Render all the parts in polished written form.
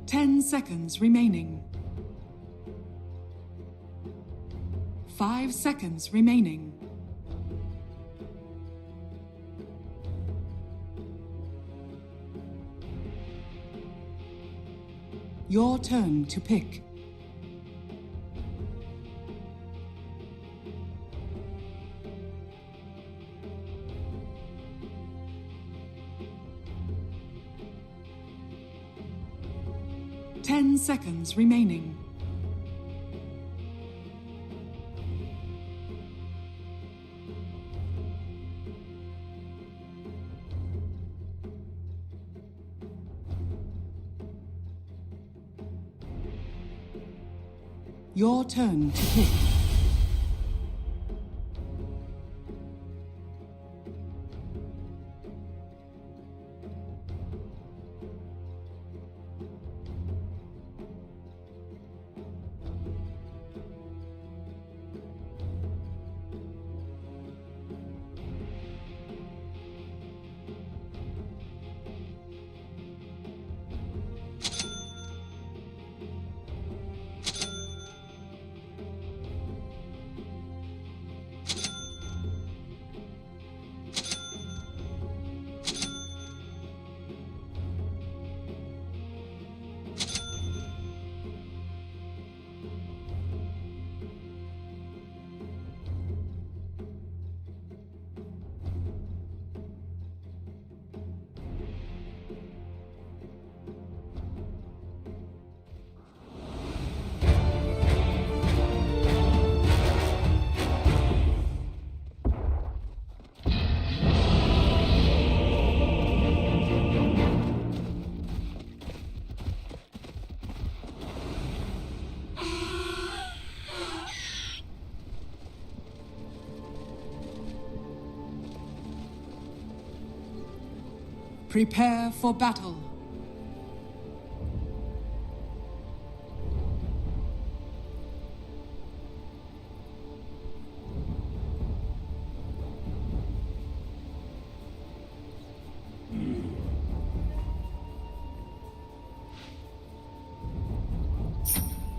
10 seconds remaining. 5 seconds remaining. Your turn to pick. Ten seconds remaining. Your turn to pick. Prepare for battle.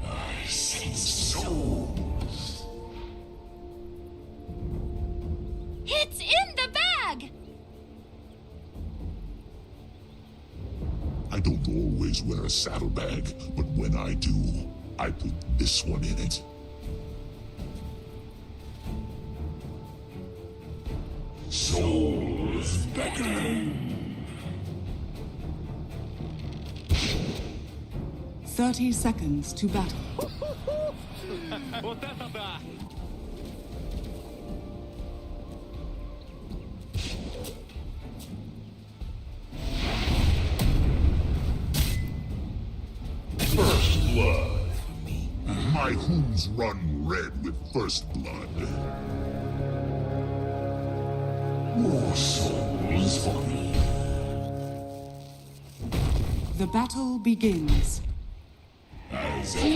I sense souls. It's in the bag! I don't always wear a saddlebag, but when I do, I put this one in it. Souls beckon. 30 seconds to battle. First blood. My hooves run red with first blood. More souls for me. The battle begins. As ever,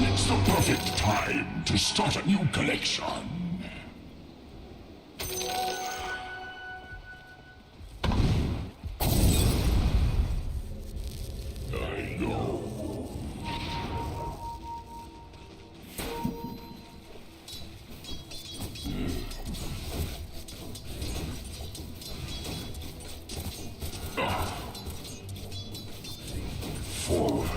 it's the perfect time to start a new collection. I know. Forward.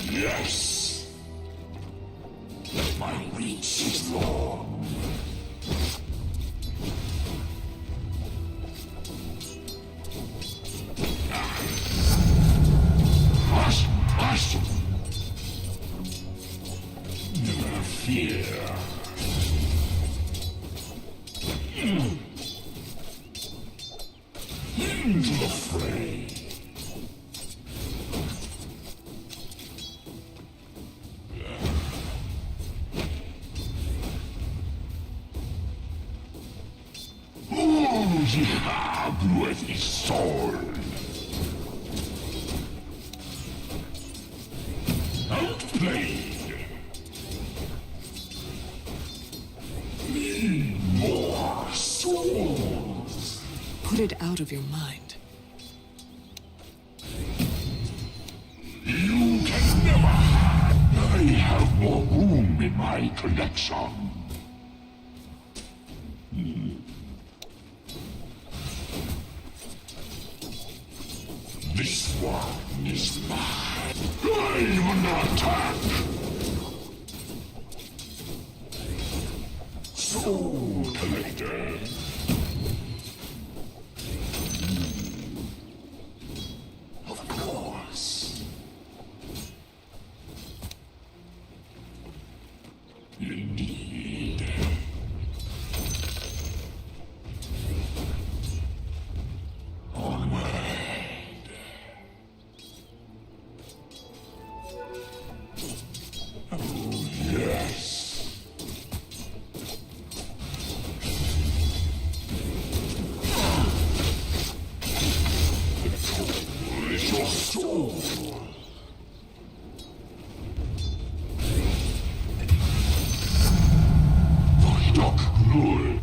Yes. My reach is long. Hush, hush. Never fear. Into the fray. Oh, yeah, with his sword. Outplayed. Put it out of your mind. You can never have. I have more room in my collection. This one is mine. I'm under attack. Soul Collector. Of course. Indeed. Onward. Oh, yes. The is your soul. Dark Lord.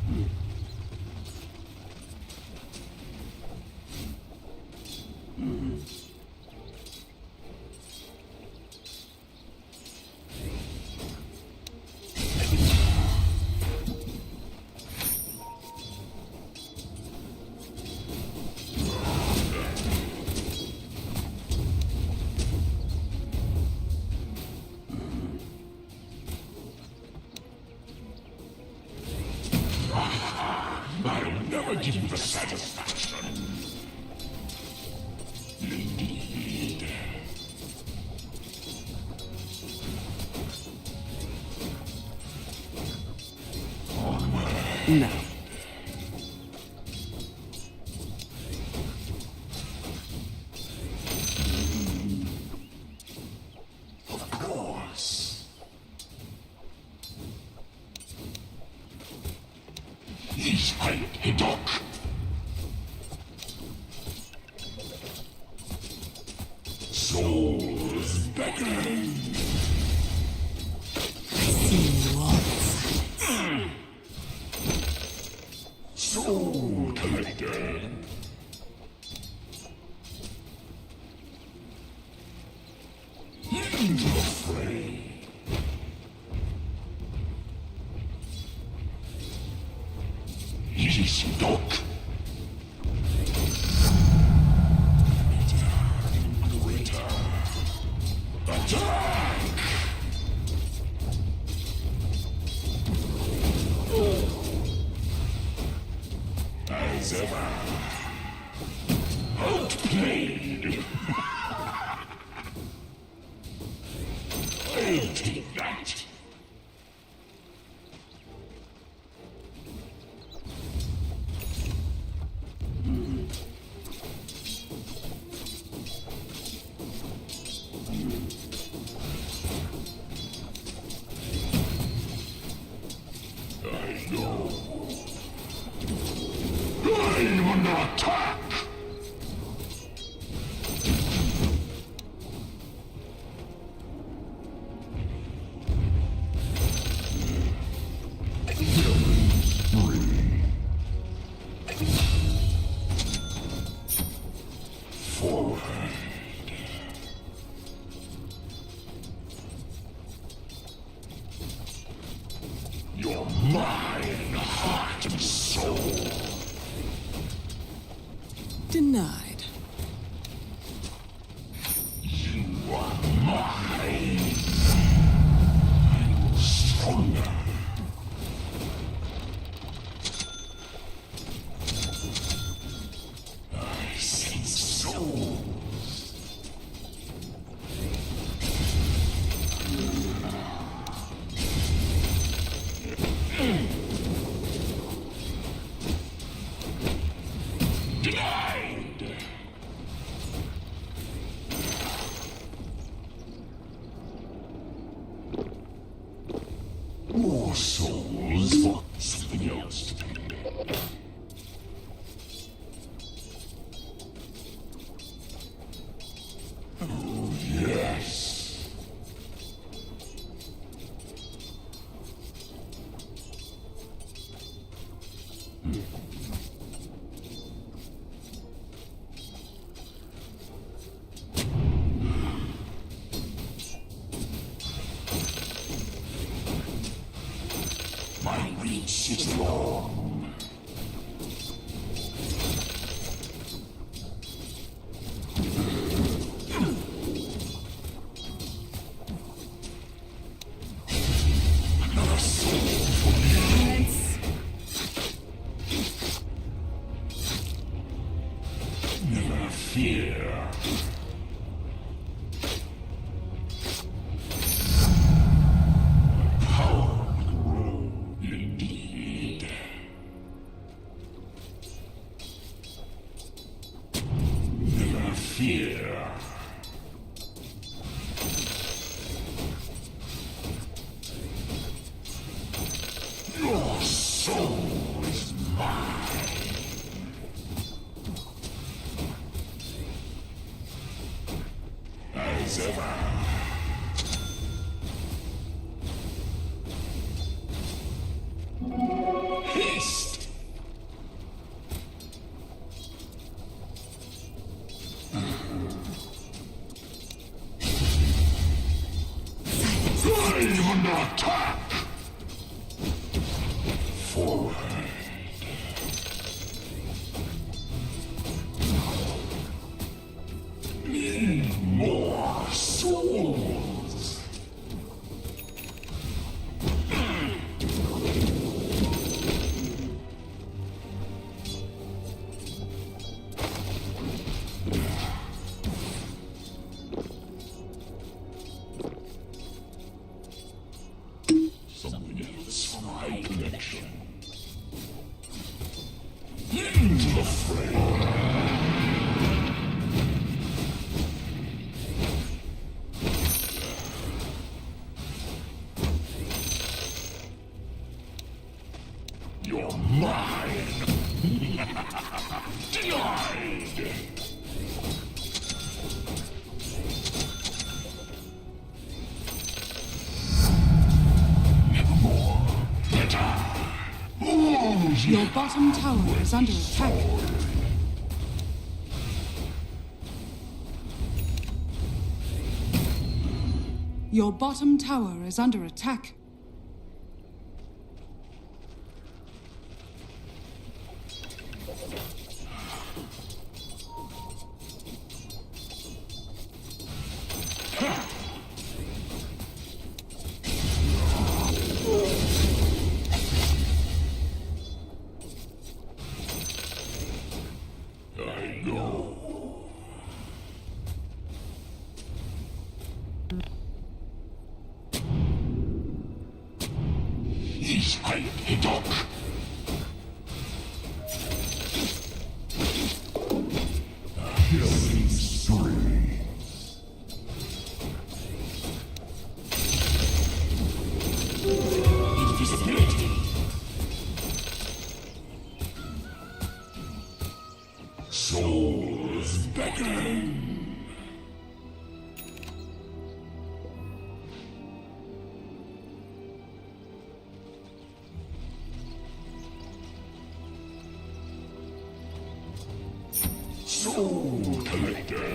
I'll never give you the satisfaction. Indeed. No. Of course. He's right, Hidok. Souls beckon. See you all in silence. Soul Collector. Into the fray. Yes, Doc. Greater. Attack! As ever. Outplayed. I'll take that. I know. I'm under attack. Forward. You're mine, heart and soul. Denied. You are mine. I'm stronger. I sense souls. Denied. More souls for something else to do. Oh, yes. reach its long. Another soul for me. Never fear. Power will grow indeed. Never fear. Your soul is mine. As ever. Haste! I'm under attack! Forward. Need more souls. Something else for my collection. Into the fray. You're mine! Denied! Nevermore. Better. Your bottom tower is under attack. Your bottom tower is under attack. I go. He's right, Hidok. A healing spree. Invisibility. Souls beckon. Soul Collector.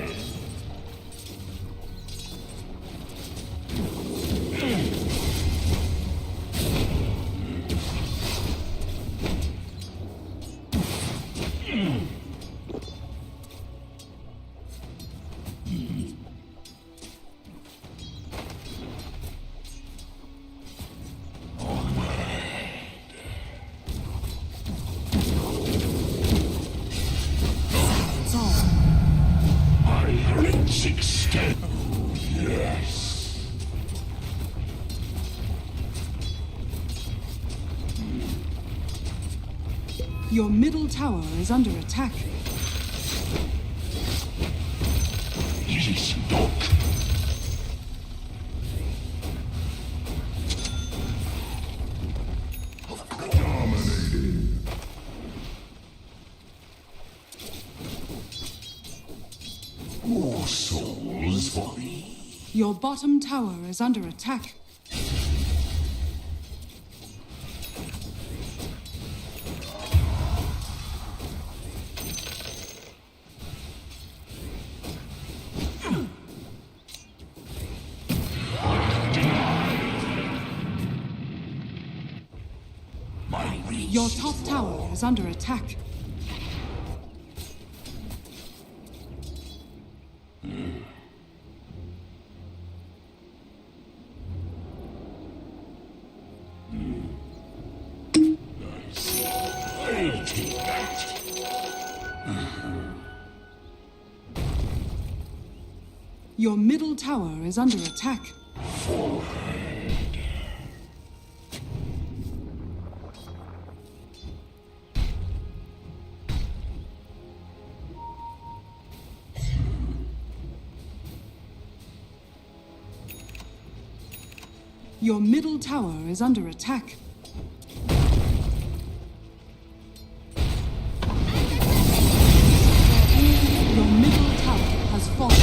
Extend. Yes. Your middle tower is under attack. Easy, Doc. Dominating. More souls for me. Your bottom tower is under attack. reach Your top tower is under attack. I'll take that. Your middle tower is under attack. Your middle tower is under attack. Your middle tower has fallen.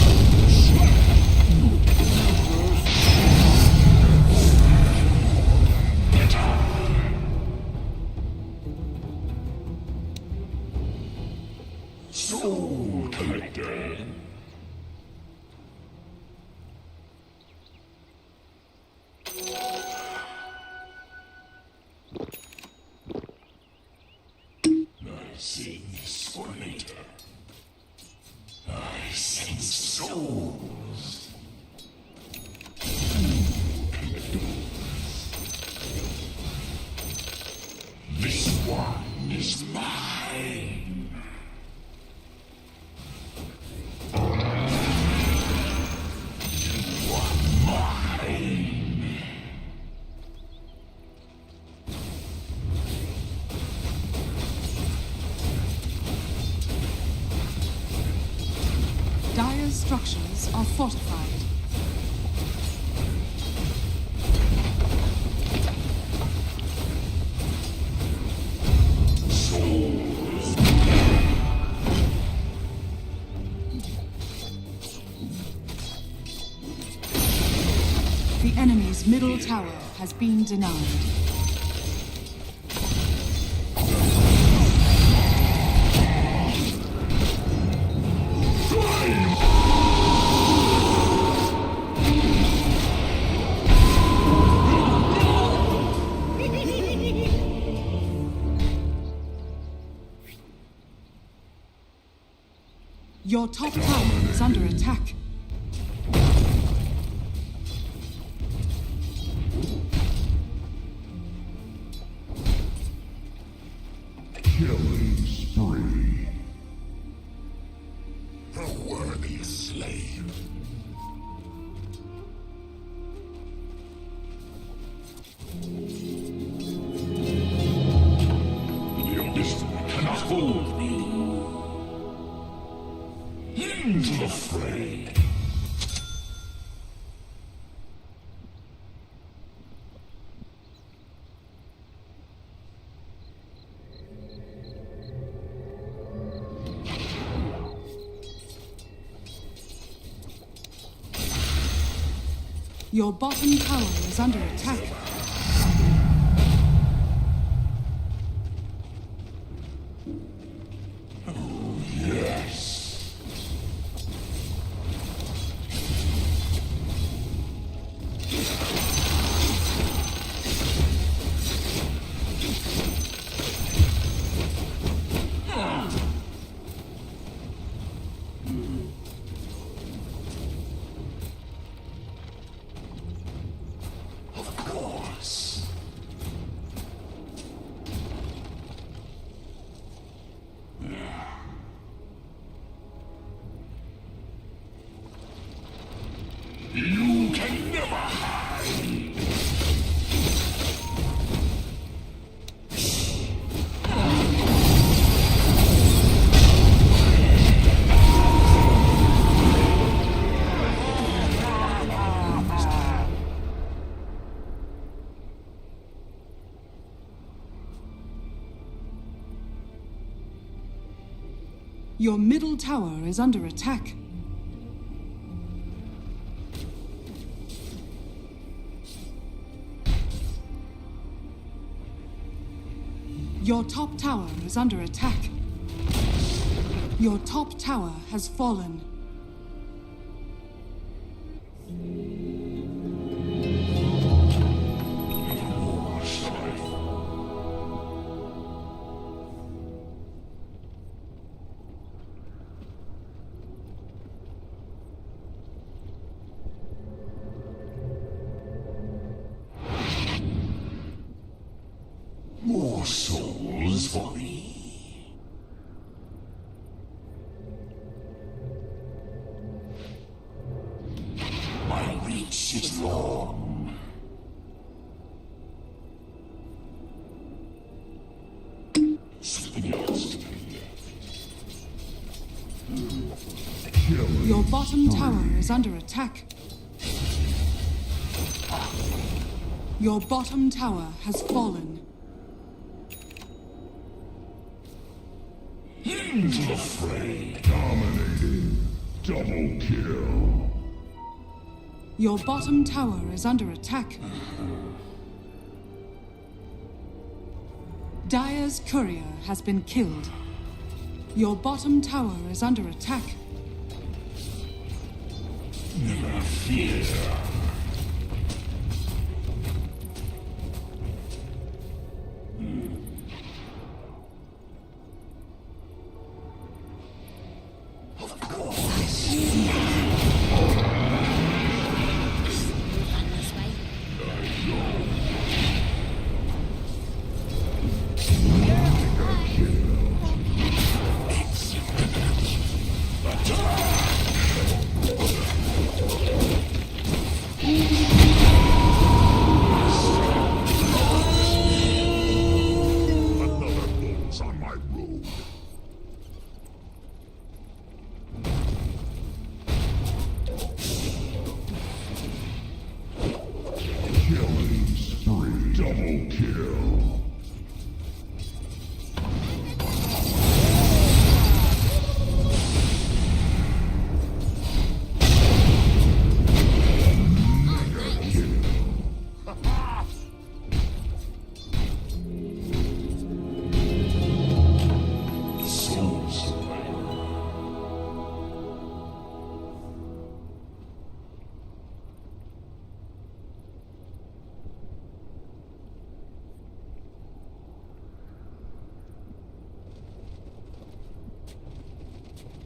Soul Collector. I sing this for later. I sing souls. This one is mine. You are mine. Dire's structures are fortified. The enemy's middle tower has been denied. Your top tower is under attack. Killing spree. A worthy slave. The abyss cannot hold me. Into the fray. Your bottom tower is under attack. Yes. Of course. You can never hide. Your middle tower is under attack. Your top tower is under attack. Your top tower has fallen. More souls for me. My reach is long. Something else to be left. Your bottom tower is under attack. Your bottom tower has fallen. Into the fray. Dominating. Double kill. Your bottom tower is under attack. Dire's courier has been killed. Your bottom tower is under attack. Never fear. Another bull's on my road. Killing spree. Double kill. Souls.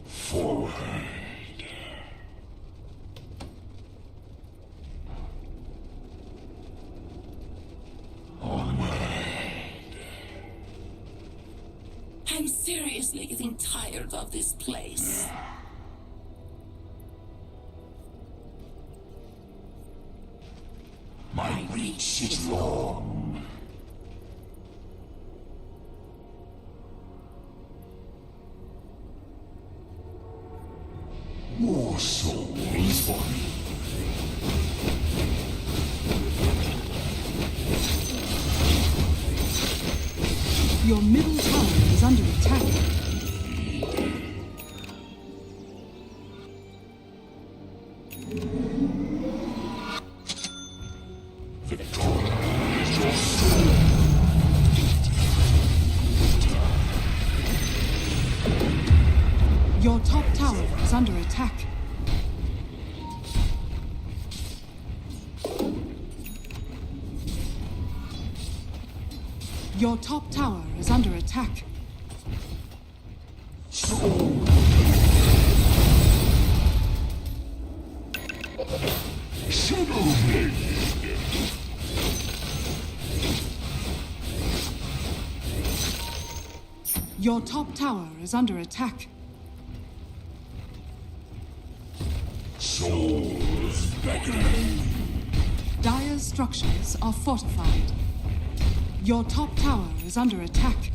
Forward. I'm seriously getting tired of this place. My reach is long. More souls for me. Your middle tower is under attack. Your top tower is under attack. Your top tower is under attack. Shadow Blade. Your top tower is under attack. Souls beckoning. Dire's structures are fortified. Your top tower is under attack.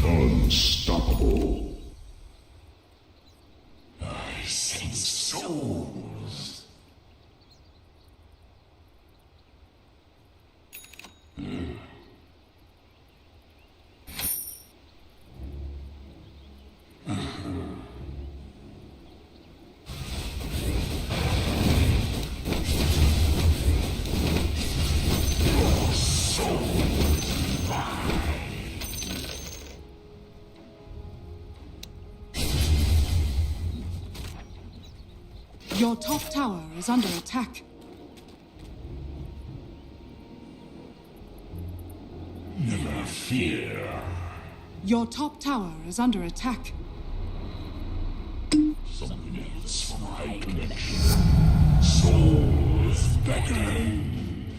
Unstoppable. I sense souls. Your top tower is under attack. Never fear. Your top tower is under attack. Something else for my collection. Souls beckoning.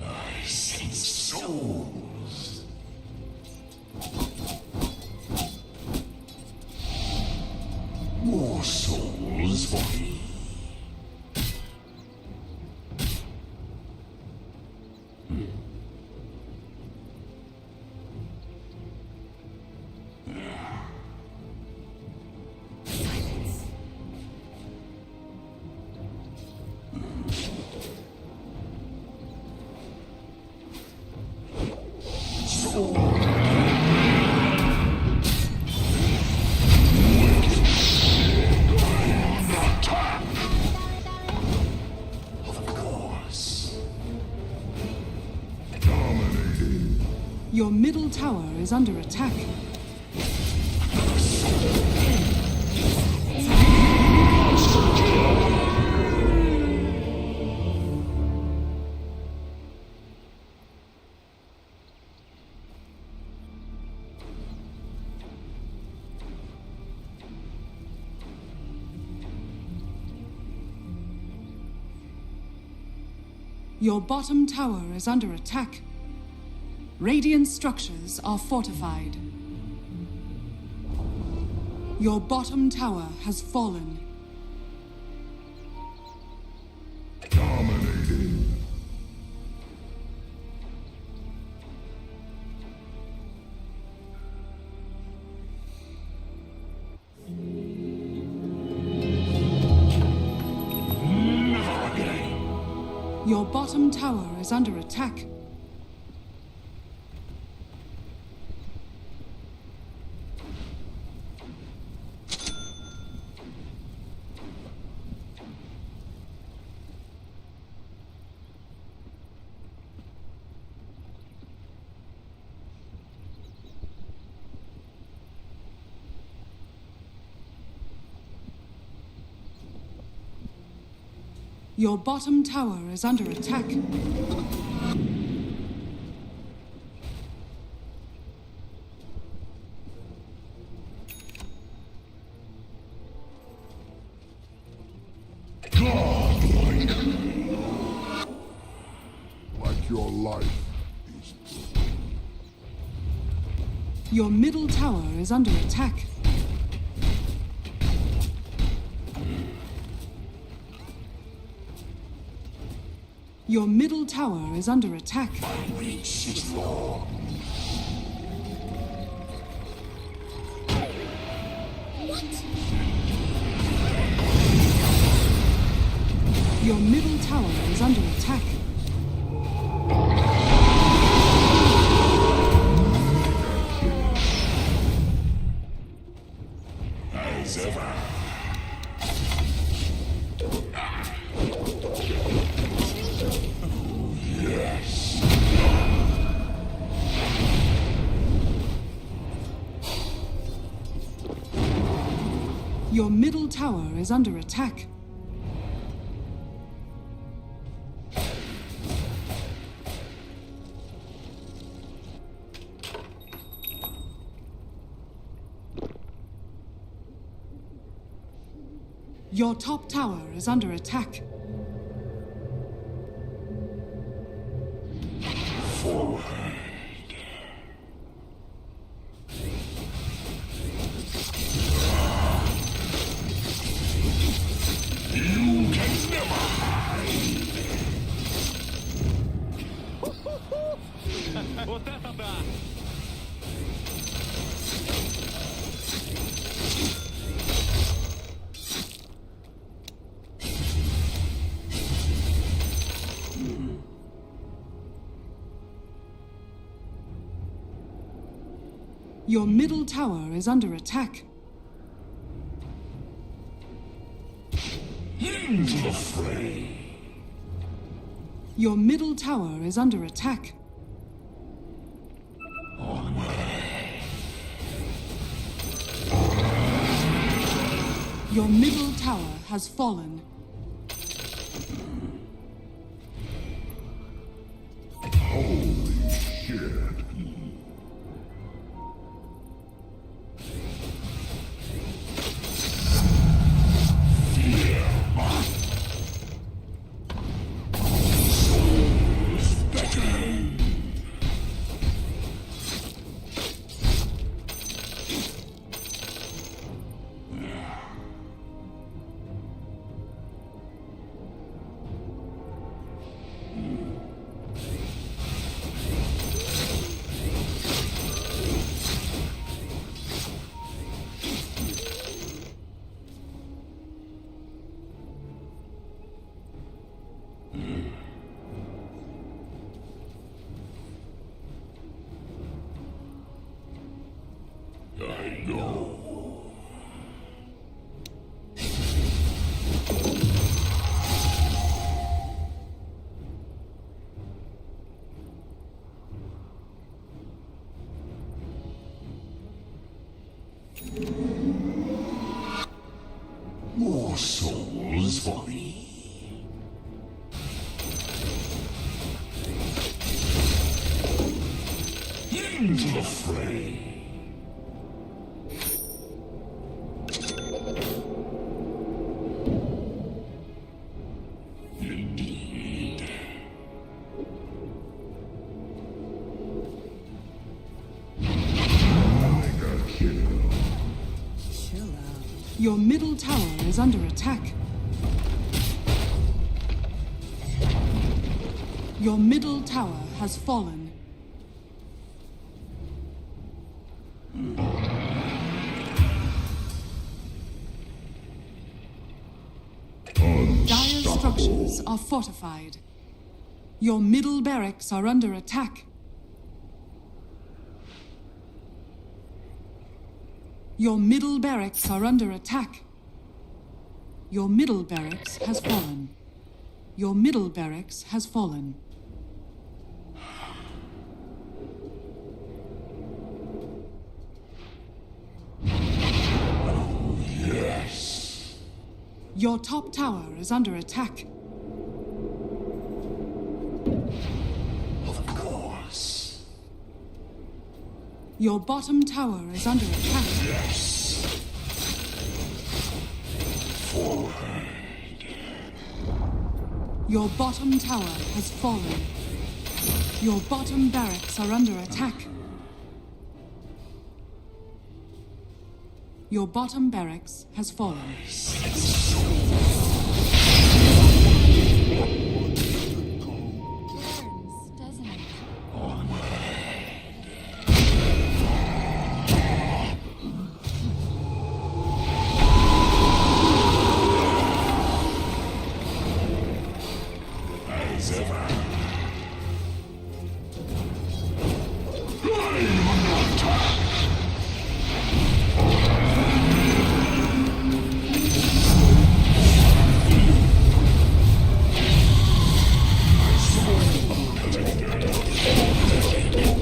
I sense souls. More souls for me. Your middle tower is under attack. Your bottom tower is under attack. Radiant structures are fortified. Your bottom tower has fallen. Dominating. Never again. Your bottom tower is under attack. Your bottom tower is under attack. Godlike. Like your life is. Your middle tower is under attack. Your middle tower is under attack. My reach is long. Your middle tower is under attack. As ever. Yes. Your middle tower is under attack. Your top tower is under attack. Forward. You can never hide. Вот это да! Your middle tower is under attack. Into the fray. Your middle tower is under attack. Your middle tower has fallen. Go. More souls for me. Into the fray. Indeed. Mega kill. Chill out. Your middle tower is under attack. Your middle tower has fallen. Dire structures are fortified. Your middle barracks are under attack. Your middle barracks are under attack. Your middle barracks has fallen. Your middle barracks has fallen. Yes. Your top tower is under attack. Of course. Your bottom tower is under attack. Yes. Forward. Your bottom tower has fallen. Your bottom barracks are under attack. Your bottom barracks has fallen. Burns, doesn't it? As ever. I'm under attack.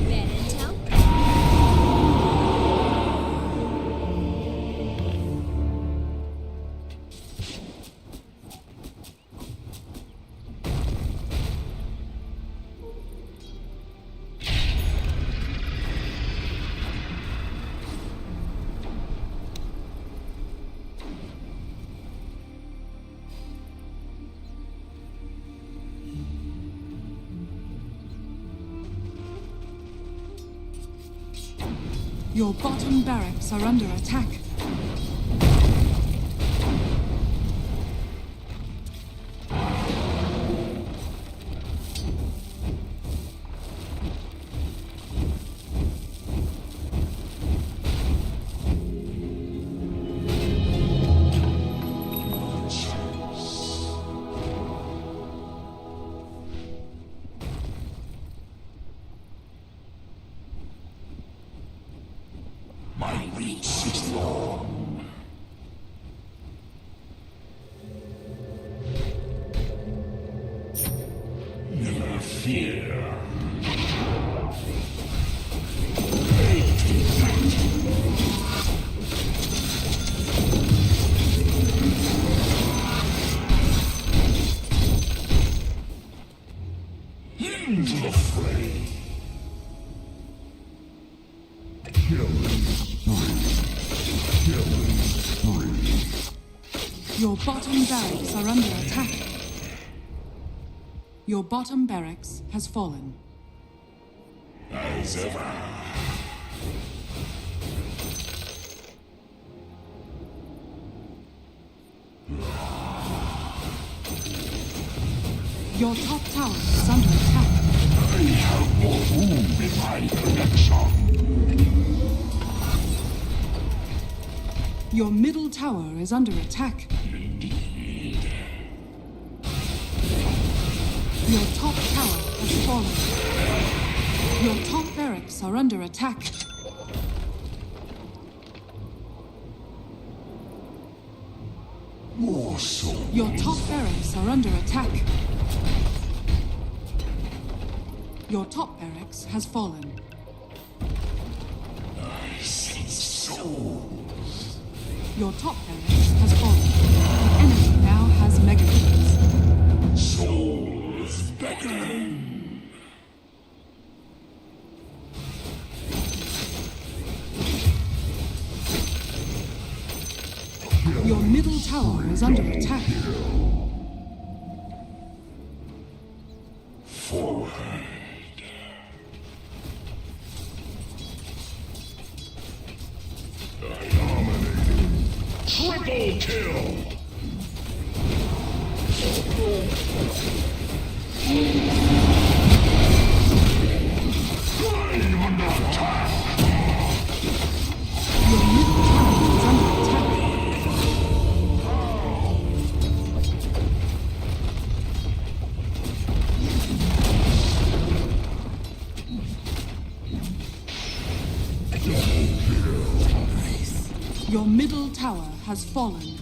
Bad intel? Your bottom barracks are under attack. My reach is long. Never fear. Into the fray. Killing spree. Killing spree. Your bottom barracks are under attack. Your bottom barracks has fallen. As ever. Your top tower is under attack. I have more room in my collection. Your middle tower is under attack. Indeed. Your top tower has fallen. Your top barracks are under attack. More so. Your top barracks are under attack. Your top barracks has fallen. I see souls. Your top barracks has fallen. The enemy now has megatrons. Souls beckon. Your middle tower is under attack. Forward. Dominating. Triple kill. Flame under attack. Your middle tower is under attack. Your middle tower has fallen.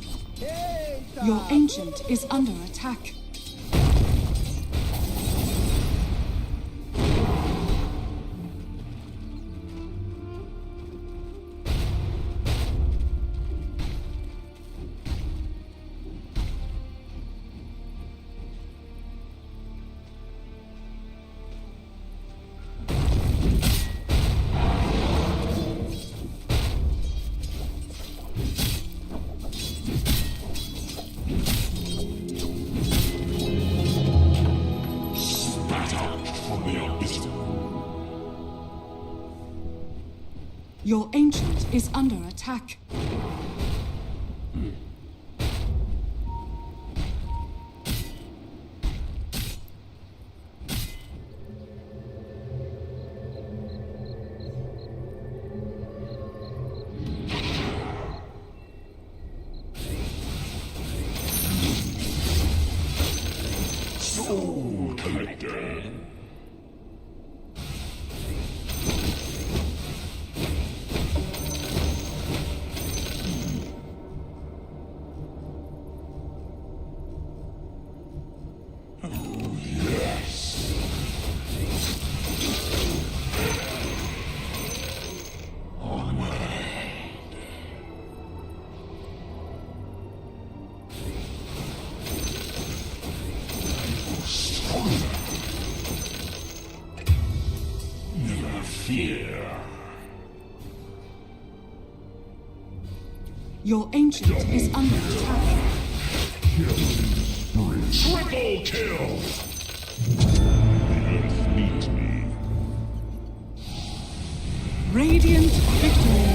Your ancient is under attack. Spat out from the abyss. Your ancient is under attack. Soul collector. Oh, yes. Onward. Stronger. Never fear. Your ancient is under attack. Triple kill! The earth needs me. Radiant victory.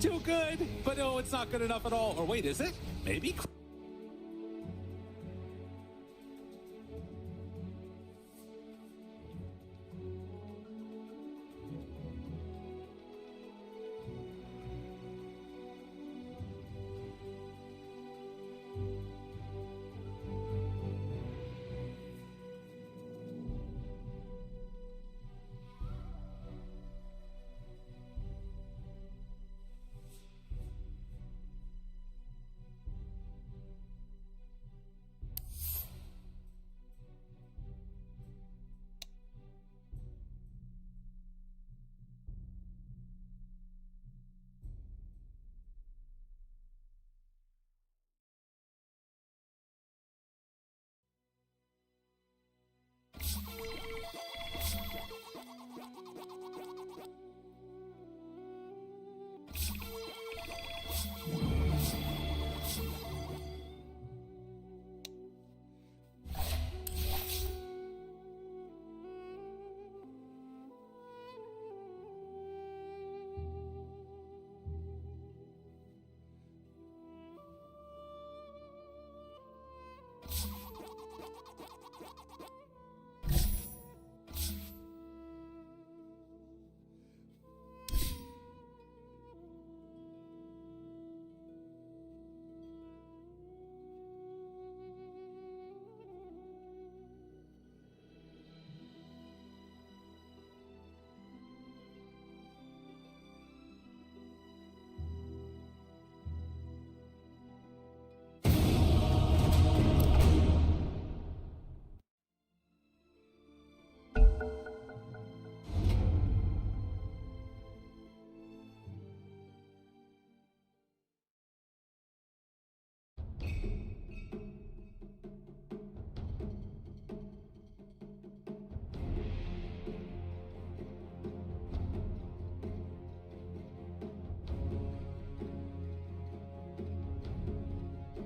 too good, but no, it's not good enough at all. Or wait, is it? Maybe?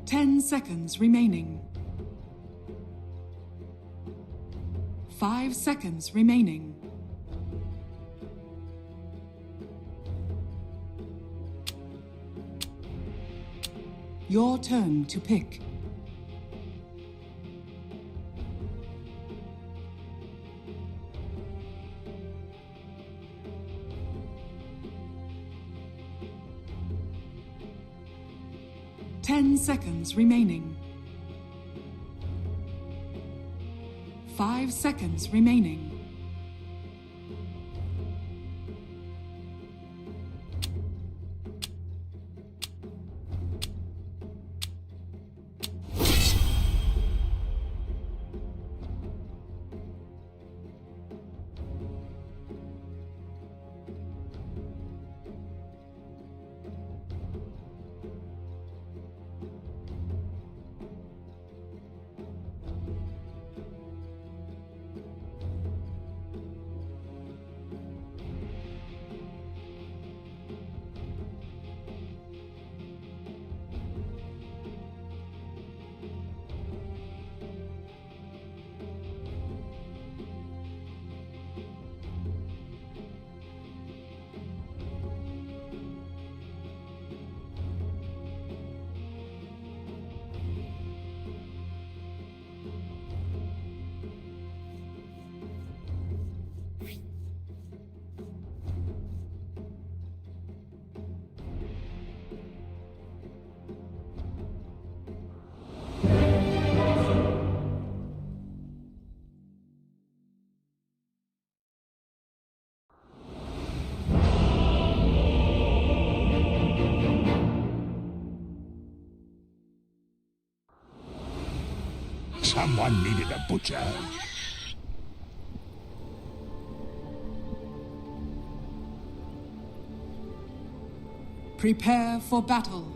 Ten seconds remaining. 5 seconds remaining. Your turn to pick. Ten seconds remaining. 5 seconds remaining. Someone needed a butcher. Prepare for battle.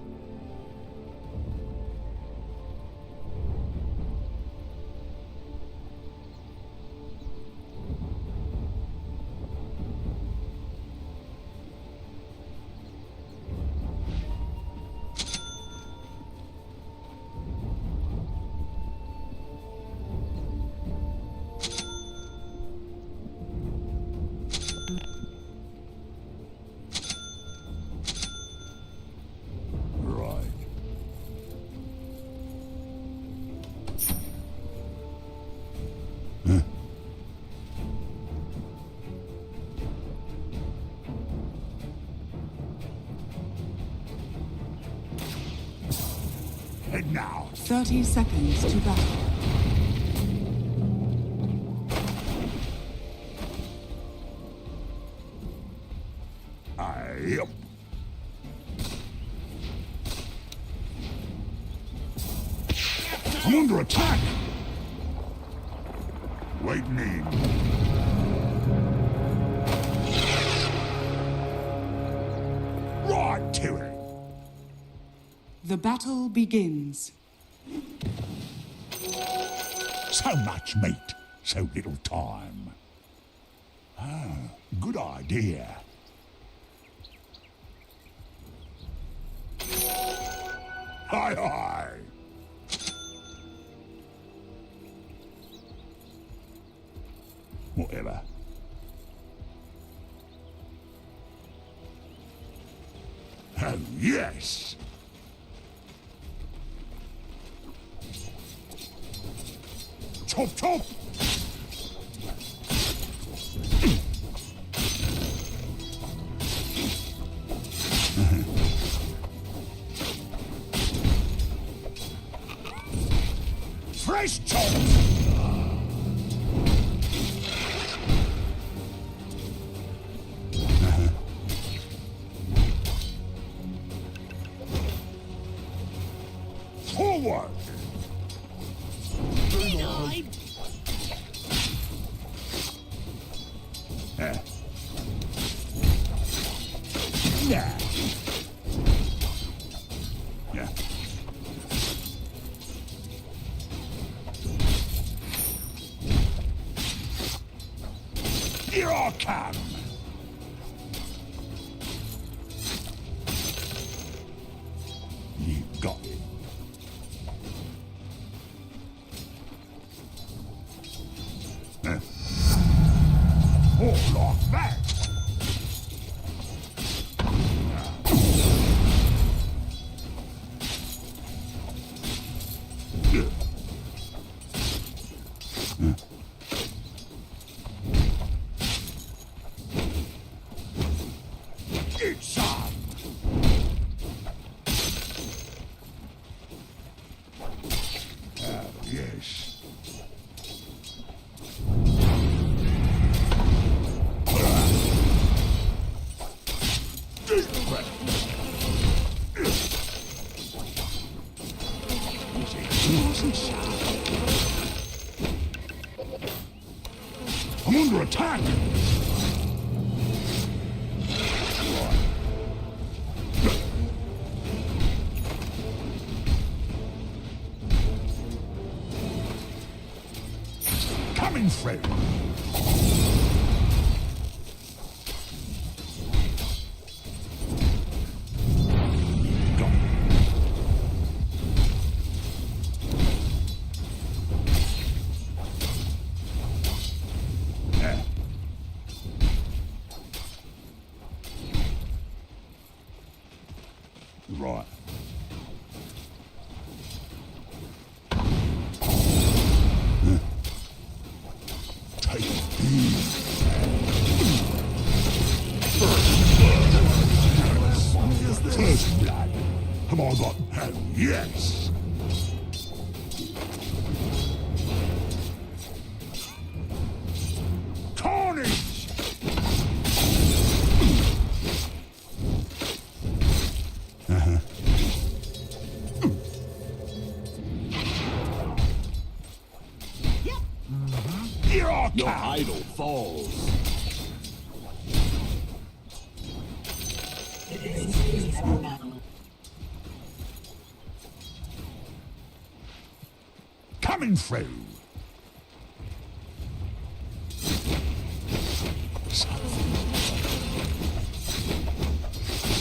30 seconds to battle. I am. I'm under attack! Lightning! Right to it! The battle begins. So much meat, so little time. Ah, good idea. Hi, hi! Whatever. Oh, yes! Chop, chop! Fresh chops! Forward! Yeah. Yeah. Here I come. You got it. Oh, like that. Eat some. Ah, yes. I'm under attack! Coming through! Got it. Right. Take these. First blood. Have I got? Oh, yes. Carnage. Here I Your come. idol falls. Coming through.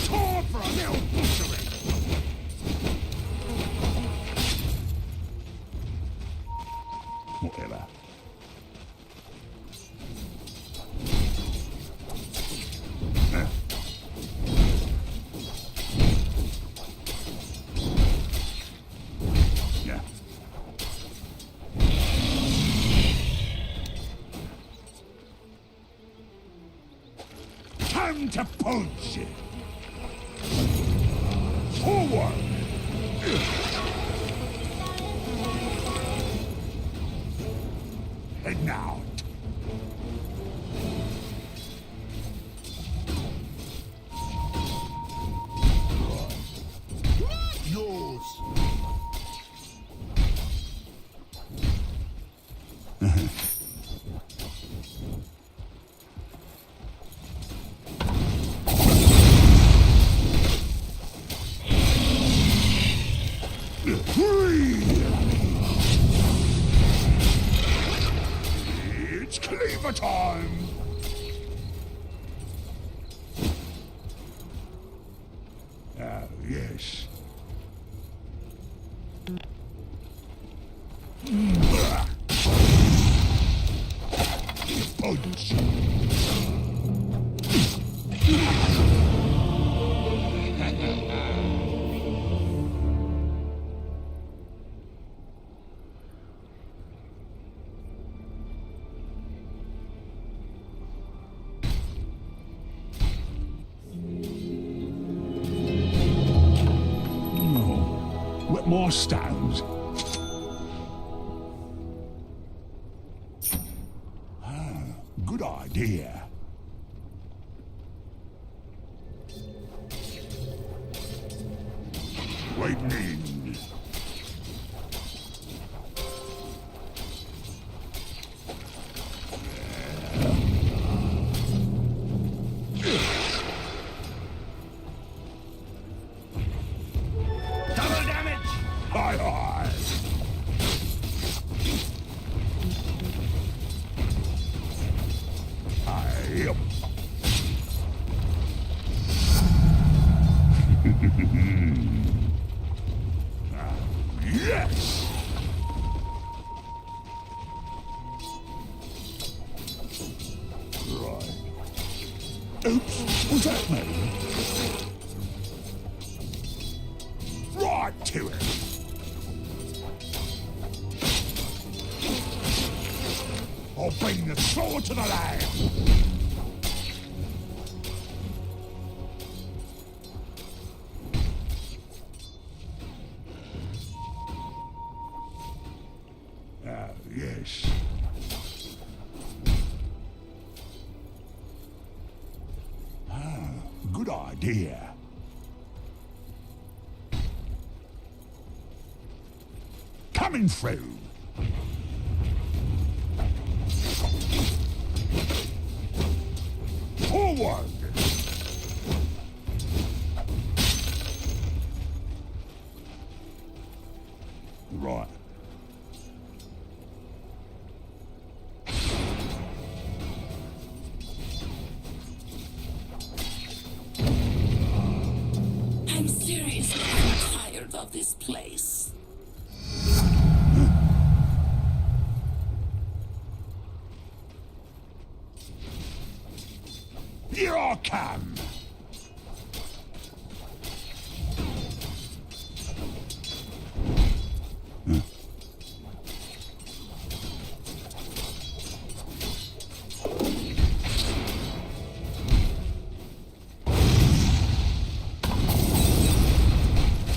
Time for a little butchery. Whatever. Yeah. Time to punch it. Forward. Heading out. Yours. It's cleaver time! Ah, yes. Punch! With more stones. Good idea. Waiting in. Double damage! Hi, hi. Yep. Yes! Right. Oops, was that me? Right to it! I'll bring the sword to the land! Yes. Good idea. Coming through. Forward. Right. I'm seriously tired of this place. Here I come.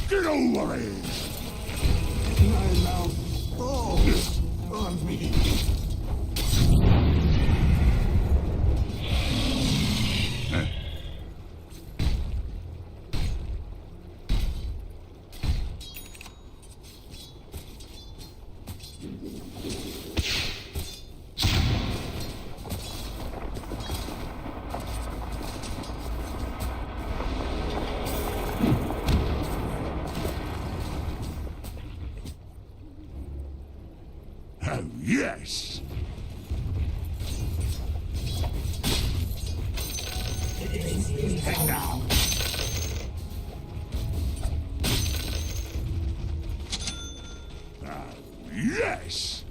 Get over it! My mouth falls on me. Oh, yes! Head now! Oh, yes!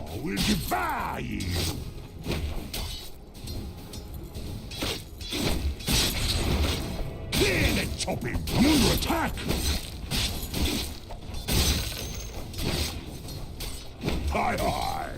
I will devour you! Chop him! I'm under attack! Hi, hi!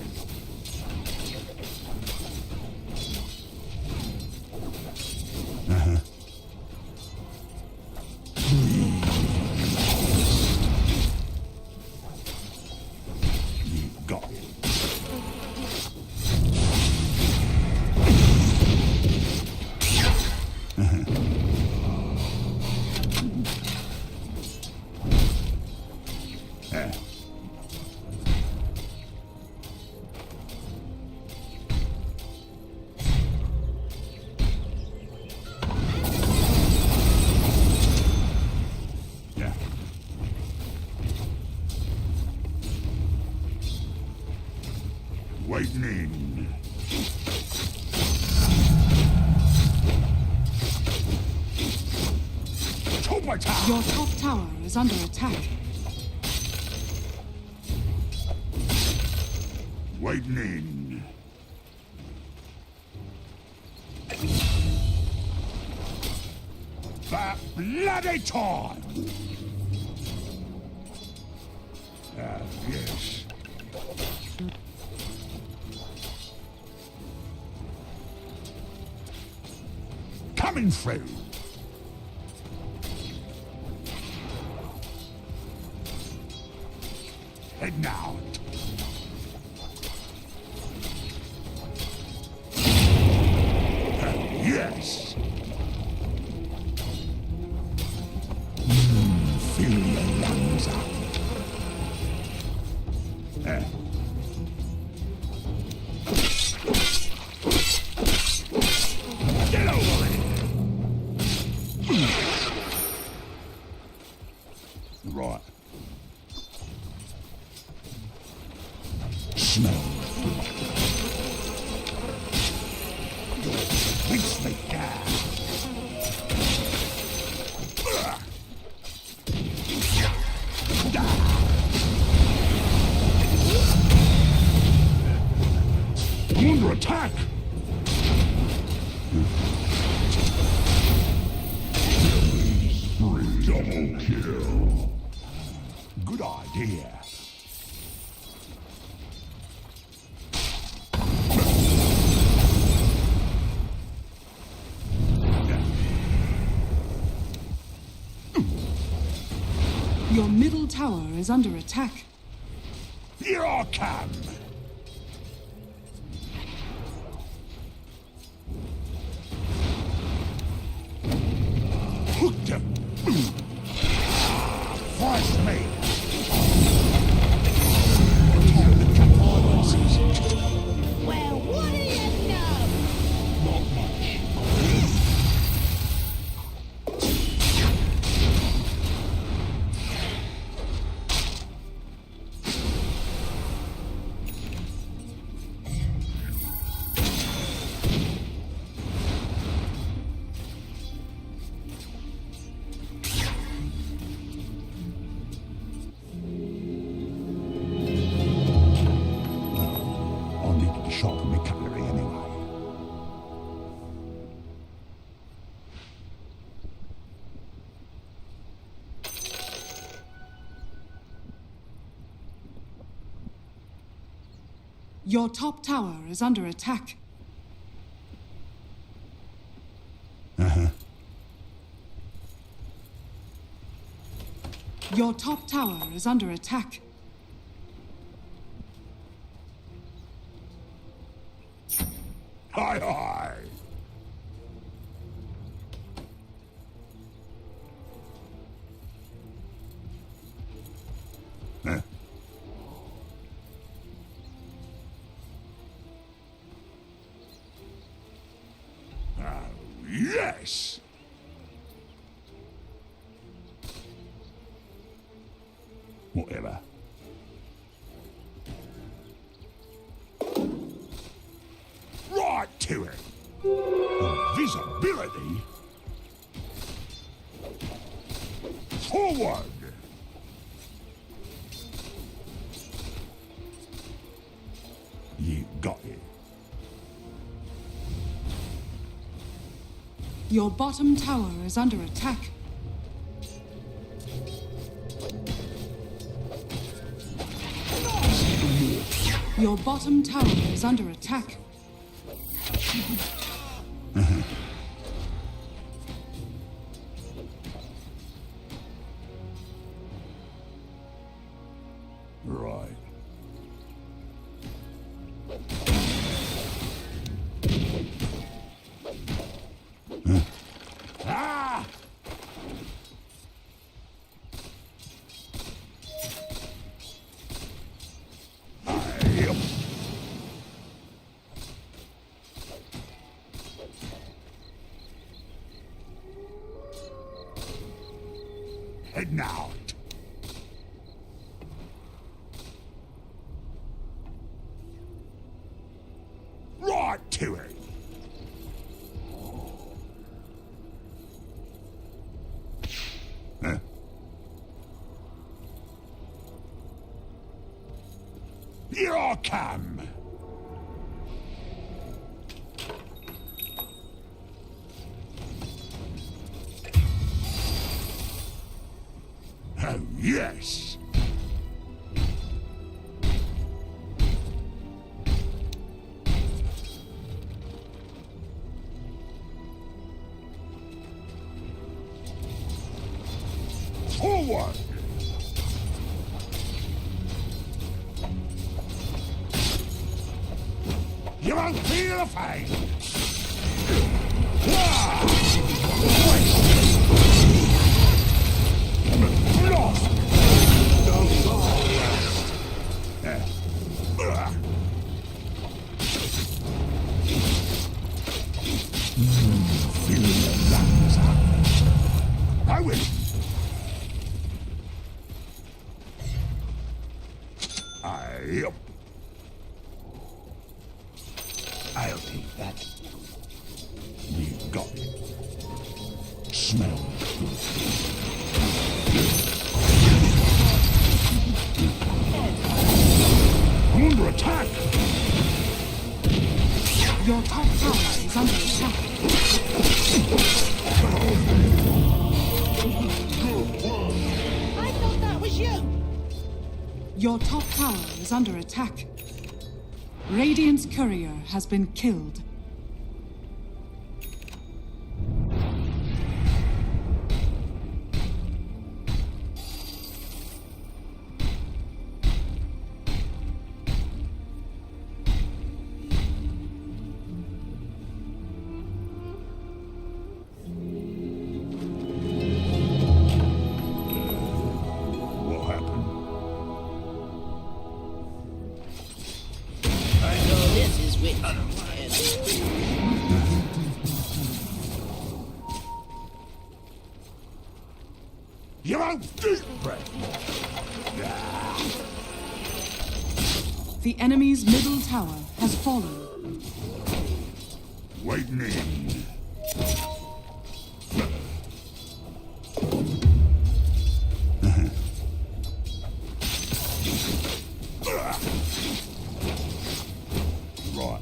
Lightning! Top attack! Your top tower is under attack. Lightning! That bloody time! Yes. Coming through! Heading out. Yes! Fill your lungs up. Get over it! Right. Smell. Rinse me down. I'm under attack! Double kill. Good idea. Your middle tower is under attack. Here I come! Hooked him! Fires to me! Time to cut my losses. Well, what do you know? Not much. I needed to sharpen my cutlery anyway. Your top tower is under attack. Your top tower is under attack. Hi, hi! Huh? Oh, yes! Whatever. Right to it! Invisibility? Forward! You got it. Your bottom tower is under attack. Your bottom tower is under attack. Right. Ah! Yep. Heading out. can. Oh, yes. Forward! You won't feel the pain! Feel the lungs up. I will. Yep. I'll take that. You got it. Smells good. Under attack! Your top tower is under attack. I thought that was you! Your top tower is under attack. Radiant's courier has been killed. You won't deep breath. The enemy's middle tower has fallen. Waiting in. Right.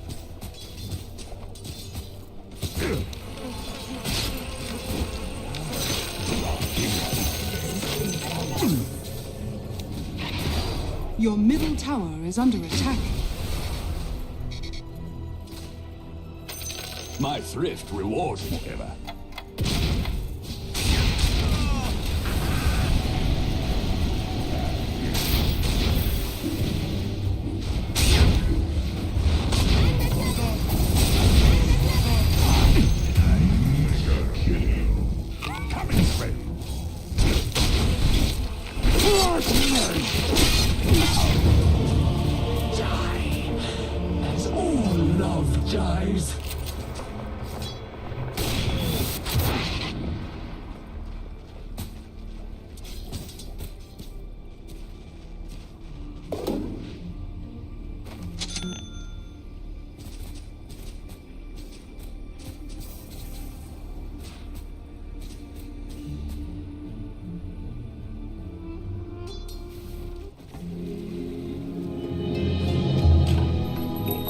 Your middle tower is under attack. My thrift rewards whatever. Coming through. All love dies.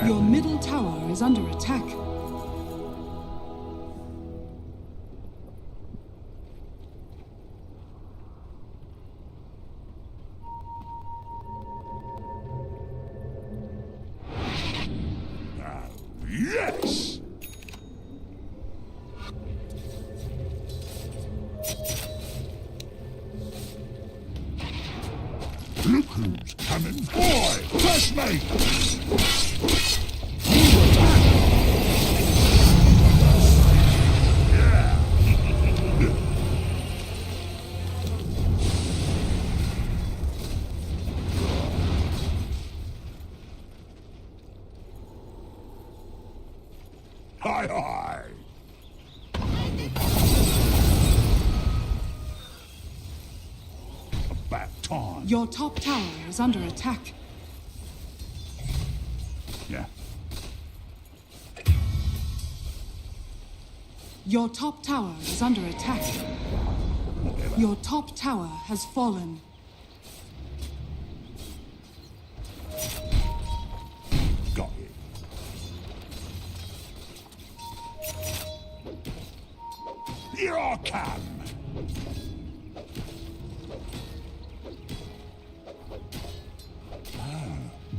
Your middle tower is under attack. Yes! Look who's coming. Boy, press me! Hi, hi! About time. Your top tower is under attack. Yeah. Your top tower is under attack. Whatever. Your top tower has fallen. Here I come.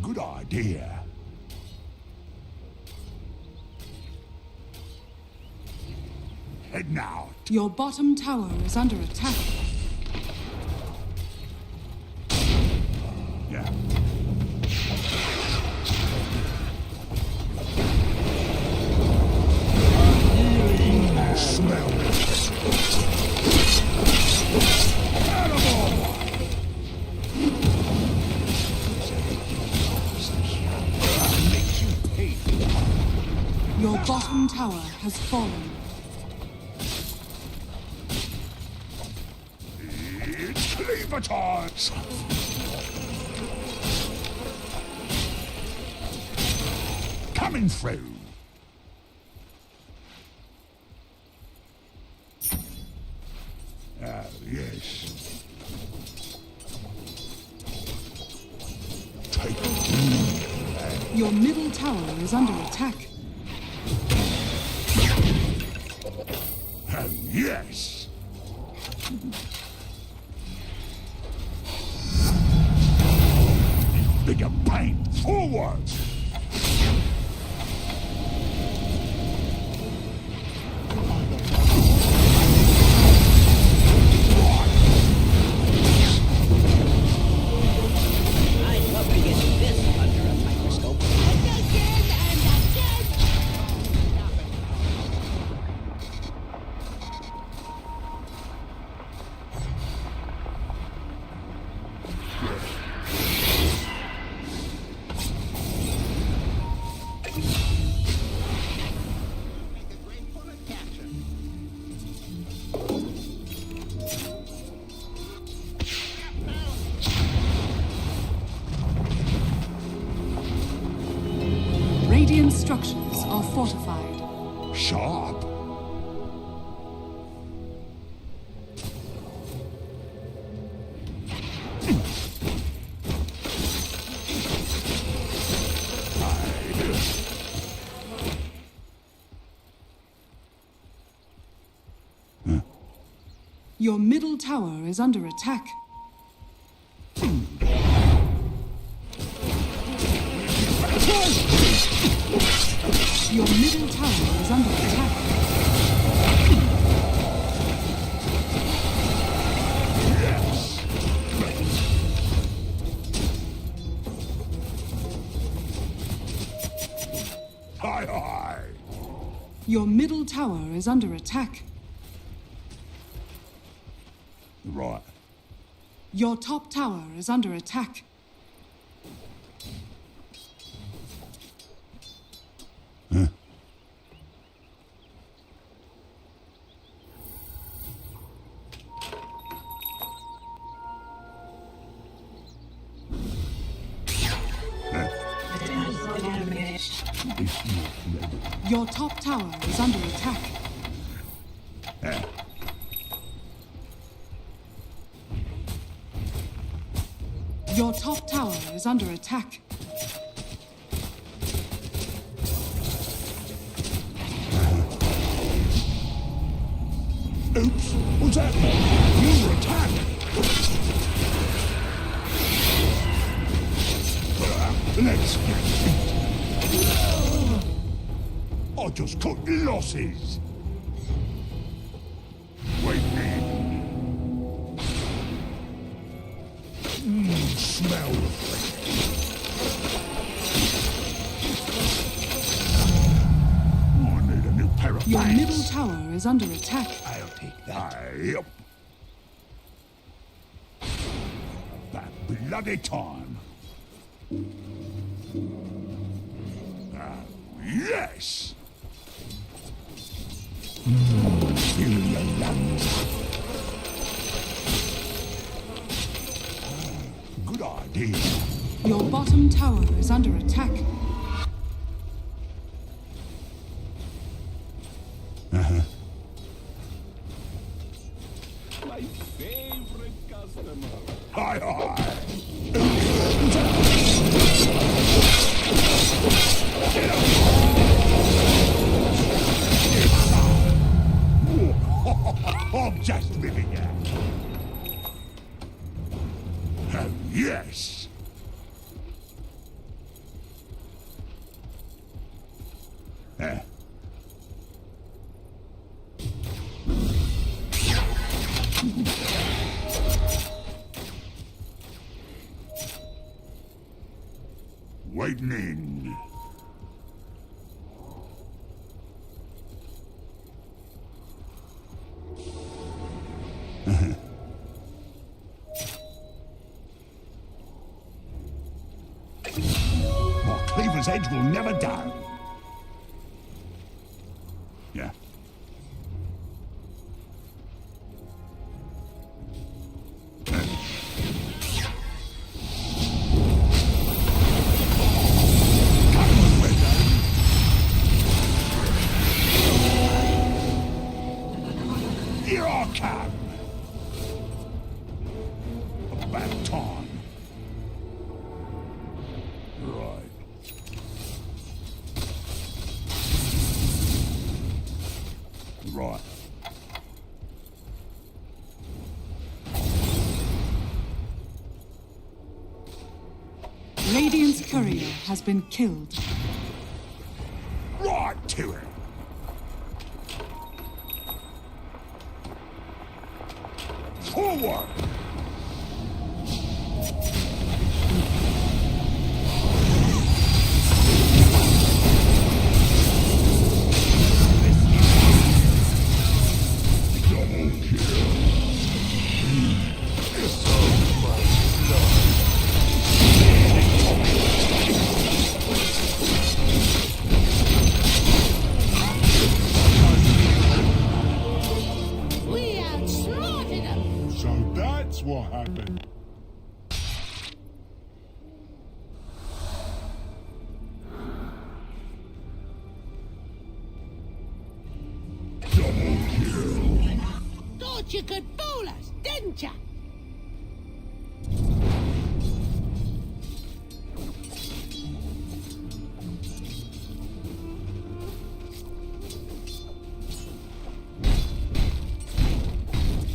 Good idea. Head now. Your bottom tower is under attack. Yeah. Smell this. Animal! Makes you pay. Your bottom tower has fallen. It's cleaver time. Coming through. Ah, yes. Take it. Your middle tower is under attack. Oh, yes. Bigger pain forward. I'd love to get this under a microscope. Radiant structures are fortified. Sharp. Your middle tower is under attack. Your middle tower is under attack. Hi, hi. Your middle tower is under attack. Right. Your top tower is under attack. Your top tower is under attack. Your top tower is under attack. Oops. What's that? Your attack. Let's get it. I just cut losses. Wait me. Smell the I need a new pair of Your pants. middle tower is under attack. I'll take that. Yep. That bloody time. Yes! Fill your lungs. Good idea. Your bottom tower is under attack. My favorite customer. Hi, hi. I'm just living out. Oh, yes. Lightning. My cleaver's edge will never die. Yeah. Here I come. About time. Right. Right. Radiant's courier has been killed. Right to it. Forward. Double kill. So much blood. We outsmarted them. So that's what happened. Double kill. Thought you could fool us, didn't ya?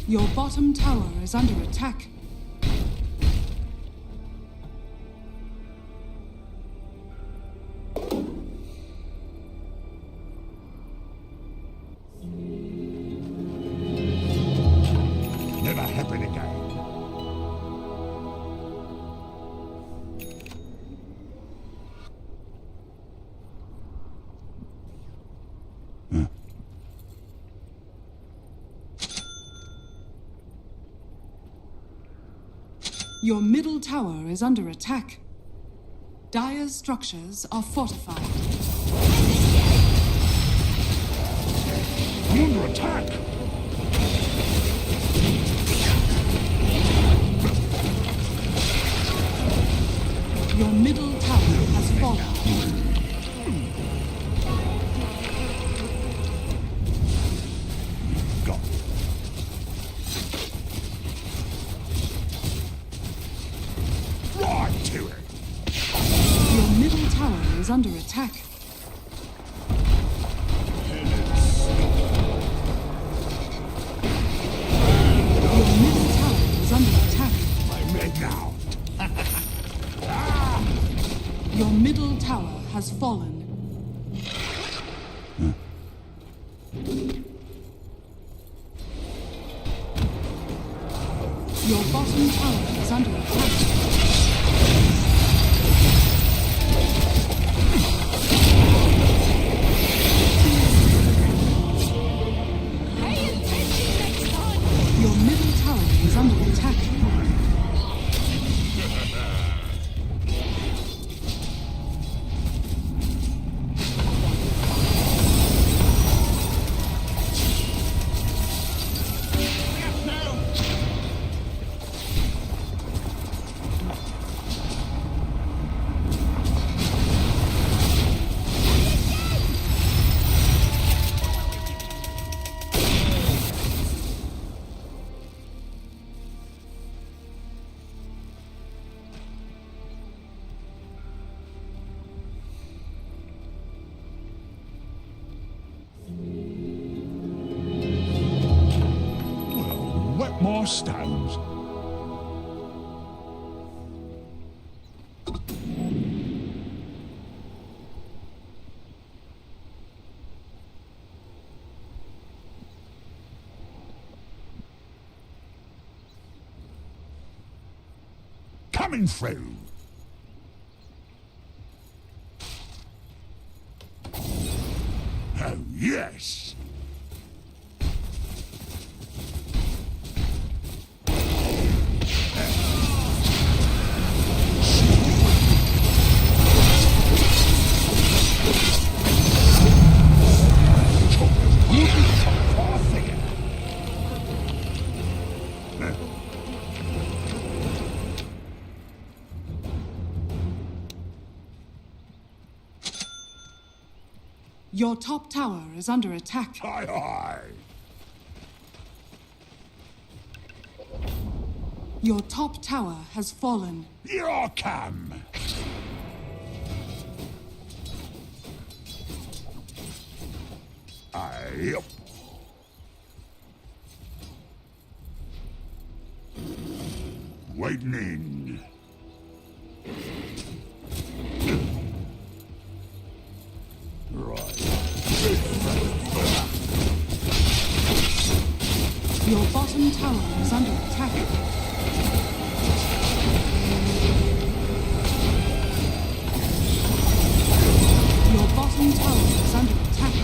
Your bottom tower is under attack. Never happen again. Your middle tower is under attack. Dire's structures are fortified. I'm under attack. Your middle tower has fallen. Go. Right to it. Your middle tower is under attack. Your middle tower is under attack. I'm red now. Your middle tower has fallen. Your bottom tower is under attack. Pay attention next time. Your middle tower is under attack. tower stands. Coming through. Oh, yes. Your top tower is under attack. Aye, aye. Your top tower has fallen. Here I come. Aye. Waiting in. Right. Your bottom tower is under attack. Your bottom tower is under attack.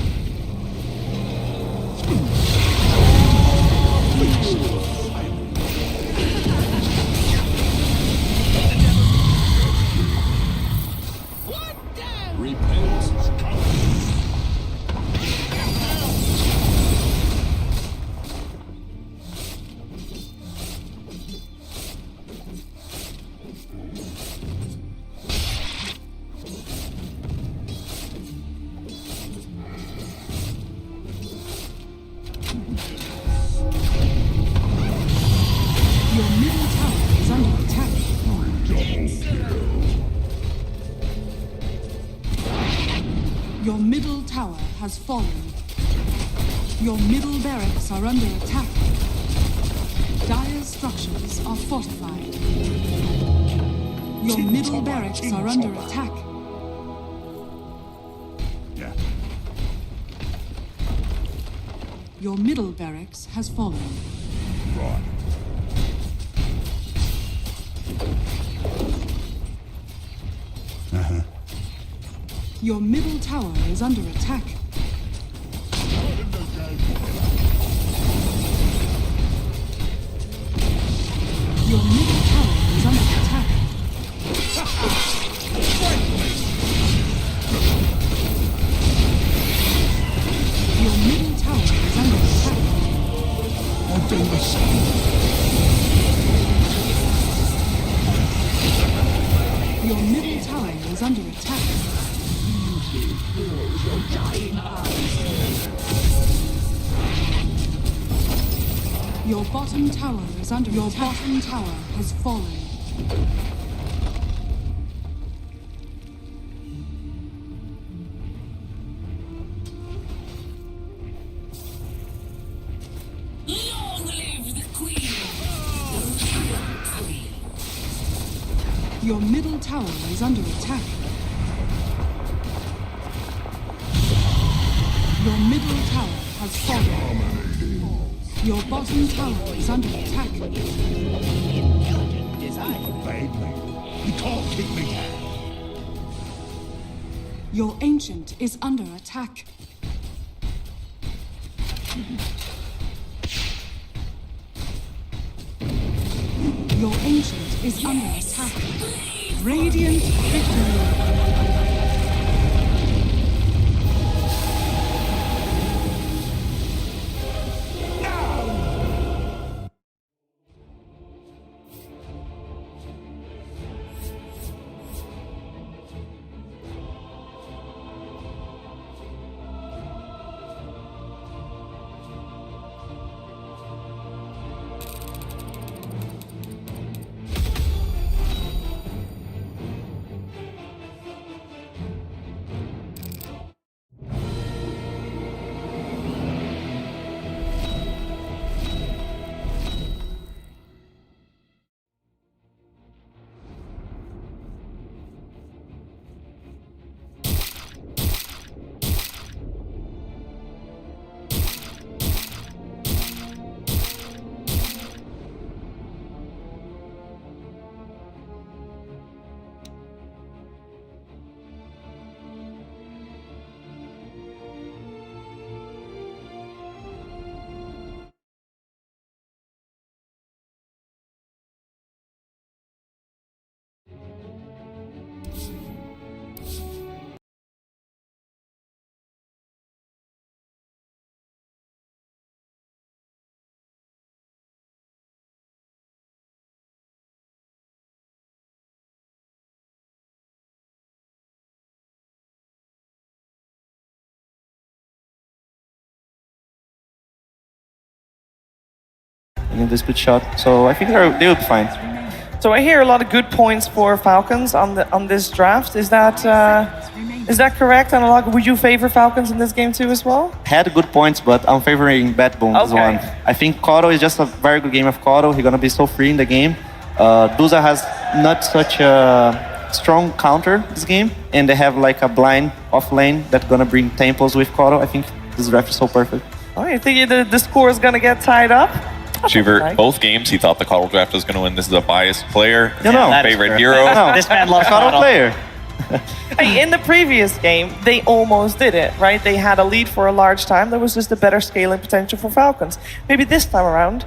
Your middle tower is under attack. Your middle tower has fallen. Your middle barracks are under attack. Dire's structures are fortified. Your middle barracks are under attack. Yeah. Your middle barracks has fallen. Right. Your middle tower is under attack. Your middle tower is under attack. Your middle tower is under attack. I'll do the same. Your middle tower is under attack. Your bottom tower is under attack. Your bottom tower has fallen. Long live the Queen! Your middle tower is under attack. Your middle tower has fallen. Your bottom tower is under attack. Intelligent design. Vaguely. You can't keep me down. Your ancient is under attack. Your ancient is under attack. Radiant victory. against the split shot. So I think they will be fine. So I hear a lot of good points for Falcons on this draft. Is that correct, Analog? Would you favor Falcons in this game too as well? Had good points, but I'm favoring BETBOOM this one. I think Cotto is just a very good game of Cotto. He's gonna be so free in the game. Duza has not such a strong counter this game, and they have like a blind off lane that's gonna bring tempos with Cotto. I think this draft is so perfect. Oh, you think the score is gonna get tied up? Schubert, both games he thought the Cotto draft was going to win. This is a biased player. You know, favorite hero. No, This man loves Cotto player. Hey, in the previous game, they almost did it, right? They had a lead for a large time. There was just a better scaling potential for Falcons. Maybe this time around,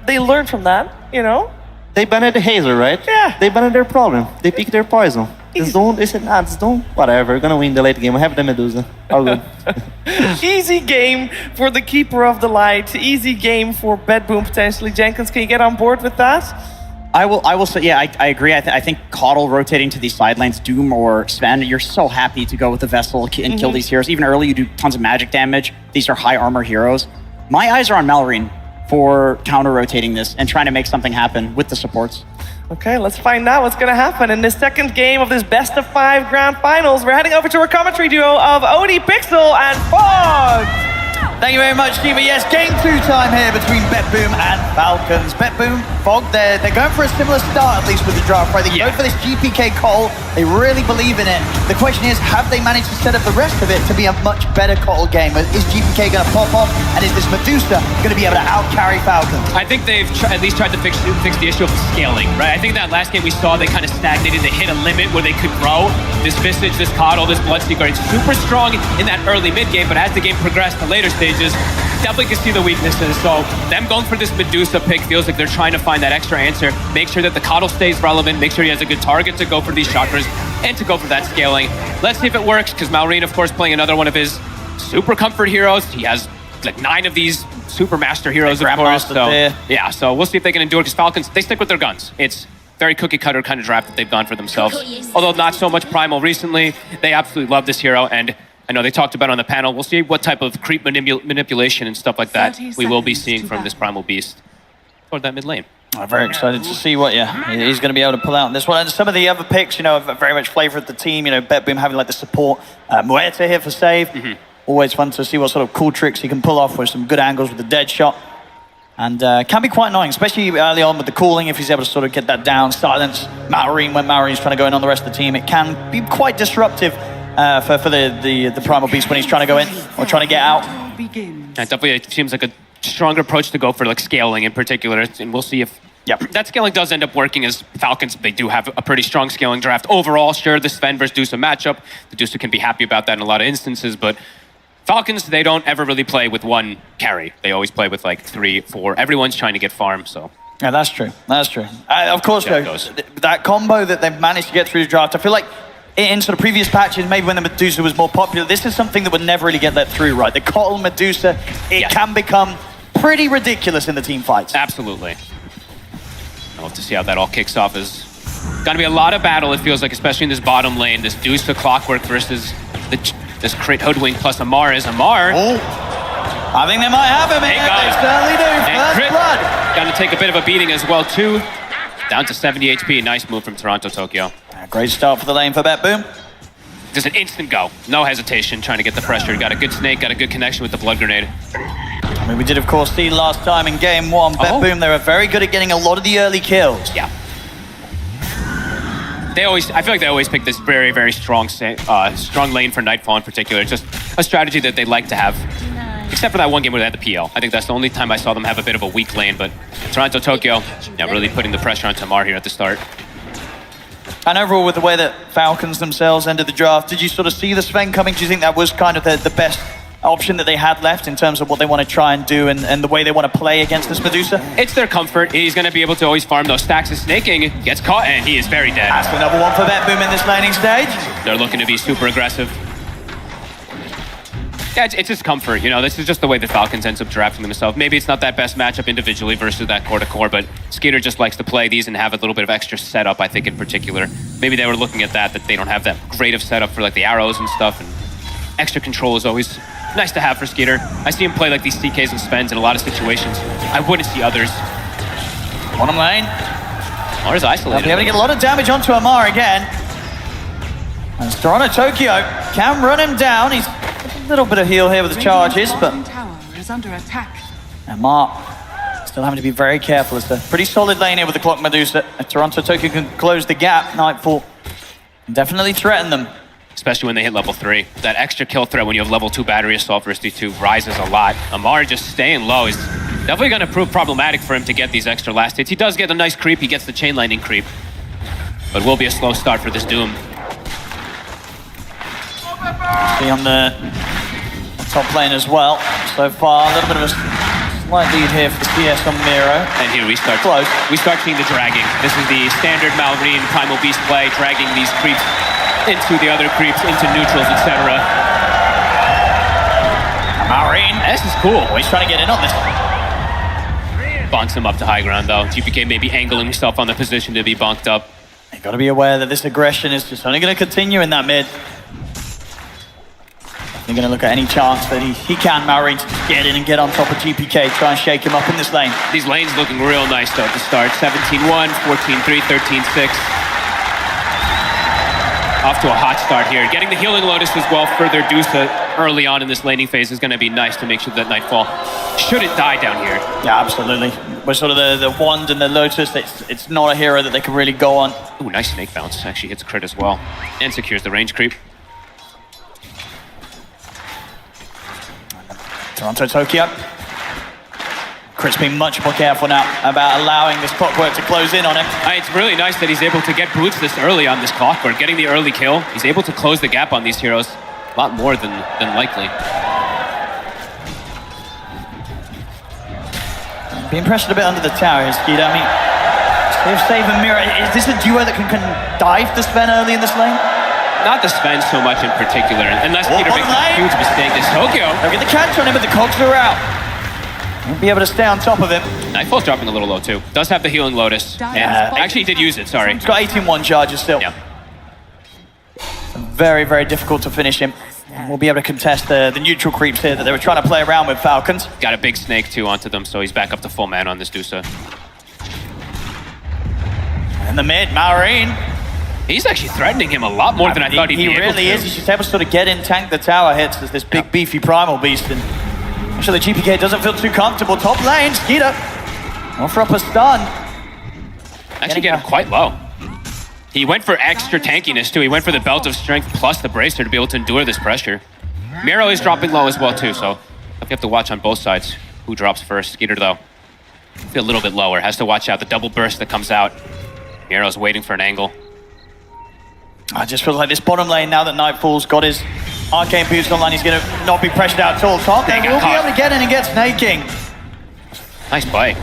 they learned from that, you know? They banned the Hazer, right? Yeah. They banned their problem. They picked their poison. This zone, they said, nah, this zone, whatever. We're gonna win the late game. We have the Medusa. All good. Easy game for the Keeper of the Light. Easy game for BETBOOM potentially. Jenkins, can you get on board with that? I will say, yeah, I agree. I think Coddle rotating to these side lanes, Doom or Sven, you're so happy to go with the Vessel and kill these heroes. Even early, you do tons of magic damage. These are high armor heroes. My eyes are on Malrine for counter-rotating this and trying to make something happen with the supports. Okay, let's find out what's going to happen in the second game of this best-of-5 grand finals. We're heading over to our commentary duo of Odie Pixel and Fog. Thank you very much, Kiva. Yes, game 2 time here between BETBOOM and Falcons. BETBOOM, Fog, they're going for a similar start, at least with the draft, right? They go for this GPK Cottle. They really believe in it. The question is, have they managed to set up the rest of it to be a much better Cottle game? Is GPK going to pop off? And is this Medusa going to be able to out-carry Falcons? I think they've at least tried to fix the issue of scaling, right? I think that last game we saw, they kind of stagnated. They hit a limit where they could grow. This Visage, this Cottle, this Bloodseeker, it's super strong in that early mid-game, but as the game progressed to later stages, definitely can see the weaknesses. So them going for this Medusa pick feels like they're trying to find that extra answer, make sure that the Cottle stays relevant, make sure he has a good target to go for these chakras and to go for that scaling. Let's see if it works, because Malrine, of course, playing another one of his super comfort heroes. He has like 9 of these super master heroes, of course. So yeah, so we'll see if they can endure, because Falcons, they stick with their guns. It's very cookie cutter kind of draft that they've gone for themselves. Although not so much Primal recently, they absolutely love this hero, and I know they talked about it on the panel. We'll see what type of creep manipulation and stuff like that we will be seeing from this Primal Beast toward that mid lane. I'm very excited to see what he's going to be able to pull out in this one. And some of the other picks, you know, have very much flavoured the team. You know, BETBOOM having like the support. Muerta here for save. Always fun to see what sort of cool tricks he can pull off with some good angles with the dead shot. And can be quite annoying, especially early on with the calling, if he's able to sort of get that down, silence Malrine when Malrine's trying to go in on the rest of the team. It can be quite disruptive for the Primal Beast when he's trying to go in or trying to get out. That definitely seems like a stronger approach to go for like scaling in particular, and we'll see if that scaling does end up working, as Falcons, they do have a pretty strong scaling draft. Overall, sure, the Sven versus Dusa matchup, the Dusa can be happy about that in a lot of instances, but Falcons, they don't ever really play with one carry. They always play with like 3, 4. Everyone's trying to get farm, so. Yeah, that's true. That's true. Of course, that combo that they've managed to get through the draft, I feel like in sort of previous patches, maybe when the Medusa was more popular, this is something that would never really get let through, right? The Cottle Medusa, it can become pretty ridiculous in the team fights. Absolutely. I'll have to see how that all kicks off. Is gonna be a lot of battle, it feels like, especially in this bottom lane. This Dusa Clockwork versus this crit Hoodwink plus Amar is Amar. Oh, I think they might have him here. They certainly do. First blood. Gonna take a bit of a beating as well, too. Down to 70 HP. Nice move from Toronto, Tokyo. Great start for the lane for BETBOOM. Just an instant go. No hesitation, trying to get the pressure. Got a good snake, got a good connection with the blood grenade. I mean, we did, of course, see last time in game 1, BETBOOM, they were very good at getting a lot of the early kills. Yeah. I feel like they always pick this very, very strong lane for Nightfall in particular. It's just a strategy that they like to have. Except for that one game where they had the PL. I think that's the only time I saw them have a bit of a weak lane, but Toronto, Tokyo, really putting the pressure on Tamar here at the start. And overall, with the way that Falcons themselves ended the draft, did you sort of see the Sven coming? Do you think that was kind of the best option that they had left in terms of what they want to try and do and the way they want to play against this Medusa? It's their comfort. He's going to be able to always farm those stacks of snaking. Gets caught, and he is very dead. That's another one for BETBOOM in this laning stage. They're looking to be super aggressive. Yeah, it's just comfort, you know. This is just the way the Falcons ends up drafting themselves. Maybe it's not that best matchup individually versus that core-to-core, but Skeeter just likes to play these and have a little bit of extra setup, I think, in particular. Maybe they were looking at that they don't have that great of setup for like the arrows and stuff, and extra control is always nice to have for Skeeter. I see him play like these CKs and spends in a lot of situations. I wouldn't see others. Bottom lane. Amar's isolated. They'll be able to get a lot of damage onto Amar again. And Toronto Tokyo can run him down. He's a little bit of heal here with the charges, but Bottom tower is under attack. Amar still having to be very careful. It's a pretty solid lane here with the Clock Medusa. If Toronto Tokyo can close the gap, Nightfall can definitely threaten them. Especially when they hit level 3. That extra kill threat when you have level 2 battery assault versus D2 rises a lot. Amar just staying low is definitely going to prove problematic for him to get these extra last hits. He does get a nice creep. He gets the chain lightning creep. But will be a slow start for this Doom. See on the top lane as well. So far, a little bit of a slight lead here for the CS on Miro. And here we start. Close. We start seeing the dragging. This is the standard Malrine Primal Beast play, dragging these creeps into the other creeps, into neutrals, etc. Malrine. This is cool. He's trying to get in on this. Bonks him up to high ground though. GPK maybe angling himself on the position to be bonked up. You've got to be aware that this aggression is just only going to continue in that mid. They're going to look at any chance that he can, Malrine, to get in and get on top of GPK, try and shake him up in this lane. These lanes looking real nice though to start. 17-1, 14-3, 13-6. Off to a hot start here. Getting the healing Lotus as well for their Dusa early on in this laning phase is going to be nice to make sure that Nightfall shouldn't die down here. Yeah, absolutely. With sort of the Wand and the Lotus, it's not a hero that they can really go on. Ooh, nice snake bounce. Actually hits crit as well. And secures the range creep. Toronto Tokyo. Chris being much more careful now about allowing this clockwork to close in on him. It's really nice that he's able to get boots this early on this clockwork, getting the early kill. He's able to close the gap on these heroes a lot more than likely. Being pressured a bit under the tower here, Skeeter. I mean, if Save and Mira, is this a duo that can dive the Sven early in this lane? Not the Sven so much in particular, unless Peter makes a huge mistake. This Tokyo. They'll get the catch on him, but the cogs are out. Won't be able to stay on top of him. Nightfall's dropping a little low too. Does have the healing Lotus. And actually he did use it, sorry. He's got 18-1 charges still. Yeah. Very, very difficult to finish him. We'll be able to contest the neutral creeps here that they were trying to play around with Falcons. Got a big snake too onto them, so he's back up to full man on this Dusa. In the mid, Malrine. He's actually threatening him a lot more than I thought he'd be able to. He really is. He's just able to sort of get in, tank the tower hits as this big beefy primal beast. And actually the GPK doesn't feel too comfortable. Top lane, Skeeter. Offer up a stun. Actually getting quite low. He went for extra tankiness too. He went for the Belt of Strength plus the Bracer to be able to endure this pressure. Miro is dropping low as well too, so you have to watch on both sides who drops first. Skeeter though, a little bit lower. Has to watch out the double burst that comes out. Miro's waiting for an angle. I just feel like this bottom lane, now that Nightfall's got his arcane boost online, he's going to not be pressured out at all. Top lane will be able to get in and get snaking. Nice play.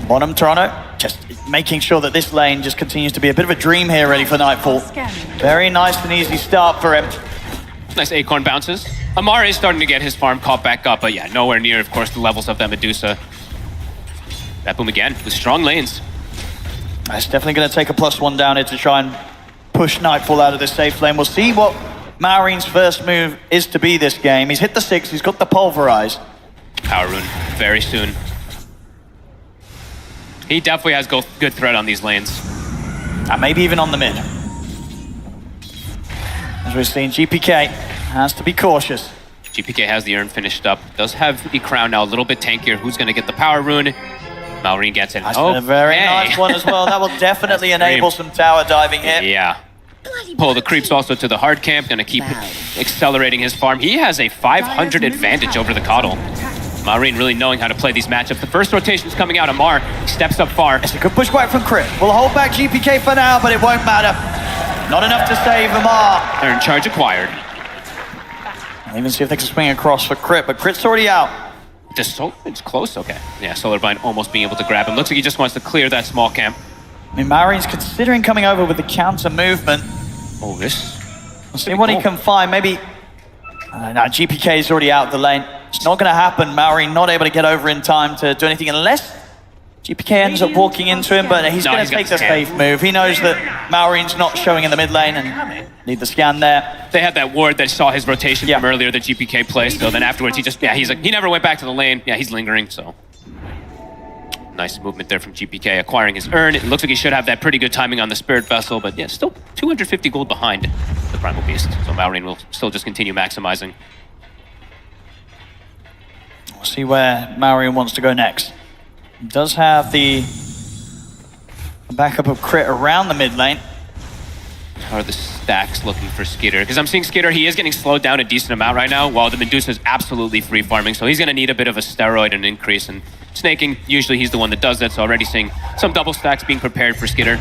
Bottom Toronto, just making sure that this lane just continues to be a bit of a dream here ready for Nightfall. Very nice and easy start for him. Nice acorn bounces. Amar is starting to get his farm caught back up, but yeah, nowhere near, of course, the levels of that Medusa. BETBOOM again with strong lanes. That's definitely going to take a +1 down here to try and push Nightfall out of this safe lane. We'll see what Malrine's first move is to be this game. He's hit the 6, he's got the Pulverize. Power Rune very soon. He definitely has good threat on these lanes. And maybe even on the mid. As we've seen, GPK has to be cautious. GPK has the urn finished up. Does have the crown now a little bit tankier. Who's going to get the Power Rune? Malrine gets it. That's a very nice one as well. That will definitely enable some tower diving here. Yeah. Pull the creeps also to the hard camp. Going to keep accelerating his farm. He has a 500 advantage over the Coddle. Malrine really knowing how to play these matchups. The first rotation's coming out. Amar steps up far. It's a good push back from Crit. We'll hold back GPK for now, but it won't matter. Not enough to save Amar. Urn charge acquired. I'll even see if they can swing across for Crit, but Crit's already out. It's close, okay. Yeah, Solarbind almost being able to grab him. Looks like he just wants to clear that small camp. I mean, Malrine's considering coming over with the counter movement. Oh, this? We'll see what he can find. Maybe... no, GPK is already out of the lane. It's not going to happen. Malrine not able to get over in time to do anything unless GPK ends up walking into him, but he's going to take the safe move. He knows that Maureen's not showing in the mid lane and need the scan there. They had that ward that saw his rotation from earlier that GPK placed, so then afterwards he just, he's like, he never went back to the lane. Yeah, he's lingering, so. Nice movement there from GPK, acquiring his urn. It looks like he should have that pretty good timing on the Spirit Vessel, but yeah, still 250 gold behind the Primal Beast. So Maureen will still just continue maximizing. We'll see where Maureen wants to go next. He does have the backup of crit around the mid lane. How are the stacks looking for Skitter? Because I'm seeing Skitter, he is getting slowed down a decent amount right now, while the Medusa is absolutely free farming, so he's going to need a bit of a steroid and increase. And snaking, usually he's the one that does that, so already seeing some double stacks being prepared for Skitter.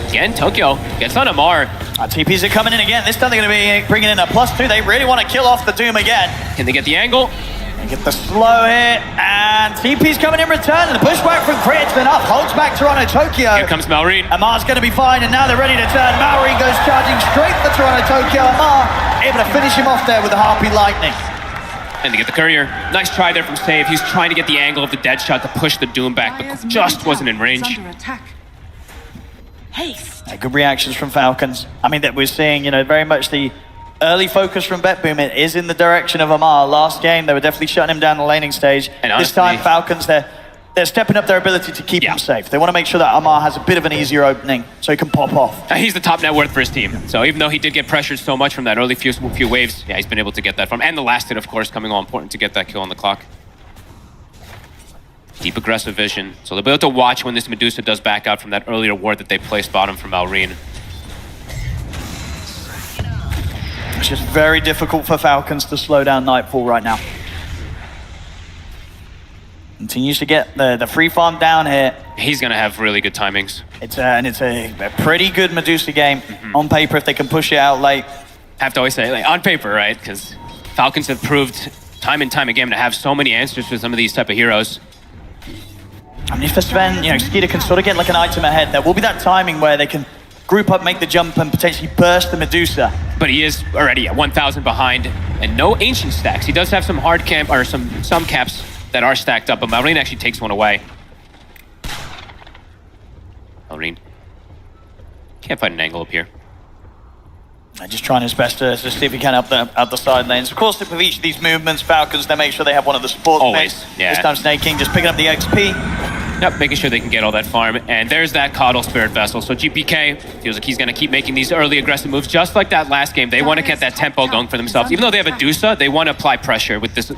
Again, Tokyo gets on Amar. TPs are coming in again. This time they're going to be bringing in a +2. They really want to kill off the Doom again. Can they get the angle? They get the slow hit, and TP's coming in return, and the pushback from Crit's enough. Holds back Toronto Tokyo. Here comes Maureen. Amar's going to be fine, and now they're ready to turn. Maureen goes charging straight for Toronto Tokyo. Amar able to finish him off there with the Harpy Lightning. And they get the courier. Nice try there from Save. He's trying to get the angle of the dead shot to push the Doom back, but just wasn't in range. Good reactions from Falcons. I mean, that we're seeing, very much the early focus from BETBOOM. It is in the direction of Amar. Last game, they were definitely shutting him down the laning stage. And this time, Falcons, they're stepping up their ability to keep him safe. They want to make sure that Amar has a bit of an easier opening so he can pop off. He's the top net worth for his team. So even though he did get pressured so much from that early few waves, he's been able to get that from. And the last hit, of course, coming all important to get that kill on the clock. Deep aggressive vision. So they'll be able to watch when this Medusa does back out from that earlier ward that they placed bottom from Maureen. It's just very difficult for Falcons to slow down Nightfall right now. Continues to get the free farm down here. He's going to have really good timings. It's a pretty good Medusa game on paper if they can push it out late. Have to always say, like, on paper, right? Because Falcons have proved time and time again to have so many answers for some of these type of heroes. I mean, if Sven, Skeeter can sort of get like an item ahead, there will be that timing where they can group up, make the jump, and potentially burst the Medusa. But he is already at 1,000 behind, and no ancient stacks. He does have some hard camp, or some caps that are stacked up, but Maureen actually takes one away. Maureen can't find an angle up here. Just trying his best to see if he can up the side lanes. Of course, with each of these movements, Falcons, they make sure they have one of the supports. Always, This time Snaking just picking up the XP. Yep, making sure they can get all that farm. And there's that Coddle Spirit Vessel. So GPK feels like he's going to keep making these early aggressive moves, just like that last game. They want to get that tempo going for themselves. Even though they have a Dusa, they want to apply pressure with this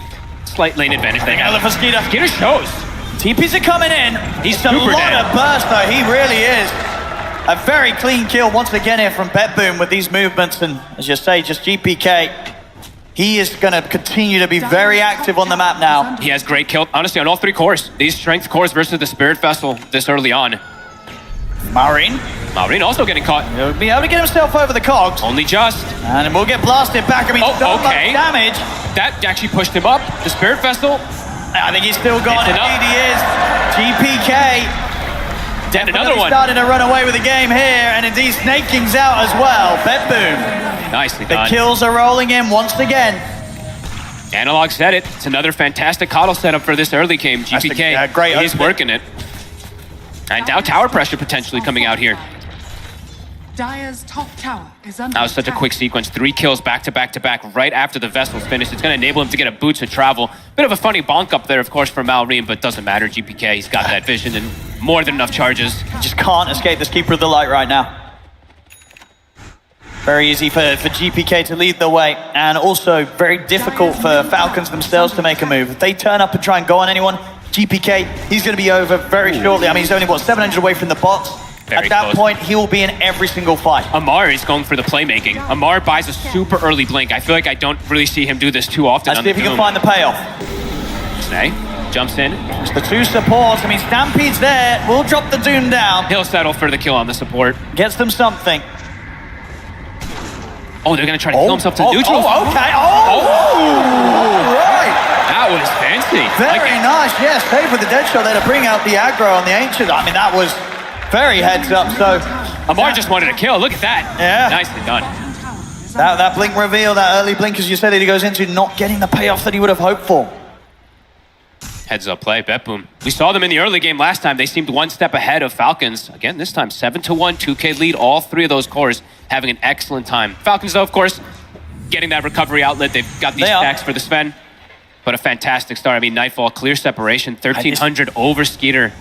slight lane advantage they have. For Skeeter. Skeeter shows. TPs are coming in. He's a lot of burst, though. He really is. A very clean kill once again here from BETBOOM with these movements. And as you say, just GPK. He is going to continue to be very active on the map now. He has great kill, honestly, on all three cores. These strength cores versus the Spirit Vessel this early on. Maureen also getting caught. He'll be able to get himself over the cogs. Only just. And we'll get blasted back. I mean, so much damage. That actually pushed him up. The Spirit Vessel. I think he's still gone. Indeed he is. GPK. Another one. Starting to run away with the game here, and indeed Snaking's out as well. BETBOOM. Nicely done. The kills are rolling in once again. Analog said it. It's another fantastic Coddle setup for this early game. GPK, great. He's working it. And now tower pressure potentially coming out here. Dire's top tower is under That was such a quick sequence. 3 kills back to back to back right after the vessel's finished. It's going to enable him to get a boots of travel. Bit of a funny bonk up there, of course, for Maureen, but doesn't matter. GPK, he's got that vision and more than enough charges. Just can't escape this Keeper of the Light right now. Very easy for GPK to lead the way, and also very difficult for Falcons themselves to make a move. If they turn up and try and go on anyone, GPK, he's going to be over very shortly. I mean, he's only, 700 away from the bots. At that point, he will be in every single fight. Amar is going for the playmaking. Amar buys a super early blink. I feel like I don't really see him do this too often. Let's see if he can find the payoff. Snay jumps in. It's the 2 supports. I mean, Stampede's there. We'll drop the Doom down. He'll settle for the kill on the support. Gets them something. Oh, they're going to try to kill himself to neutral. Okay. Right. That was fancy. Very nice. Yes, paid with the dead shot there to bring out the aggro on the Ancient. I mean, that was very heads up. So Amar just wanted a kill. Look at that. Yeah. Nicely done. That blink reveal, that early blink, as you said, that he goes into not getting the payoff that he would have hoped for. Heads up play, BETBOOM. We saw them in the early game last time. They seemed one step ahead of Falcons. Again, this time 7-1, 2K lead. All three of those cores having an excellent time. Falcons, though, of course, getting that recovery outlet. They've got these stacks for the Sven. But a fantastic start. I mean, Nightfall, clear separation, 1,300 over Skeeter.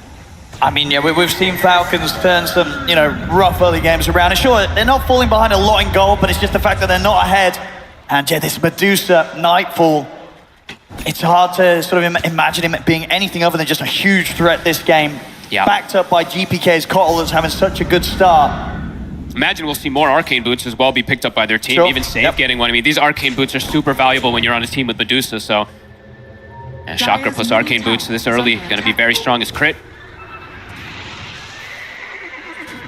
I mean, yeah, we've seen Falcons turn some, rough early games around. And sure, they're not falling behind a lot in goal, but it's just the fact that they're not ahead. And yeah, this Medusa Nightfall, it's hard to sort of imagine him being anything other than just a huge threat this game. Yeah. Backed up by GPK's Cottle that's having such a good start. Imagine we'll see more Arcane Boots as well be picked up by their team, even Save getting one. I mean, these Arcane Boots are super valuable when you're on a team with Medusa, so... And Chakra plus Arcane Boots this early, going to be very strong as crit.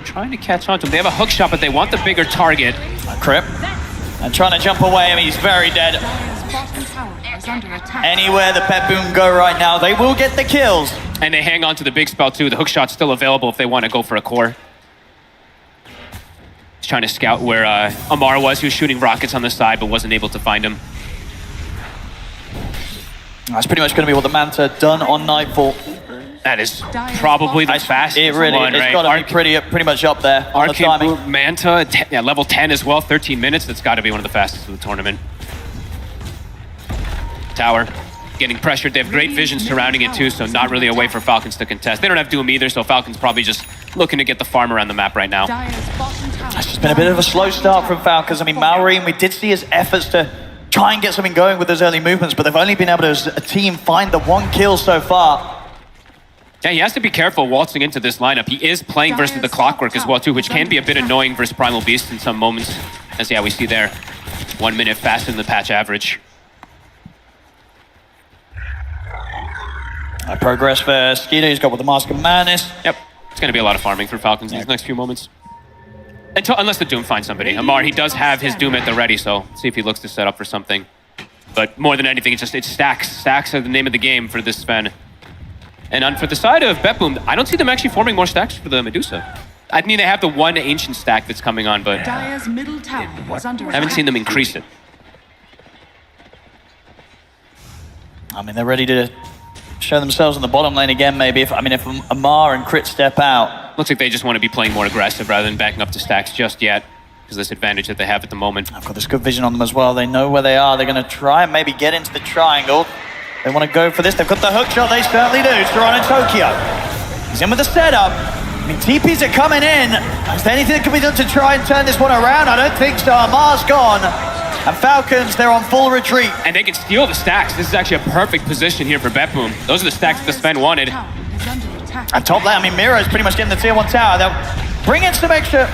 Trying to catch on to him. They have a hook shot, but they want the bigger target. Crip. And trying to jump away. I mean, he's very dead. Anywhere the BETBOOM go right now, they will get the kills. And they hang on to the big spell too. The hook shot's still available if they want to go for a core. He's trying to scout where Amar was. He was shooting rockets on the side, but wasn't able to find him. That's pretty much going to be what the Manta done on Nightfall. That is probably the fastest It really, one, it's right? got to be pretty much up there on the Arcane timing. Boot, Manta, level 10 as well, 13 minutes. That's got to be one of the fastest of the tournament. Tower getting pressured. They have great vision surrounding it too, so not really a way for Falcons to contest. They don't have Doom either, so Falcons probably just looking to get the farm around the map right now. It's just been a bit of a slow start from Falcons. I mean, Mallory, we did see his efforts to try and get something going with those early movements, but they've only been able to, as a team, find the one kill so far. Yeah, he has to be careful waltzing into this lineup. He is playing versus the Clockwork as well too, which can be a bit annoying versus Primal Beast in some moments. As we see there, 1 minute faster than the patch average. Progress for Skeeter, he's got with the Mask of Madness. Yep, it's going to be a lot of farming for Falcons in these next few moments. Unless the Doom finds somebody. Amar, he does have his Doom at the ready, so let's see if he looks to set up for something. But more than anything, it's stacks. Stacks are the name of the game for this Sven. And for the side of BETBOOM, I don't see them actually forming more stacks for the Medusa. I mean, they have the one ancient stack that's coming on, but Dire's middle tower is under I haven't seen them increase it. I mean, they're ready to show themselves in the bottom lane again, maybe. If Amar and Crit step out. Looks like they just want to be playing more aggressive rather than backing up to stacks just yet, because this advantage that they have at the moment. I've got this good vision on them as well. They know where they are. They're going to try and maybe get into the triangle. They want to go for this. They've got the hook shot. They certainly do. Toronto Tokyo. He's in with the setup. I mean, TPs are coming in. Is there anything that can be done to try and turn this one around? I don't think so. Amar's gone. And Falcons, they're on full retreat. And they can steal the stacks. This is actually a perfect position here for BETBOOM. Those are the stacks that the Sven wanted. And top lane, I mean, Mira is pretty much getting the tier 1 tower. They'll bring in some extra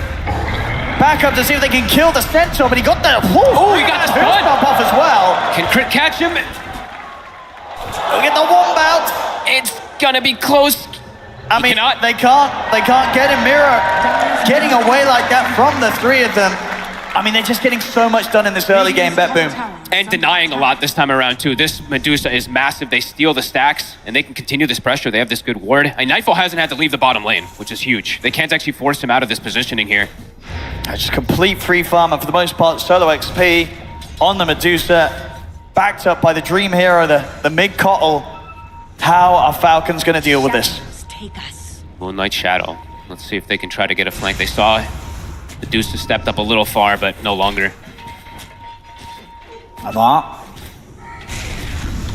backup to see if they can kill the Centaur, but he got the... Oh, he got the stun off as well. Can Crit catch him? They'll get the Wombat. It's gonna be close. I mean, they can't get him. Mira getting away like that from the three of them. I mean, they're just getting so much done in this early game, BETBOOM. And denying a lot this time around, too. This Medusa is massive. They steal the stacks, and they can continue this pressure. They have this good ward. And Nightfall hasn't had to leave the bottom lane, which is huge. They can't actually force him out of this positioning here. Just complete free farm, and for the most part, solo XP on the Medusa. Backed up by the Dream Hero, the mid-Cottle. How are Falcons going to deal with this? Moonlight Shadow. Let's see if they can try to get a flank. They saw Medusa stepped up a little far, but no longer. Amar.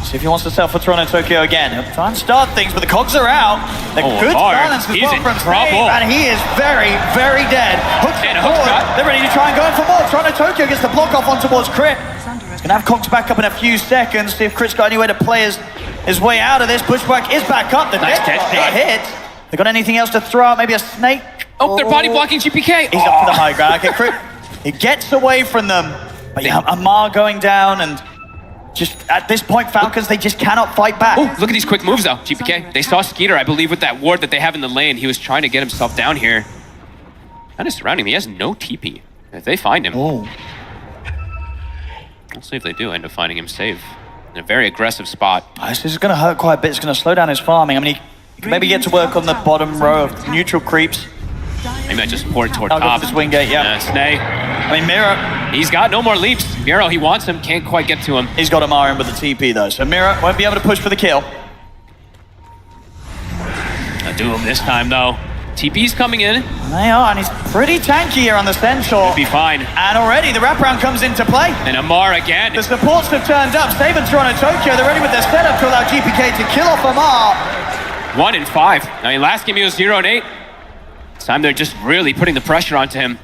See if he wants to sell for Toronto Tokyo again. He'll try and start things, but the cogs are out. The good balance as well from Save, and he is very, very dead. Hooks and hook shot. They're ready to try and go in for more. Toronto Tokyo gets the block off on towards Crit. He's gonna have cogs back up in a few seconds. See if Crit's got anywhere to play his way out of this. Bushwhack is back up. The dead hit. They got anything else to throw out? Maybe a snake? Oh, they're body blocking GPK. He's up to the high ground. Okay, Crit. He gets away from them. But yeah, Amar going down, and just at this point, Falcons, they just cannot fight back. Oh, look at these quick moves, though, GPK. They saw Skeeter, I believe, with that ward that they have in the lane. He was trying to get himself down here. Kind of surrounding him. He has no TP. If they find him. Oh. We'll see if they do end up finding him safe. In a very aggressive spot. This is going to hurt quite a bit. It's going to slow down his farming. I mean, he can maybe get to work on the bottom row of neutral creeps. Maybe might just support toward top. Go for this wing gate, yeah. Snay. I mean, Mira. He's got no more leaps. Miro, he wants him, can't quite get to him. He's got Amar in with the TP, though. So Mira won't be able to push for the kill. Doom this time, though. TP's coming in. They are, and he's pretty tanky here on the Centaur. Be fine. And already the wraparound comes into play. And Amar again. The supports have turned up. Save and Toronto Tokyo, they're ready with their setup to allow GPK to kill off Amar. 1 and 5. I mean, last game he was 0 and 8. This time they're just really putting the pressure onto him.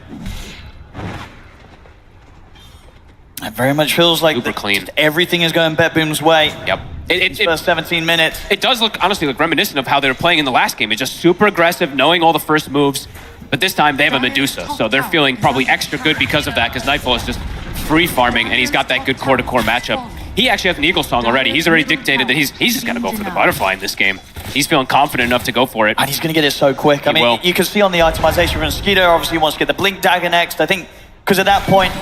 It very much feels like Super clean. Everything is going BETBOOM's way. Yep. First 17 minutes. It does honestly look reminiscent of how they were playing in the last game. It's just super aggressive, knowing all the first moves. But this time they have a Medusa, so they're feeling probably extra good because of that, because Nightfall is just free farming, and he's got that good core-to-core matchup. He actually has an Eagle Song already. He's already dictated that he's just going to go for the butterfly in this game. He's feeling confident enough to go for it. And he's going to get it so quick. I mean, you can see on the itemization from Skeeter, obviously he wants to get the Blink Dagger next. I think, because at that point,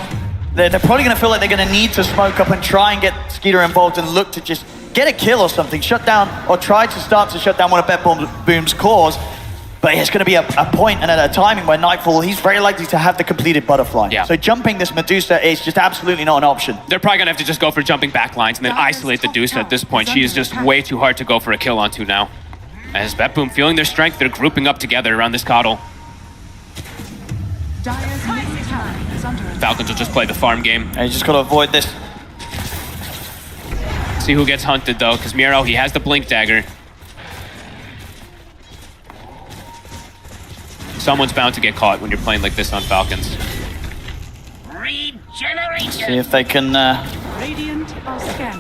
they're probably going to feel like they're going to need to smoke up and try and get Skeeter involved and look to just get a kill or something, shut down, or try to start to shut down one of BETBOOM's cores. But it's going to be a point and at a timing where Nightfall, he's very likely to have the completed butterfly. Yeah. So jumping this Medusa is just absolutely not an option. They're probably going to have to just go for jumping back lines and then isolate the Medusa at this point. She is just way too hard to go for a kill onto now. As BETBOOM feeling their strength, they're grouping up together around this Coddle. Falcons will just play the farm game. And you just got to avoid this. See who gets hunted though, because Miro, he has the Blink Dagger. Someone's bound to get caught when you're playing like this on Falcons. See if they can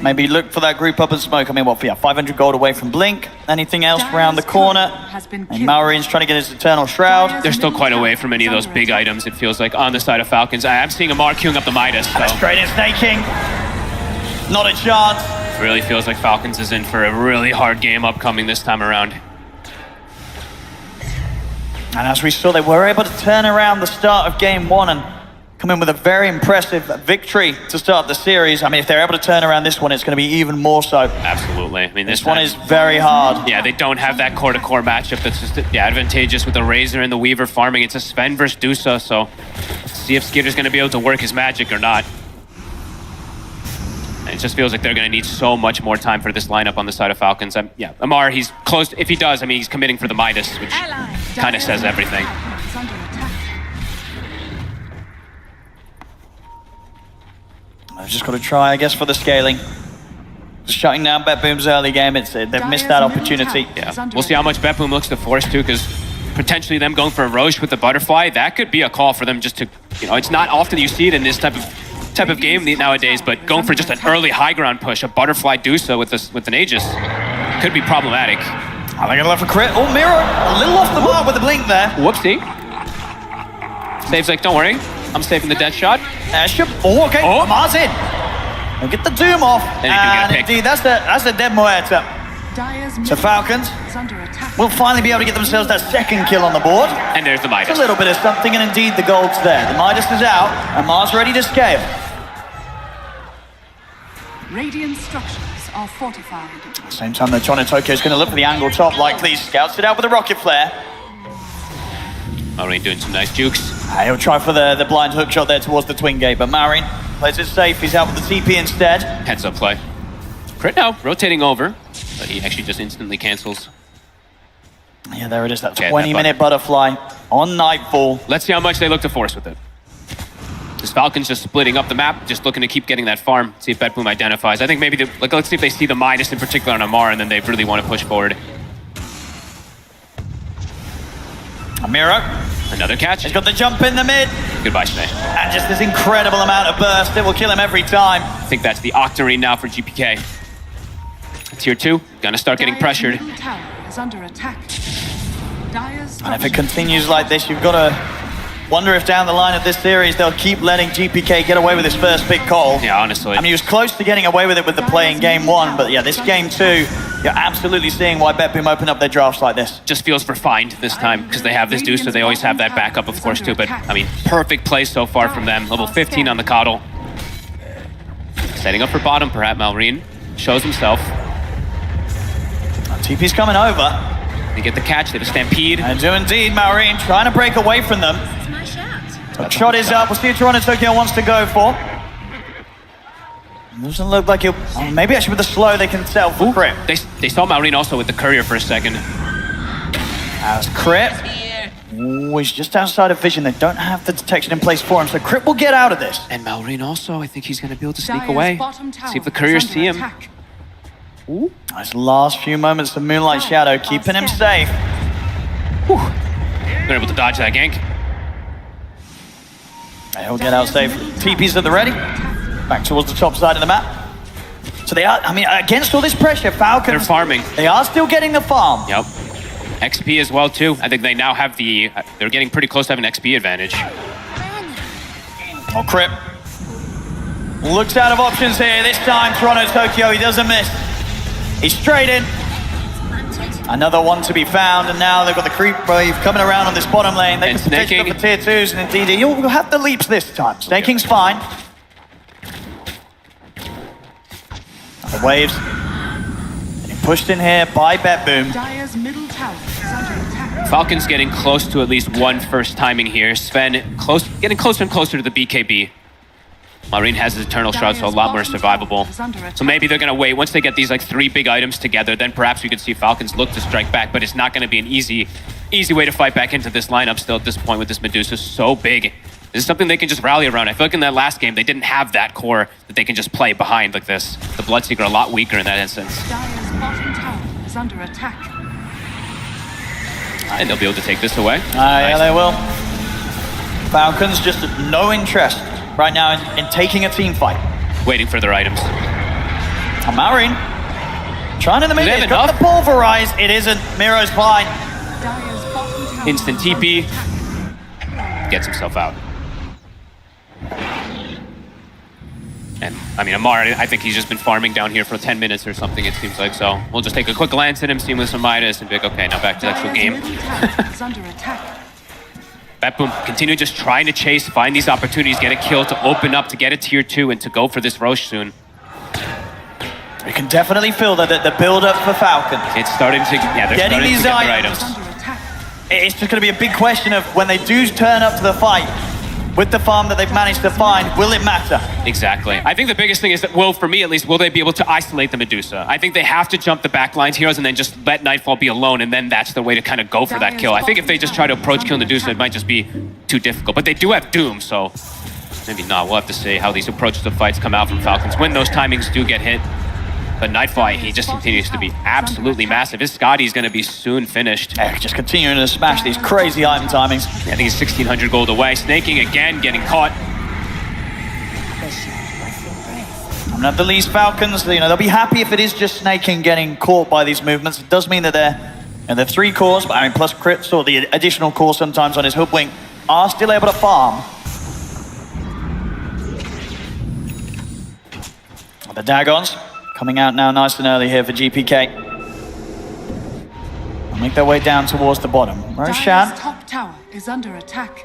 maybe look for that group up and smoke. I mean, what, yeah, 500 gold away from Blink. Anything else around the corner? And Maureen's trying to get his Eternal Shroud. They're still quite away from any of those big items, it feels like, on the side of Falcons. I'm seeing Amar queuing up the Midas. So. Straight in snaking. Not a chance. Really feels like Falcons is in for a really hard game upcoming this time around. And as we saw, they were able to turn around the start of game 1 and come in with a very impressive victory to start the series. I mean, if they're able to turn around this one, it's going to be even more so. Absolutely. I mean, this one is very hard. Yeah, they don't have that core-to-core matchup that's just advantageous with the Razor and the Weaver farming. It's a Sven versus Dusa, so let's see if Skitter's going to be able to work his magic or not. It just feels like they're going to need so much more time for this lineup on the side of Falcons. Yeah, Amar, he's close. If he does, I mean, he's committing for the Midas, which kind of says everything. I've just got to try, I guess, for the scaling. Just shutting down BETBOOM's early game. They've missed that opportunity. Yeah, we'll see how much BETBOOM looks to force too, because potentially them going for a Roche with the butterfly, that could be a call for them just to, it's not often you see it in this type of game nowadays, but going for just an early high ground push, a butterfly Dusa with an Aegis, could be problematic. I think it'll have a crit. Oh, Miro, a little off the mark with the blink there. Whoopsie. Save's like, don't worry, I'm saving the death shot. Oh, okay, Amar's in. We'll get the Doom off. And indeed, that's the dead Muerta. So Falcons will finally be able to get themselves that second kill on the board. And there's the Midas. It's a little bit of something, and indeed the gold's there. The Midas is out, and Mars ready to scale. Radiant structures are fortified. At the same time, the Toronto Tokyo is going to look for the angle top likely. Scouts it out with a rocket flare. Maureen doing some nice jukes. He'll try for the blind hook shot there towards the twin gate, but Maureen plays it safe. He's out with the TP instead. Heads up play. Crit now, rotating over, but he actually just instantly cancels. Yeah, there it is, that 20-minute butterfly on Nightfall. Let's see how much they look to force with it. This Falcon's just splitting up the map, just looking to keep getting that farm, see if BETBOOM identifies. I think maybe, let's see if they see the Midas in particular on Amar, and then they really want to push forward. Miro. Another catch. He's got the jump in the mid. Goodbye, Snake. And just this incredible amount of burst. It will kill him every time. I think that's the Octarine now for GPK. Tier 2, gonna start getting pressured. Is under attack. And if it continues like this, you've got to wonder if down the line of this series, they'll keep letting GPK get away with his first big call. Yeah, honestly. I mean, he was close to getting away with it with the play in game 1, but yeah, this game 2, you're absolutely seeing why BETBOOM open up their drafts like this. Just feels refined this time, because they have this Deuce, so they always have that backup, of course, too. But, I mean, perfect play so far from them. Level 15 on the Coddle. Setting up for bottom, perhaps. Maureen shows himself. TP's coming over. They get the catch, they have a stampede. And do indeed, Maureen trying to break away from them. Shot is up, we'll see if Toronto Tokyo wants to go for. Doesn't look like it. Oh, maybe actually with the slow they can settle for crit. They saw Maureen also with the courier for a second. As Crit. Ooh, he's just outside of vision. They don't have the detection in place for him, so Crit will get out of this. And Malrine also, I think he's going to be able to sneak Dire's away. bottom tower See if the is couriers under see him. attack. Ooh, nice last few moments of Moonlight Shadow, keeping him safe. Whew. They're able to dodge that gank. He'll get out safe. TP's at the ready. Back towards the top side of the map. So they are, I mean, against all this pressure, Falcons... They're farming. They are still getting the farm. Yep. XP as well, too. I think they now have the... they're getting pretty close to having an XP advantage. Oh, Crip. Looks out of options here. This time, Toronto Tokyo, he doesn't miss. He's straight in. Another one to be found, and now they've got the creep wave coming around on this bottom lane. They And can potentially snaking. go for tier 2s, and indeed, you'll have the leaps this time. Snaking's fine. The waves. Getting pushed in here by BETBOOM. Dire's middle tower is under attack. Falcons getting close to at least one first timing here. Sven getting closer and closer to the BKB. Marine has his Eternal Shroud, so a lot more survivable. So maybe they're going to wait. Once they get these like 3 big items together, then perhaps we could see Falcons look to strike back, but it's not going to be an easy way to fight back into this lineup still at this point with this Medusa so big. This is something they can just rally around. I feel like in that last game, they didn't have that core that they can just play behind like this. The Bloodseeker a lot weaker in that instance. Dire's bottom tower is under attack. And they'll be able to take this away. Yeah, they will. Falcons just no interest right now in taking a team fight. Waiting for their items. Marine trying in the middle. They have He's got the enough? pulverize. It isn't. Miro's fine. Dire's bottom tower Instant is under TP. attack. Gets himself out. And, I mean, Amar, I think he's just been farming down here for 10 minutes or something, it seems like. So we'll just take a quick glance at him, see him with some Midas, and be like, okay, now back to the actual Dire's game. middle tower is under attack. BETBOOM continue just trying to chase, find these opportunities, get a kill to open up, to get a tier 2, and to go for this Roche soon. We can definitely feel that the build-up for Falcons. It's starting to, yeah, they're Getting starting these to get their items. items. Under attack. It's just going to be a big question of when they do turn up to the fight with the farm that they've managed to find, will it matter? Exactly. I think the biggest thing is that, well, for me at least, will they be able to isolate the Medusa? I think they have to jump the backlines heroes and then just let Nightfall be alone, and then that's the way to kind of go for that kill. I think if they just try to approach kill Medusa, it might just be too difficult. But they do have Doom, so maybe not. We'll have to see how these approaches to fights come out from Falcons when those timings do get hit. But Nightfall, he just continues to be absolutely massive. His Scotty's going to be soon finished. Just continuing to smash these crazy item timings. I think he's 1,600 gold away. Snaking again, getting caught. And at the least, Falcons, they'll be happy if it is just snaking getting caught by these movements. It does mean that they're 3 cores, but I mean, plus crits or the additional core sometimes on his hoodwink are still able to farm. The Dagons coming out now nice and early here for GPK. They'll make their way down towards the bottom. Dire's Roshan, top tower is under attack.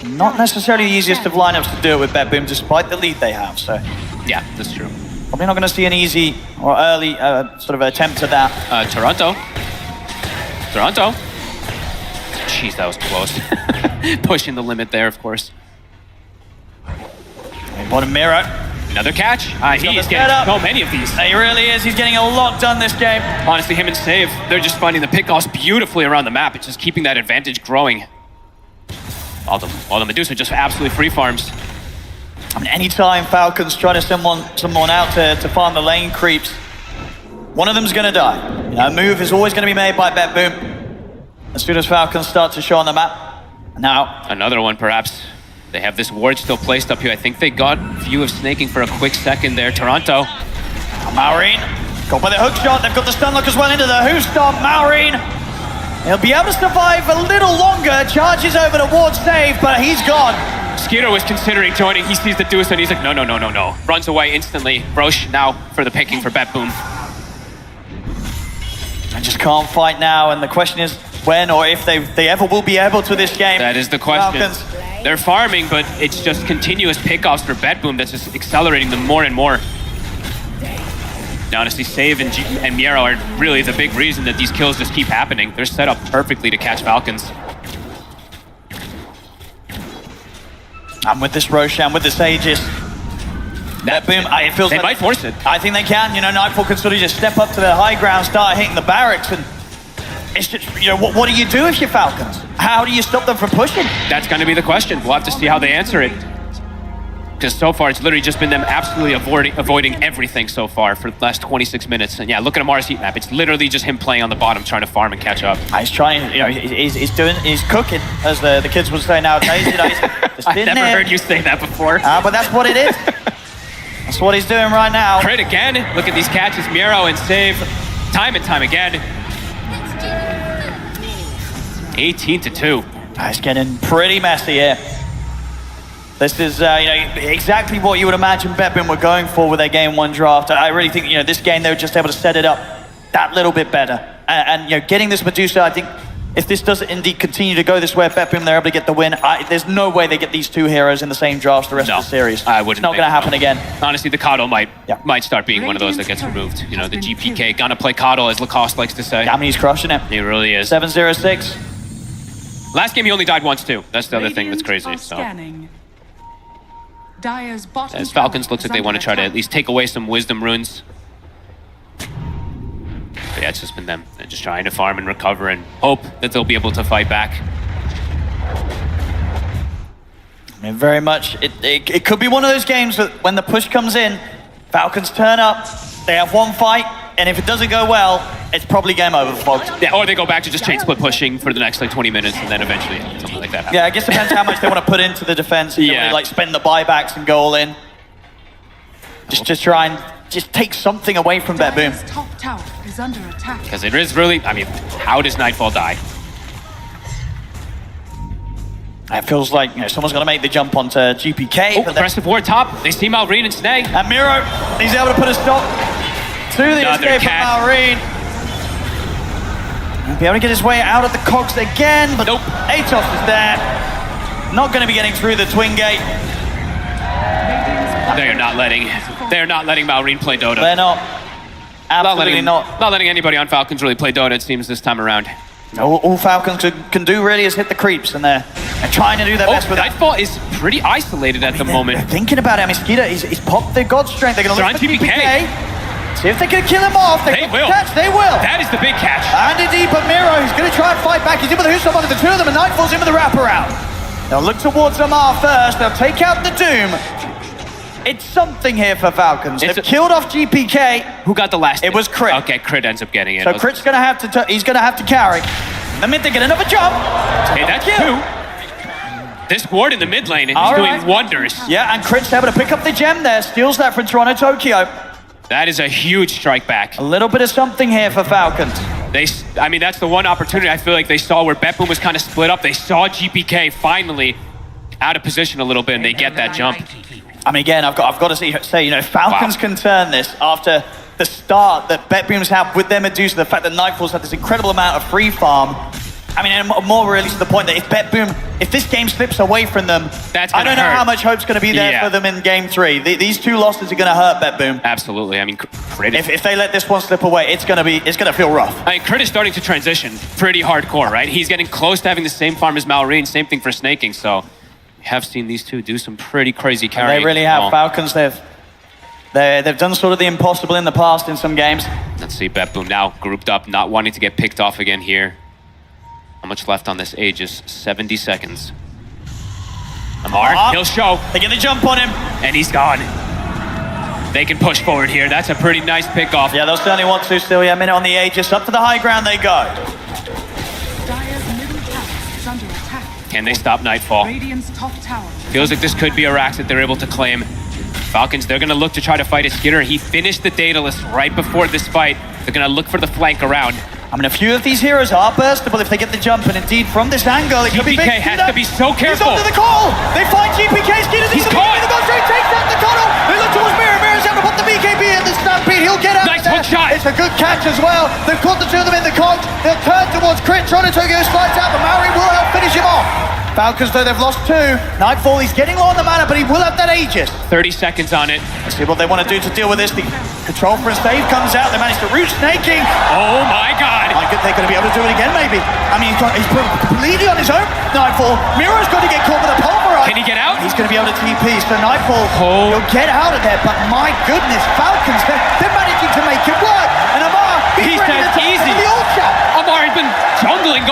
not necessarily the easiest of lineups to do it with BETBOOM, despite the lead they have, so Yeah, that's true. probably not going to see an easy or early sort of attempt at that. Toronto. Jeez, that was close. Pushing the limit there, of course. Bottom Miro. Another catch. He's the getting setup. so many of these. He really is. He's getting a lot done this game. Honestly, him and Save, they're just finding the pickoffs beautifully around the map. It's just keeping that advantage growing. While the Medusa just absolutely free farms. I mean, anytime Falcons try to send someone out to farm the lane creeps, one of them's going to die. A move is always going to be made by BETBOOM as soon as Falcons start to show on the map. Now, Another one, perhaps. They have this ward still placed up here. I think they got view of snaking for a quick second there. Toronto. Marine, got by the hook shot. They've got the stun lock as well into the who stop. Marine, he'll be able to survive a little longer. Charges over to ward save, but he's gone. Skiro was considering joining. He sees the Deuce and he's like, no. Runs away instantly. Roche now for the picking for BETBOOM. I just can't fight now, and the question is when or if they ever will be able to this game. That is the question. Falcons. They're farming, but it's just continuous pickoffs for BETBOOM that's just accelerating them more and more. Now, honestly, Save and Miero are really the big reason that these kills just keep happening. They're set up perfectly to catch Falcons. And with this Roshan, with this Aegis, BETBOOM, it feels They like might force it. I think they can. Nightfall can sort of just step up to the high ground, start hitting the barracks, and it's just, what do you do if you're Falcons? How do you stop them from pushing? That's going to be the question. We'll have to see how they answer it. Because so far, it's literally just been them absolutely avoiding everything so far for the last 26 minutes. And yeah, look at Amar's heat map. It's literally just him playing on the bottom, trying to farm and catch up. He's trying, he's cooking, as the kids would say nowadays. I've never heard you say that before. But that's what it is. That's what he's doing right now. Crit again. Look at these catches, Miro and save, time and time again. 18-2. It's getting pretty messy here. This is exactly what you would imagine BETBOOM were going for with their game 1 draft. I really think this game they were just able to set it up that little bit better. And getting this Medusa, I think if this does indeed continue to go this way, BETBOOM they're able to get the win. There's no way they get these 2 heroes in the same drafts the rest of the series. I wouldn't. It's not going to happen again. Honestly, the Coddle might start being one of those that gets removed. The GPK gonna play Coddle, as Lacoste likes to say. He's crushing it. He really is. 7-0-6. Last game he only died once too. That's the other thing that's crazy. So. Dire's bottom As Falcons looks like they want to try to at least take away some wisdom runes. But yeah, it's just been them. They're just trying to farm and recover and hope that they'll be able to fight back. Very much. It could be one of those games that when the push comes in, Falcons turn up, they have one fight, and if it doesn't go well, it's probably game over for Fogs. Yeah, or they go back to just chain split pushing for the next 20 minutes, and then eventually something like that happens. Yeah, I guess it depends how much they want to put into the defense. Really, spend the buybacks and go all in. Just try and take something away from BETBOOM. Top tower is under attack. Because it is really, how does Nightfall die? It feels like someone's going to make the jump onto GPK. Aggressive ward top. They see Malrine and Snag. And Miro, he's able to put a stop to the escape of Malrine. He'll be able to get his way out of the cogs again, but nope. Atos is there. Not going to be getting through the twin gate. They're not letting Malrine play Dota. They're not. Absolutely not. Not letting anybody on Falcons really play Dota, it seems, this time around. All Falcons can do really is hit the creeps, and they're trying to do their best with it. Nightfall is pretty isolated at the moment. They're thinking about it. Skeeter, he's popped their God Strength. They're going to look for GPK. See if they can kill him off. They will. They will. That is the big catch. And indeed, but Miro, he's going to try and fight back. He's in with the Hussar, the 2 of them, and Nightfall's in with the wraparound. They'll look towards Amar first. They'll take out the Doom. It's something here for Falcons. They've killed off GPK. Who got the last? It was Crit. Okay, Crit ends up getting it. So Crit's going to have to. He's going to have to carry. The mid, they get another jump. Hey, that's 2. This ward in the mid lane is doing wonders. Yeah, and Crit's able to pick up the gem there. Steals that from Toronto Tokyo. That is a huge strike back. A little bit of something here for Falcons. That's the one opportunity I feel like they saw where BETBOOM was kind of split up. They saw GPK finally out of position a little bit, and they get that jump. Again, I've got to say, Falcons can turn this after the start that BETBOOM's had with their Medusa, the fact that Nightfall's had this incredible amount of free farm. And more really to the point that if BETBOOM, if this game slips away from them, I don't know how much hope's going to be there for them in game 3. These 2 losses are going to hurt BETBOOM. Absolutely. Crit. If they let this one slip away, it's going to feel rough. Crit is starting to transition pretty hardcore, right? He's getting close to having the same farm as Malrine. Same thing for snaking. So we have seen these 2 do some pretty crazy carrying. They really have. Falcons, they've done sort of the impossible in the past in some games. Let's see, BETBOOM now grouped up, not wanting to get picked off again here. How much left on this Aegis? 70 seconds. Amar, he'll show. They get the jump on him. And he's gone. They can push forward here. That's a pretty nice pick off. Yeah, they'll certainly want to still. Yeah, a minute on the Aegis. Up to the high ground they go. Dire's middle tower is under attack. Can they stop Nightfall? Radiant's top tower. Feels like this could be a rack that they're able to claim. Falcons, they're going to look to try to fight a Skitter. He finished the Daedalus right before this fight. They're going to look for the flank around. A few of these heroes are burstable if they get the jump, and indeed from this angle, it could be big. GPK has to be so careful. He's onto the call. They find GPK. He's caught. The goal straight takes out the Coddle. They look towards Mirror. Mirror's able to put the BKB in the stampede. He'll get out. Nice hook shot. It's a good catch as well. They've caught the 2 of them in the cogs. They'll turn towards Crit. Toronto Tokyo slides out, but Maori will help finish him off. Falcons, though, they've lost 2. Nightfall, he's getting low on the mana, but he will have that Aegis. 30 seconds on it. Let's see what they want to do to deal with this. The control for a save comes out. They manage to root snaking. Oh my God. They're going to be able to do it again, maybe. He's put completely on his own. Nightfall. Miro's going to get caught with a pulverize. Can he get out? He's going to be able to TP. So Nightfall, he'll get out of there. But my goodness, Falcons, they're managing to make it work. And Amar, he's ready to easy. the ult chat. Amar has been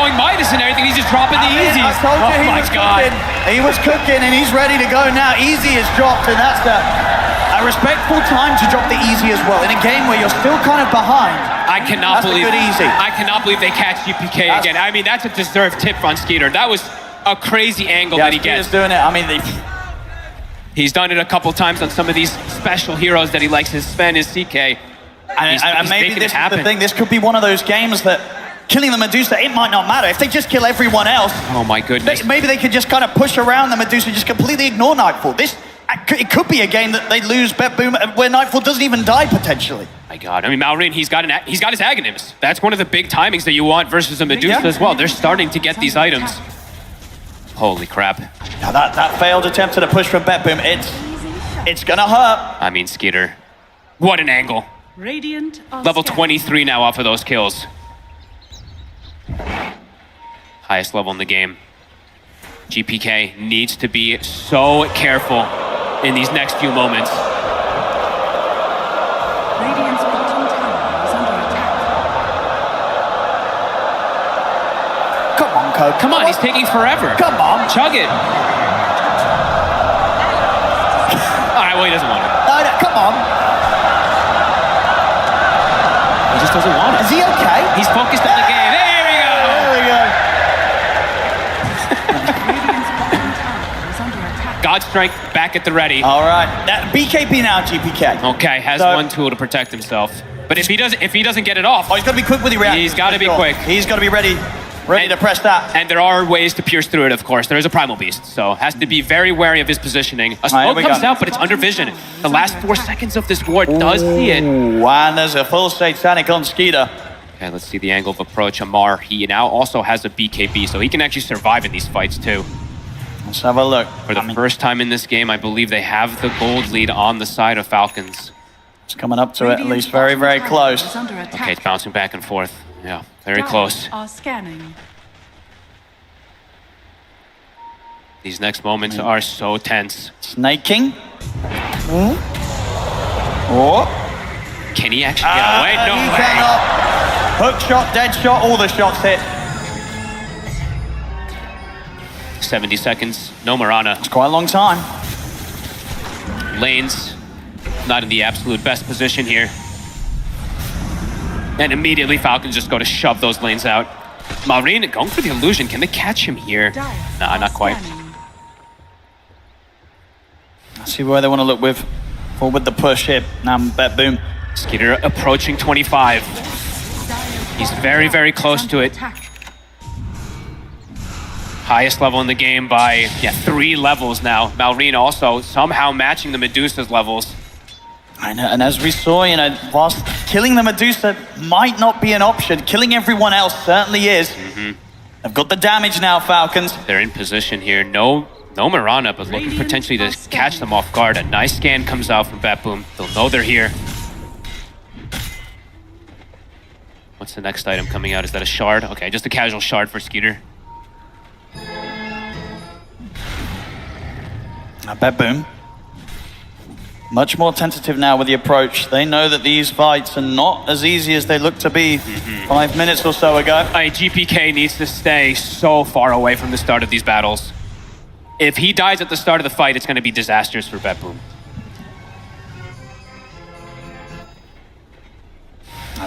showing Midas and everything. He's just dropping the easies. I told you Oh he my was God. cooking. He was cooking and he's ready to go now. Easy is dropped and that's a respectful time to drop the easy as well in a game where you're still kind of behind. I cannot That's a believe good easy. I cannot believe they catch GPK again. I mean, that's a deserved tip on Skeeter. That was a crazy angle that he gets. Doing it. I mean, he's done it a couple times on some of these special heroes that he likes to spend his CK. And maybe making this it happen. is the thing. This could be one of those games that killing the Medusa, it might not matter. If they just kill everyone else, Oh my goodness. maybe they could just kind of push around the Medusa, just completely ignore Nightfall. It could be a game that they lose BETBOOM where Nightfall doesn't even die potentially. My God, I mean, Malrine, he's got his Aghanims. That's one of the big timings that you want versus a Medusa as well. They're starting to get these items. Holy crap. Now that failed attempt at a push from BETBOOM, it's gonna hurt. I mean, Skeeter, what an angle. Radiant are Level scanning. 23 now off of those kills. Highest level in the game. GPK needs to be so careful in these next few moments. Radiant's bottom tower is under attack. Come on, Coke. Come on, he's taking forever. Come on. Chug it. All right, well, he doesn't want it. No, come on. He just doesn't want it. Is he okay? He's focused on the game. There we go. There we go. Radiant's bottom tower is under attack. God Strike back at the ready. All right. BKB now, GPK. Okay, has So- one tool to protect himself. But if he doesn't get it off, Oh, he's got to be quick with the reaction. He's gotta be for sure. quick. He's got to be ready to press that. and there are ways to pierce through it, of course. There is a Primal Beast, so has to be very wary of his positioning. A here smoke we comes go. out, but it's under vision. The last 4 seconds of this ward does see it. Ooh, and there's a full Satanic on Skeeter. Okay, let's see the angle of approach. Amar, he now also has a BKB, so he can actually survive in these fights too. Let's have a look. For the first time in this game, I believe they have the gold lead on the side of Falcons. It's coming up to it, at least very, very close. Is under attack. Okay, it's bouncing back and forth. Yeah, very Dire close. Are scanning. These next moments are so tense. Snake King. Oh. Can he actually get away? No He way. cannot. Hook shot, dead shot, all the shots hit. 70 seconds, no Mirana. It's quite a long time. Lanes not in the absolute best position here. And immediately Falcons just go to shove those lanes out. Malrine going for the illusion. Can they catch him here? Dire Nah, are not quite. scanning. Let's see where they want to look with the push here. Now BETBOOM. Skeeter approaching 25. He's very, very close to it. Attack. Highest level in the game by 3 levels now. Malrine also somehow matching the Medusa's levels. I know, and as we saw, whilst killing the Medusa might not be an option, killing everyone else certainly is. They've got the damage now, Falcons. They're in position here. No Mirana, but looking potentially to catch them off guard. A nice scan comes out from BETBOOM. They'll know they're here. What's the next item coming out? Is that a shard? Okay, just a casual shard for Skeeter. Now BETBOOM. Much more tentative now with the approach. They know that these fights are not as easy as they look to be 5 minutes or so ago. GPK needs to stay so far away from the start of these battles. If he dies at the start of the fight, it's going to be disastrous for BETBOOM.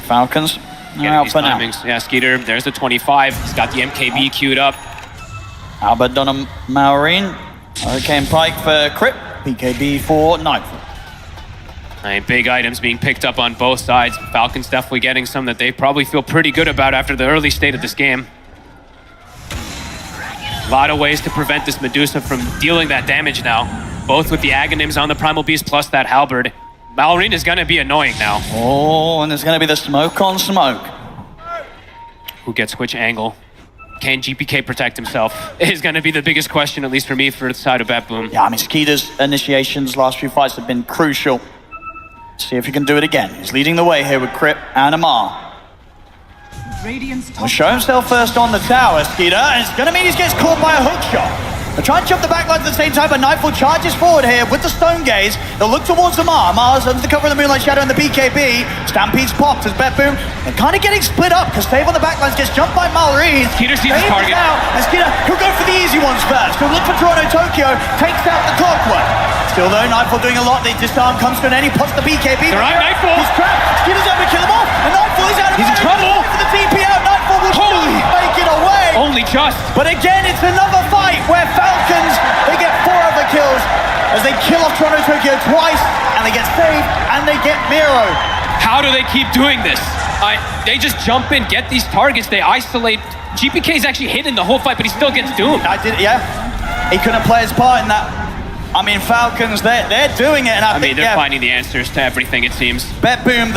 Falcons are Getting out these for now. timings. Yeah, Skeeter, there's the 25. He's got the MKB queued up. Albert Dunham Malrine. Hurricane Pike for Crypt. PKB for Nightfall. Big items being picked up on both sides. Falcons definitely getting some that they probably feel pretty good about after the early state of this game. A lot of ways to prevent this Medusa from dealing that damage now. Both with the Aghanims on the Primal Beast plus that Halberd. Malrine is going to be annoying now. Oh, and there's going to be the smoke on smoke. Who gets which angle? Can GPK protect himself? Is going to be the biggest question, at least for me, for the side of BETBOOM. Yeah, I mean, Skeeter's initiations last few fights have been crucial. See if he can do it again. He's leading the way here with Crypt and Amar. Radiant's top Will show himself first on the tower, Skeeter, and it's going to mean he gets caught by a hook shot. They'll try and jump the backlines at the same time, but Nightfall charges forward here with the Stone Gaze. They'll look towards Amar. Amar's under the cover of the Moonlight Shadow and the BKB. Stampede's popped as BETBOOM. They're kind of getting split up because Save on the backlines gets jumped by Mallory. Skeeter sees his target. And Skeeter, he'll go for the easy ones first. He'll look for Toronto Tokyo, takes out the Clockwork. Still though, Nightfall doing a lot. The disarm comes to an end. He puts the BKB. They're on Nightfall. He's trapped. Skeeter's able to kill him off. And Nightfall is out of He's in trouble. For the TP out. Nightfall will Holy. make it away. Only just. But again, it's another fight where Falcons, they get 4 other kills as they kill off Toronto Tokyo twice, and they get saved, and they get Miro. How do they keep doing this? They just jump in, get these targets, they isolate. GPK's actually hidden the whole fight, but he still gets doomed. Yeah. He couldn't play his part in that. I mean, Falcons, they're doing it, and I think, they're finding the answers to everything, it seems. BETBOOM,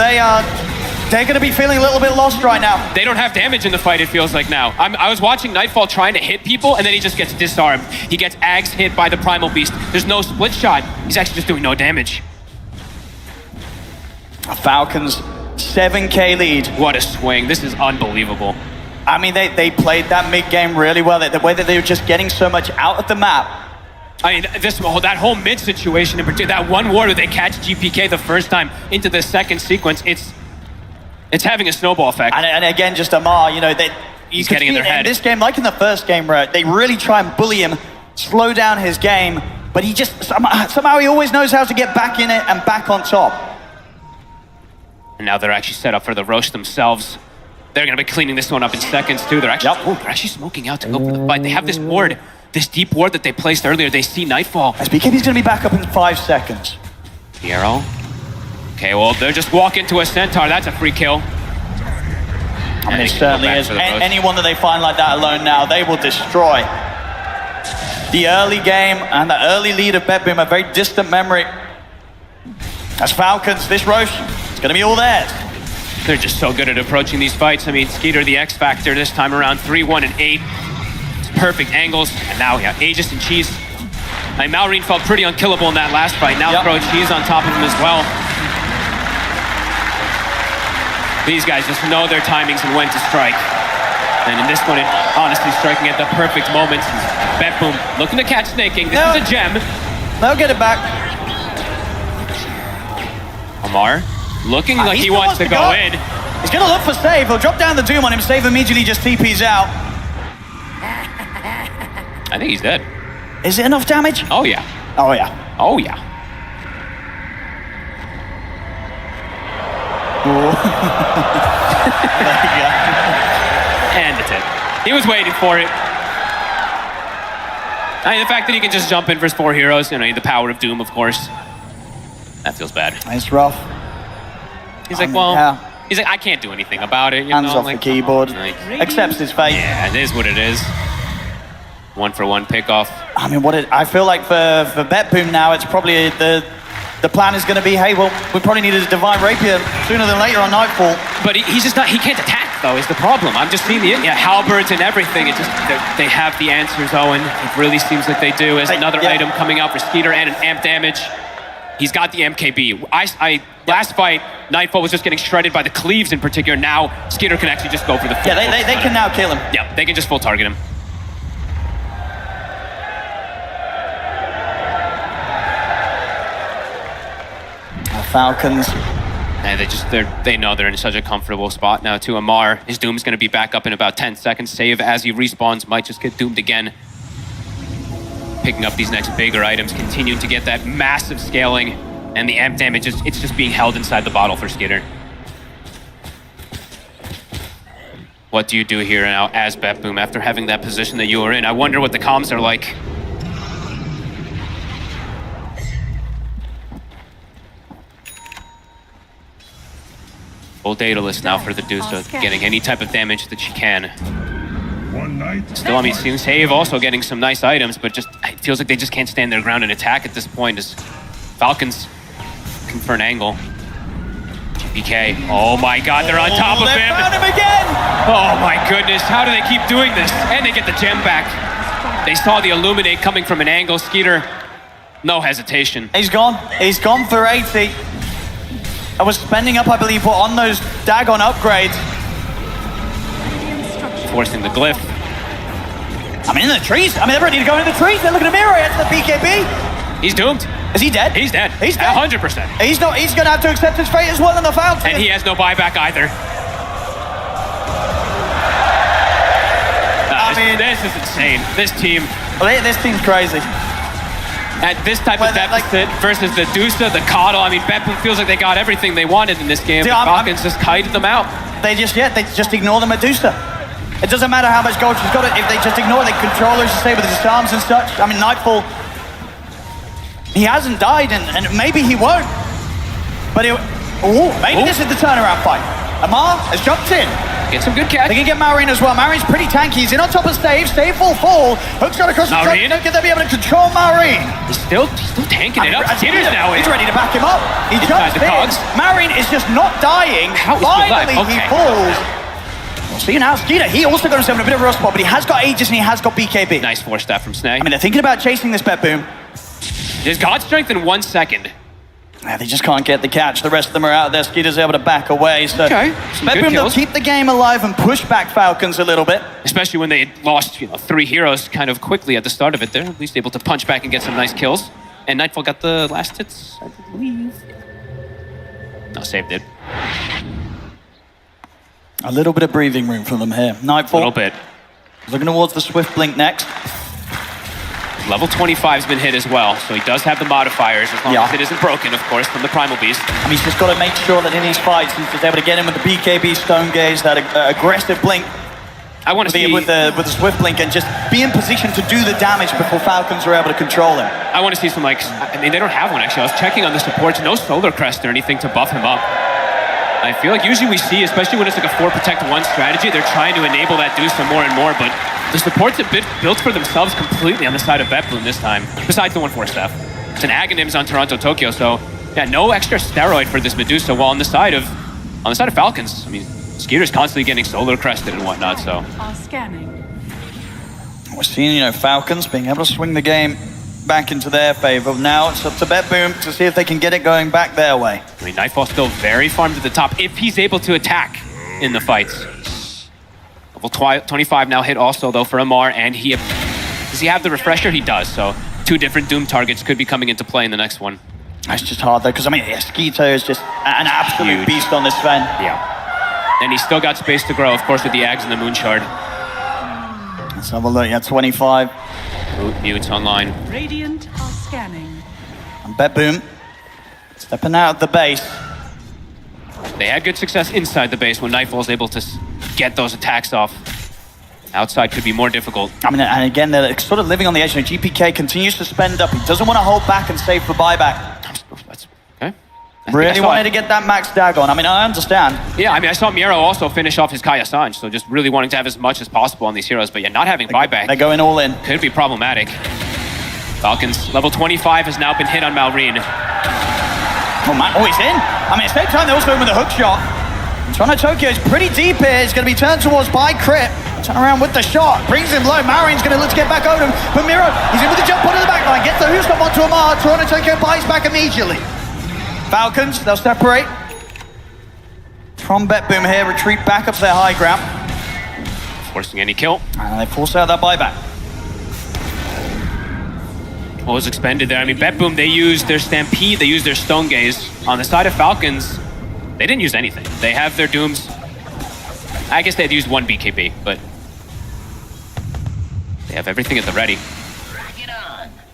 they're going to be feeling a little bit lost right now. They don't have damage in the fight, it feels like now. I was watching Nightfall trying to hit people, and then he just gets disarmed. He gets Ags hit by the Primal Beast. There's no split shot. He's actually just doing no damage. Falcons, 7K lead. What a swing. This is unbelievable. I mean, they played that mid-game really well. The way that they were just getting so much out of the map. I mean, that whole mid situation in particular, that one ward where they catch GPK the first time into the second sequence, it's having a snowball effect. And again, just Amar, he's getting in their head. In this game, like in the first game, where they really try and bully him, slow down his game, but he just, somehow he always knows how to get back in it and back on top. And now they're actually set up for the roast themselves. They're going to be cleaning this one up in seconds, too. They're actually smoking out to go for the fight. They have this ward, this deep ward that they placed earlier. They see Nightfall. As BKB's going to be back up in 5 seconds. Hero. Okay, well, they're just walking to a Centaur. That's a free kill. I mean, it certainly is. Anyone that they find like that alone now, they will destroy. The early game and the early lead of BETBOOM, a very distant memory. As Falcons, this roast, it's going to be all theirs. They're just so good at approaching these fights. I mean, Skeeter, the X Factor this time around, 3-1 and 8. Perfect angles. And now, Aegis and Cheese. I mean, Malrine felt pretty unkillable in that last fight. Now throw Cheese on top of him as well. These guys just know their timings and when to strike. And in this one, honestly striking at the perfect moment. BETBOOM looking to catch Snaking. This is a gem. They'll get it back. Amar looking like he wants to go in. He's going to look for Save. He'll drop down the Doom on him. Save immediately just TP's out. I think he's dead. Is it enough damage? Oh, yeah. Oh, yeah. Oh, yeah. And it's it. He was waiting for it. I mean, the fact that he can just jump in for his 4 heroes, the power of Doom, of course. That feels bad. It's rough. He's like, he's like, I can't do anything about it. Hands off the keyboard. Accepts his fate. Yeah, it is what it is. 1-for-1 pickoff. I mean, I feel like for BETBOOM now, it's probably the plan is going to be, hey, well, we probably needed a Divine Rapier sooner than later on Nightfall. But he's just not, he can't attack, though, is the problem. I'm just seeing the halberds and everything. It just, they have the answers, Owen. It really seems like they do. As another item coming out for Skeeter and an amp damage. He's got the MKB. Last fight, Nightfall was just getting shredded by the cleaves in particular. Now, Skeeter can actually just go for the full. Yeah, they can now kill him. Yeah, they can just full target him. Falcons. And they know they're in such a comfortable spot now too. Amar, his Doom's going to be back up in about 10 seconds. Save as he respawns, might just get doomed again. Picking up these next bigger items, continuing to get that massive scaling, and the amp damage, it's just being held inside the bottle for Skeeter. What do you do here now as BETBOOM after having that position that you were in? I wonder what the comms are like. Full dataless now for the Dusa, getting any type of damage that she can. Still, I mean, Save also getting some nice items, but just it feels like they just can't stand their ground and attack at this point as Falcons looking for an angle. GPK, oh my god, they're on top of him! Found him again! Oh my goodness, how do they keep doing this? And they get the gem back. They saw the Illuminate coming from an angle. Skeeter, no hesitation. He's gone for 80. I was spending up, I believe, on those Dagon upgrades. Forcing the glyph. I I mean, in the trees. I mean, they're ready to go into the trees. They're looking at Miro. It's the BKB. He's doomed. Is he dead? He's dead. He's dead. 100%. He's not. He's going to have to accept his fate as well in the fountain. And he has no buyback either. This is insane. This team. This team's crazy. At this type of deficit versus the Dusa, the Coddle. I mean, BETBOOM feels like they got everything they wanted in this game. Dude, the Falcons just kited them out. They just ignore the Medusa. It doesn't matter how much gold she's got. If they just ignore it, they control her, as you say, with his arms and such. I mean, Nightfall, he hasn't died, and maybe he won't. But maybe this is the turnaround fight. Amar has jumped in. Get some good catch. They can get Marine as well. Marine's pretty tanky. He's in on top of Stave. Stave will fall. Hook's got across the top. Can they be able to control Marine? He's still tanking it up. Skitter's now in. He's ready to back him up. He jumps in. Marine is just not dying. Finally, he falls. See now, Skeeter, he also got himself in a bit of a rough spot, but he has got Aegis and he has got BKB. Nice force staff from Snag. I mean, they're thinking about chasing this BETBOOM. There's God Strength in 1 second. They just can't get the catch. The rest of them are out there. Skeeter's able to back away. So BETBOOM, they'll keep the game alive and push back Falcons a little bit. Especially when they lost, 3 heroes kind of quickly at the start of it. They're at least able to punch back and get some nice kills. And Nightfall got the last hits, I believe. No, saved it. A little bit of breathing room for them here. Nightfall. A little bit. Looking towards the Swift Blink next. Level 25's been hit as well, so he does have the modifiers, as long as it isn't broken, of course, from the Primal Beast. I mean, he's just got to make sure that in these fights, he's just able to get in with the BKB Stone Gaze, that aggressive blink. I want to see with the Swift Blink and just be in position to do the damage before Falcons are able to control him. I want to see some, I mean, they don't have one, actually. I was checking on the supports, no Solar Crest or anything to buff him up. I feel like usually we see, especially when it's like a 4 protect 1 strategy, they're trying to enable that Dusa more and more, but the supports have been built for themselves completely on the side of BETBOOM this time, besides the 1-4 staff. It's an Aghanims on Toronto, Tokyo, so yeah, no extra steroid for this Medusa, while on the side of Falcons, I mean, Skeeter's constantly getting Solar Crested and whatnot, so. Scanning. We're seeing, Falcons being able to swing the game back into their favor. Now it's up to BETBOOM to see if they can get it going back their way. I mean, Nightfall's still very farmed at the top if he's able to attack in the fights. Level 25 now hit also, though, for Amar, and does he have the refresher? He does, so 2 different Doom targets could be coming into play in the next one. That's just hard, though, because, I mean, Skeeter is just an absolute beast on this Sven. Yeah. And he's still got space to grow, of course, with the Ags and the Moon Shard. Let's have a look. Yeah, 25. Mutes online. Radiant are scanning. And BETBOOM stepping out of the base. They had good success inside the base when Nightfall was able to get those attacks off. Outside could be more difficult. I mean, and again, they're sort of living on the edge. GPK continues to spend up. He doesn't want to hold back and save for buyback. Okay. Really wanted to get that max dag on. I mean, I understand. Yeah, I mean, I saw Miro also finish off his Kaya Sanj, so just really wanting to have as much as possible on these heroes. But yeah, not having buyback. They're going all in. Could be problematic. Falcons, level 25 has now been hit on Malrine. Oh, he's in. I mean, at the same time, they're also in with a hook shot. Toronto Tokyo is pretty deep here. It's going to be turned towards by Crit. Turn around with the shot. Brings him low. Marine's going to look to get back over him. But Miro, he's in with the jump onto the back line. Gets the hook stop onto Amar. Toronto Tokyo buys back immediately. Falcons, they'll separate from BETBOOM here. Retreat back up to their high ground. Forcing any kill. And they force out that buyback. What was expended there? I mean, BETBOOM, they used their Stampede, they used their Stone Gaze. On the side of Falcons, they didn't use anything. They have their Dooms. I guess they had used 1 BKB, but they have everything at the ready.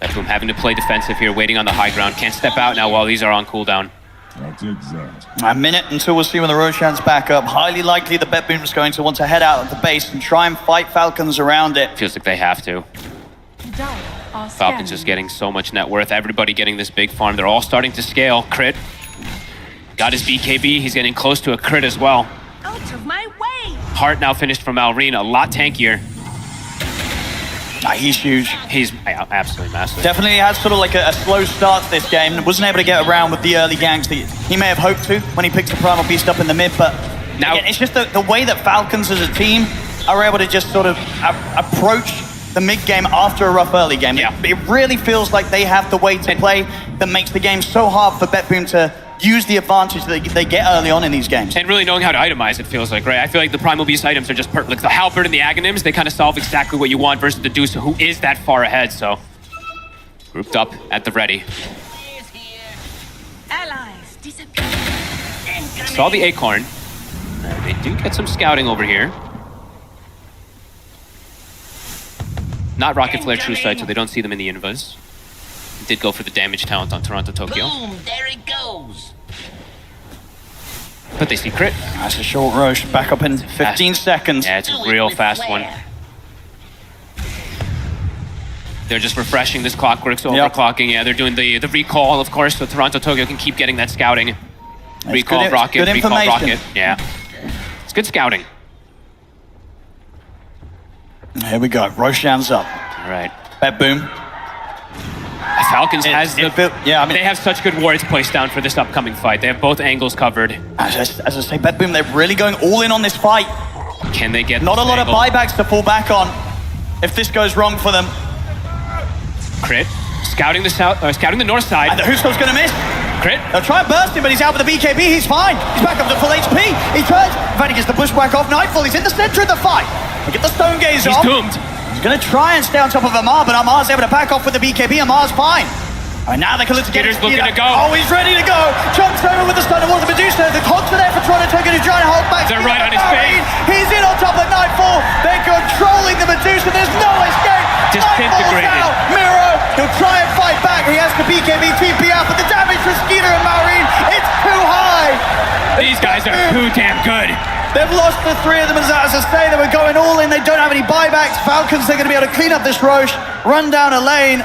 BETBOOM having to play defensive here, waiting on the high ground. Can't step out now while these are on cooldown. That's exact. A minute until we'll see when the Roshan's back up. Highly likely the BETBOOM is going to want to head out of the base and try and fight Falcons around it. Feels like they have to. Falcons just getting so much net worth. Everybody getting this big farm. They're all starting to scale. Crit. Got his BKB. He's getting close to a crit as well. Out of my way! Heart now finished from Malrine. A lot tankier. He's huge. He's absolutely massive. Definitely had sort of like a slow start to this game. Wasn't able to get around with the early ganks that he may have hoped to when he picked the Primal Beast up in the mid. But now again, it's just the way that Falcons as a team are able to just sort of approach the mid game after a rough early game. Yeah. It really feels like they have the way to play that makes the game so hard for BETBOOM to use the advantage that they get early on in these games. And really knowing how to itemize, it feels like, right? I feel like the Primal Beast items are just perfect. Like the Halberd and the Aghanims, they kind of solve exactly what you want versus the Deuce, who is that far ahead, so. Grouped up at the ready. Allies disappear. Saw the Acorn. They do get some scouting over here. Not Rocket Flare True Sight, so they don't see them in the invis. Did go for the damage talent on Toronto Tokyo. Boom, there it goes. But they see crit. That's a short rush. Back up in 15 seconds. Yeah, it's a real fast one. They're just refreshing this clockwork, so overclocking. Yeah, they're doing the recall, of course, so Toronto Tokyo can keep getting that scouting. Recall good, Rocket, good recall Rocket. Yeah. It's good scouting. Here we go. Roshan's up. All right. BETBOOM. Falcons has the... Yeah, I mean... They have such good wards placed down for this upcoming fight. They have both angles covered. As I say, BETBOOM, they're really going all in on this fight. Can they get Not a lot angle? of buybacks to fall back on if this goes wrong for them. Crit. Scouting the south, scouting the north side. And the Husko's gonna miss. Crit. They'll try and burst him, but he's out with the BKB. He's fine. He's back up to full HP. He turns. In fact, he gets the bushwhack off Nightfall. He's in the center of the fight. They get the Stone Gaze off. He's doomed. He's gonna try and stay on top of Amar, but Amar's able to back off with the BKB. Amar's fine. And now they can look to get Skitter's looking to go. Oh, he's ready to go. Jumps over with the stun towards the Medusa. The cogs are there for Toronto Tokyo to try and hold back. They're right on his face. He's in on top of Nightfall. They're controlling the Medusa. There's no escape. Disintegrated. Nightfall's out. Miro, he'll try and fight back. He has the BKB TP out, but the damage for Skeeter and Maureen, it's too high. These guys are too damn good. They've lost the three of them, as I say. They were going all in. They don't have any buybacks. Falcons, they're going to be able to clean up this Roche, run down a lane.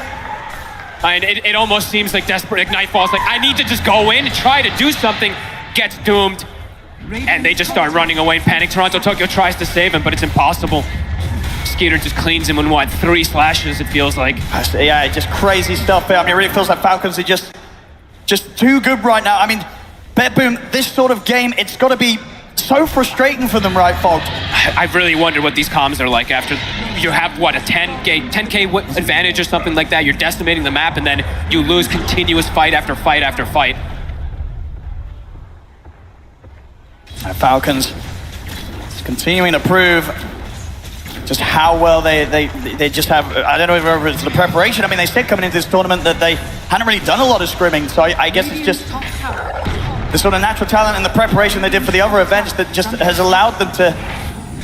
And it almost seems like desperate. Like Nightfall's like, I need to just go in and try to do something. Gets doomed. And they just start running away in panic. Toronto Tokyo tries to save him, but it's impossible. Skeeter just cleans him in, what, 3 slashes, it feels like. Yeah, just crazy stuff. I mean, it really feels like Falcons are just too good right now. I mean, BETBOOM, this sort of game, it's got to be so frustrating for them, right, Fox? I really wonder what these comms are like after you have, what, a 10K advantage or something like that. You're decimating the map, and then you lose continuous fight after fight after fight. Falcons continuing to prove just how well they just have. I don't know if it's the preparation. I mean, they said coming into this tournament that they hadn't really done a lot of scrimming, so I guess it's just the sort of natural talent and the preparation they did for the other events that just has allowed them to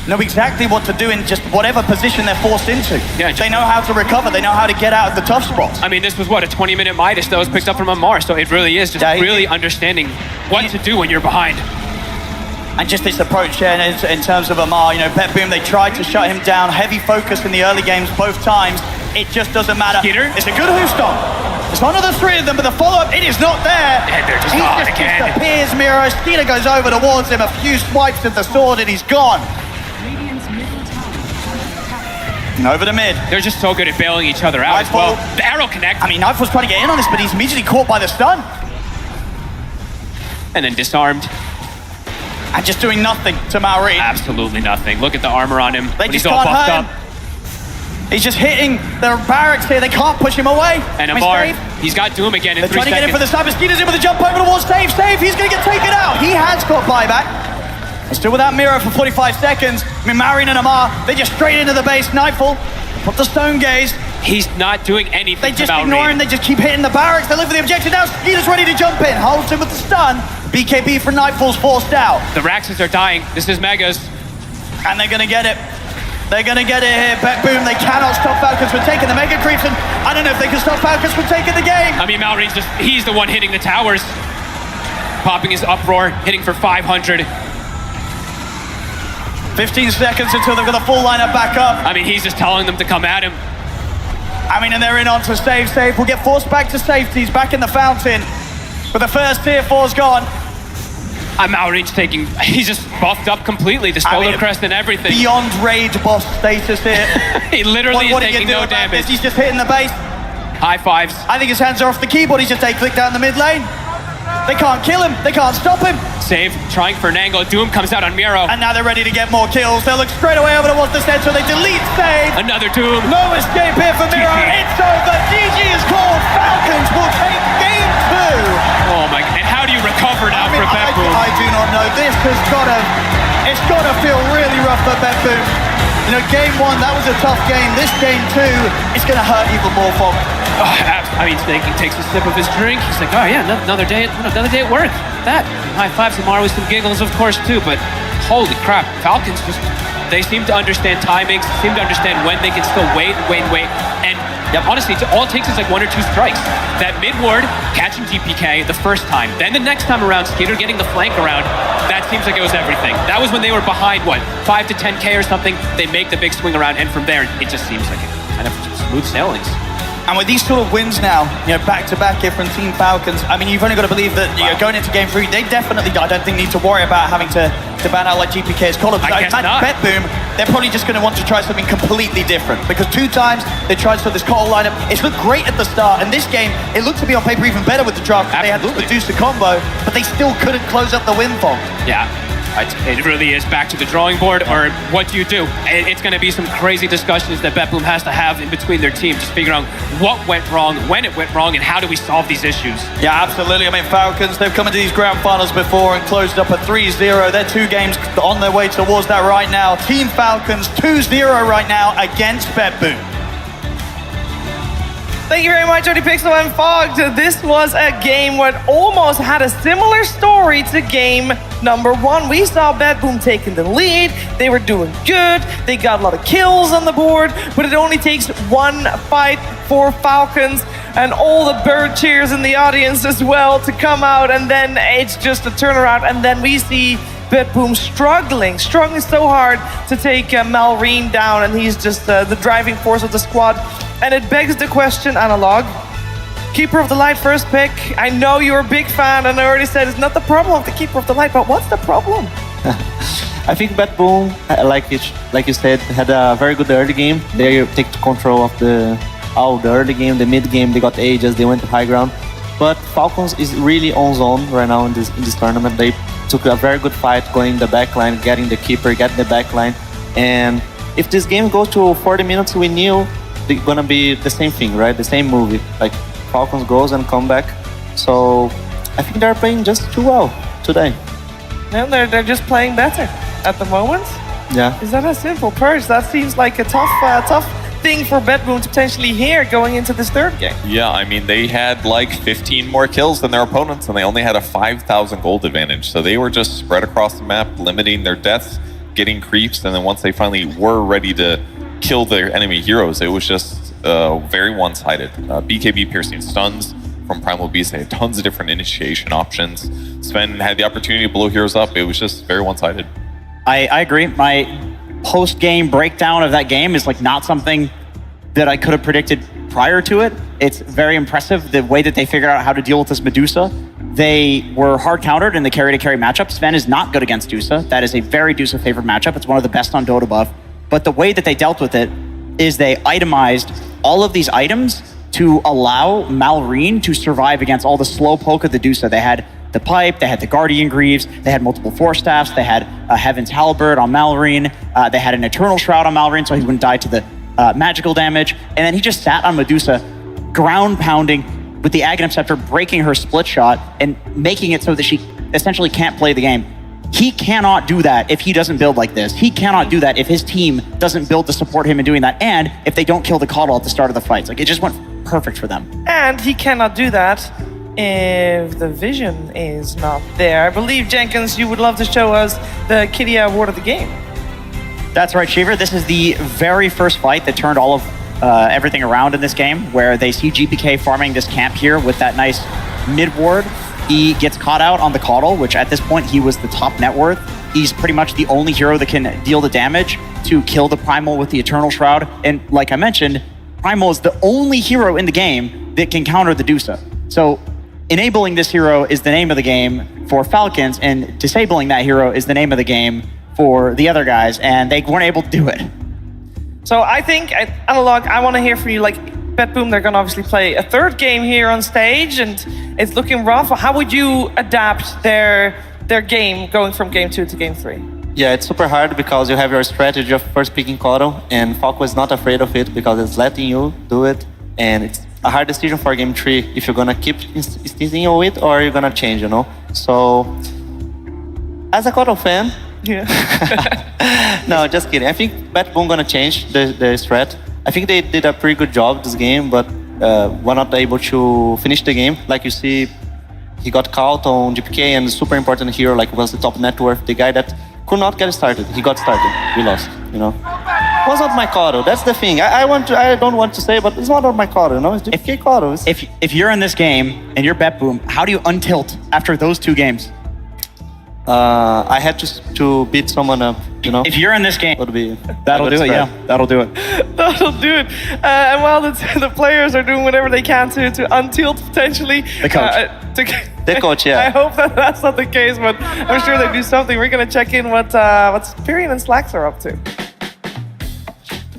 know exactly what to do in just whatever position they're forced into. Yeah, they know how to recover. They know how to get out of the tough spots. I mean, this was, what, a 20-minute Midas that was picked up from Amar, so it really is just really understanding what to do when you're behind. And just this approach in terms of Amar, you know, BETBOOM, they tried to shut him down. Heavy focus in the early games both times. It just doesn't matter. Skeeter? It's a good Houston. It's one of the three of them, but the follow-up, it is not there. And they're just he gone just again. disappears, Miro. Skeeter goes over towards him, a few swipes of the sword, and he's gone. Radiant's middle tower is under attack. And over to mid. They're just so good at bailing each other out as well. The arrow connect. I mean, Nightfall's trying to get in on this, but he's immediately caught by the stun. And then disarmed. And just doing nothing to Maureen. Absolutely nothing. Look at the armor on him. They He's just all can't buffed hurt up. him. He's just hitting the barracks here. They can't push him away. And Amar, he's got Doom again in 3 seconds. They're trying to get in for the sniper. Skeeter's in with the jump over towards Save. He's going to get taken out. He has got buyback. He's still without Miro for 45 seconds. I mean, Maureen and Amar, they just straight into the base. Nightfall, put the Stone Gaze. He's not doing anything. They just ignore him. They just keep hitting the barracks. They look for the objective now. Skeeter's ready to jump in. Holds him with the stun. BKB for Nightfall's forced out. The Raxes are dying. This is Megas. And they're going to get it. They're going to get it here. BETBOOM, they cannot stop Falcons from taking the Mega Creeps. And I don't know if they can stop Falcons from taking the game. I mean, Maureen's he's the one hitting the towers. Popping his uproar, hitting for 500. 15 seconds until they've got the full lineup back up. I mean, he's just telling them to come at him. I mean, and they're in on to Save. Will get forced back to safety. He's back in the fountain. But the first tier 4's gone. Maureen's he's just buffed up completely. The Solar Crest and everything. Beyond rage boss status here. He literally is taking no damage. He's just hitting the base. High fives. I think his hands are off the keyboard. He's just click down the mid lane. They can't kill him. They can't stop him. Save, trying for an angle. Doom comes out on Miro. And now they're ready to get more kills. They'll look straight away over towards the center. They delete Save. Another Doom. No escape here for Miro. It's over. GG is called. Falcons will take game 2. Oh my, and how do you recover? BETBOOM. I do not know. This has it's got to feel really rough for BETBOOM. You know, game 1, that was a tough game. This game 2, it's going to hurt even more for him. I mean, he takes a sip of his drink. He's like, oh yeah, another day at work. That high fives tomorrow with some giggles, of course, too. But holy crap, Falcons they seem to understand timings, seem to understand when they can still wait. And honestly, all it takes is like 1 or 2 strikes. That mid-ward, catching GPK the first time. Then the next time around, Skeeter getting the flank around. That seems like it was everything. That was when they were behind, 5 to 10K or something. They make the big swing around, and from there, it just seems like kind of smooth sailings. And with these sort of wins now, back-to-back here from Team Falcons, I mean, you've only got to believe that going into Game 3, they definitely, I don't think, need to worry about having to ban out like GPK's column. I guess not. BETBOOM, they're probably just going to want to try something completely different, because 2 times they tried to this call lineup. It's looked great at the start, and this game, it looked to be on paper even better with the draft. They had the Medusa combo, but they still couldn't close up the win for. Yeah. It really is back to the drawing board, or what do you do? It's going to be some crazy discussions that BETBOOM has to have in between their team, just figuring out what went wrong, when it went wrong, and how do we solve these issues. Yeah, absolutely. I mean, Falcons, they've come into these grand finals before and closed up a 3-0. They're 2 games on their way towards that right now. Team Falcons 2-0 right now against BETBOOM. Thank you very much, Jody Pixel and Fogged. This was a game what almost had a similar story to game number 1. We saw BETBOOM taking the lead. They were doing good. They got a lot of kills on the board, but it only takes 1 fight for Falcons and all the bird cheers in the audience as well to come out, and then it's just a turnaround, and then we see BETBOOM struggling so hard to take Malrine down, and he's just the driving force of the squad. And it begs the question, Analog, Keeper of the Light first pick. I know you're a big fan, and I already said it's not the problem of the Keeper of the Light, but what's the problem? I think BETBOOM, like you said, had a very good early game. They take control of the early game, the mid game. They got ages, they went to high ground. But Falcons is really on zone right now in this tournament. They took a very good fight going in the backline, getting the keeper, getting the backline. And if this game goes to 40 minutes, we knew it's gonna be the same thing, right? The same movie. Like Falcons goes and come back. So I think they're playing just too well today. Yeah, they're just playing better at the moment. Yeah. Is that a simple purge? That seems like a tough thing for BETBOOM to potentially hear going into this 3rd game. Yeah, I mean, they had like 15 more kills than their opponents, and they only had a 5,000 gold advantage. So they were just spread across the map, limiting their deaths, getting creeps, and then once they finally were ready to kill their enemy heroes, it was just very one-sided. BKB piercing stuns from Primal Beast. They had tons of different initiation options. Sven had the opportunity to blow heroes up. It was just very one-sided. I agree. My post-game breakdown of that game is like not something that I could have predicted prior to it. It's very impressive the way that they figured out how to deal with this Medusa. They were hard countered in the carry-to-carry matchup. Sven is not good against Dusa. That is a very Dusa-favored matchup. It's one of the best on Dota buff. But the way that they dealt with it is they itemized all of these items to allow Malrine to survive against all the slow poke of the Dusa. They had the pipe, they had the Guardian Greaves, they had multiple Force Staffs, they had a Heaven's Halberd on Malrine, they had an Eternal Shroud on Malrine so he wouldn't die to the magical damage, and then he just sat on Medusa, ground pounding with the Aghanim Scepter, breaking her split shot and making it so that she essentially can't play the game. He cannot do that if he doesn't build like this. He cannot do that if his team doesn't build to support him in doing that, and if they don't kill the Coddle at the start of the fights. Like, it just went perfect for them. And he cannot do that if the vision is not there. I believe, Jenkins, you would love to show us the Kidia award of the game. That's right, Shiver. This is the very first fight that turned all of everything around in this game, where they see GPK farming this camp here with that nice mid-ward. He gets caught out on the Coddle, which at this point he was the top net worth. He's pretty much the only hero that can deal the damage to kill the Primal with the Eternal Shroud. And like I mentioned, Primal is the only hero in the game that can counter the Dusa. So enabling this hero is the name of the game for Falcons, and disabling that hero is the name of the game for the other guys, and they weren't able to do it. So I think, Analog, I want to hear from you, like, BETBOOM, they're going to obviously play a 3rd game here on stage, and it's looking rough. How would you adapt their game going from game 2 to game 3? Yeah, it's super hard because you have your strategy of first picking Coddle, and Falco is not afraid of it because it's letting you do it, and it's a hard decision for game 3 if you're going to keep sticking with it or you're going to change, you know? So As a Kotal fan, Yeah. no, just kidding. I think BETBOOM gonna change the strat. I think they did a pretty good job this game, but were not able to finish the game. Like you see, he got caught on GPK and super important hero, like was the top net worth, the guy that could not get started. He got started. We lost. You know, was not my Kotal. That's the thing. I don't want to say, but it's not my Kotal. You know, it's GPK Kotal. If you're in this game and you're BETBOOM, how do you untilt after those 2 games? I had to beat someone up, you know. If you're in this game, that'll do it. Yeah, that'll do it. That'll do it. And while the players are doing whatever they can to untilt potentially. The coach. The coach, yeah. I hope that that's not the case, but I'm sure they do something. We're gonna check in what Spirion and Slacks are up to.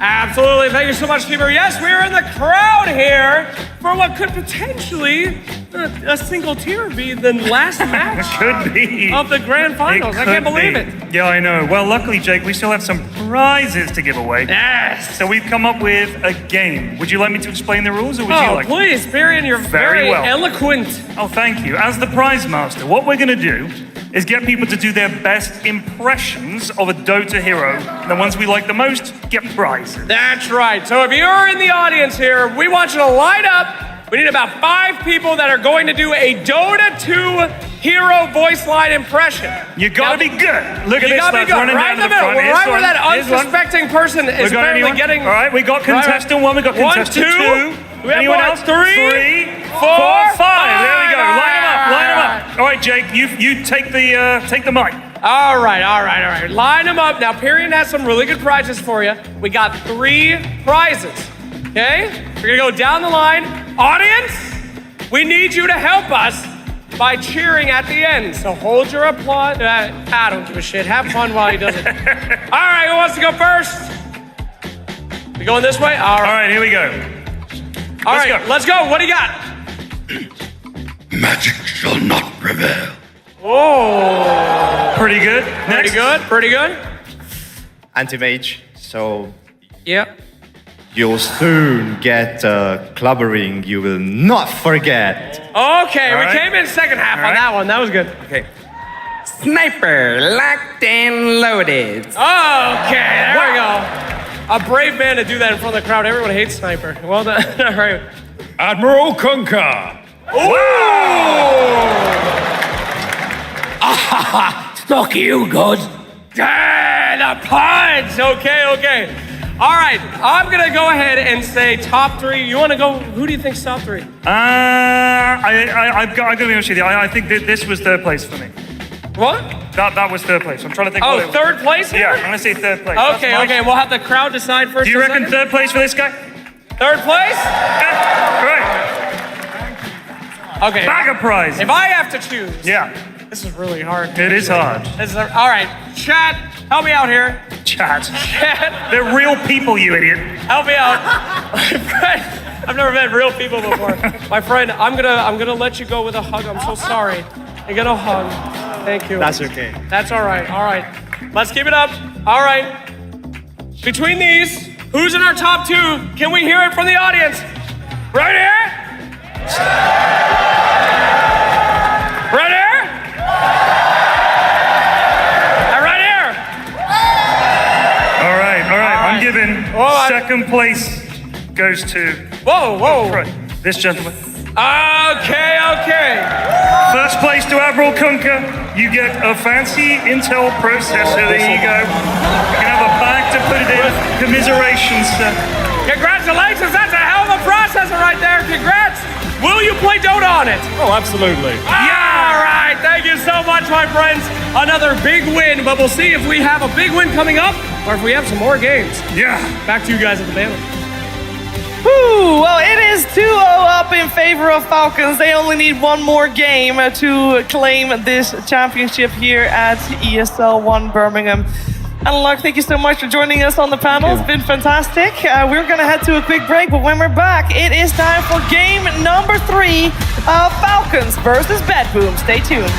Absolutely. Thank you so much, Fever. Yes, we are in the crowd here for what could potentially a single tier be the last match Could be. of the grand finals. I can't believe it. Yeah, I know. Well, luckily, Jake, we still have some prizes to give away. Yes. So we've come up with a game. Would you like me to explain the rules, or would you like? Please, Spirion, you're very well. eloquent. Oh, thank you. As the prize master, what we're going to do is get people to do their best impressions of a Dota hero. The ones we like the most get prizes. That's right. So if you're in the audience here, we want you to line up. We need about 5 people that are going to do a Dota 2 hero voice line impression. You gotta be good. Look at You this, gotta be lads, good. running Right down in the the middle, front. right Here's where that one. Here's one. unsuspecting person is We got apparently anyone? getting. All right, we got contestant 1, we got 1, contestant 2. 2. We have Anyone more. else? 3, 4, 4, 5. There we go. Line them up. Line them All up. All right, Jake, you take the mic. All right. Line them up. Now, Period has some really good prizes for you. We got 3 prizes. Okay? We're gonna go down the line. Audience, we need you to help us by cheering at the end. So hold your applause. I don't give a shit. Have fun while he does it. All right, who wants to go first? We going this way? All right. Here we go. All right, let's go. What do you got? Magic shall not prevail. Oh. Pretty good. Pretty good. Anti-mage, so yeah. You'll soon get clubbering you will not forget. Okay, we came in second half on that one. That was good. Okay. Sniper, locked and loaded. Okay, there we go. A brave man to do that in front of the crowd. Everyone hates Sniper. Well done. All right. Admiral Kunka. Stuck you, good. The punch. Okay. All right, I'm gonna go ahead and say top 3. You want to go? Who do you think's top 3? I've got to be honest with you. I think that this was 3rd place for me. What? That was 3rd place. I'm trying to think. Oh, 3rd place here? Yeah, I'm gonna say 3rd place. Okay. We'll have the crowd decide first. Do you reckon 3rd place for this guy? 3rd place? Right. Okay. Bag of prize. If I have to choose. Yeah. This is really hard. It is hard. All right, chat, help me out here. Chat. They're real people, you idiot. Help me out. My friend, I've never met real people before. My friend, I'm gonna let you go with a hug. I'm so sorry. I get a hug. Thank you. That's okay. That's all right. Let's keep it up. All right. Between these, who's in our top 2? Can we hear it from the audience? Right here? Right here? Right here? All right. I'm giving second place goes to. Whoa. This gentleman. Okay. First place to Admiral Kunka. You get a fancy Intel processor. There you go. You can have a bag to put it in. Commiserations, sir. Congratulations. That's a hell of a processor right there. Congrats. Will you play Dota on it? Oh, absolutely. Yeah. All right. Thank you so much, my friends. Another big win, but we'll see if we have a big win coming up or if we have some more games. Yeah. Back to you guys at the panel. Whew, well, it is 2-0 up in favor of Falcons. They only need one more game to claim this championship here at ESL 1 Birmingham. And Luck, thank you so much for joining us on the panel. It's been fantastic. We're going to head to a quick break, but when we're back, it is time for game number 3 of Falcons versus BETBOOM. Stay tuned.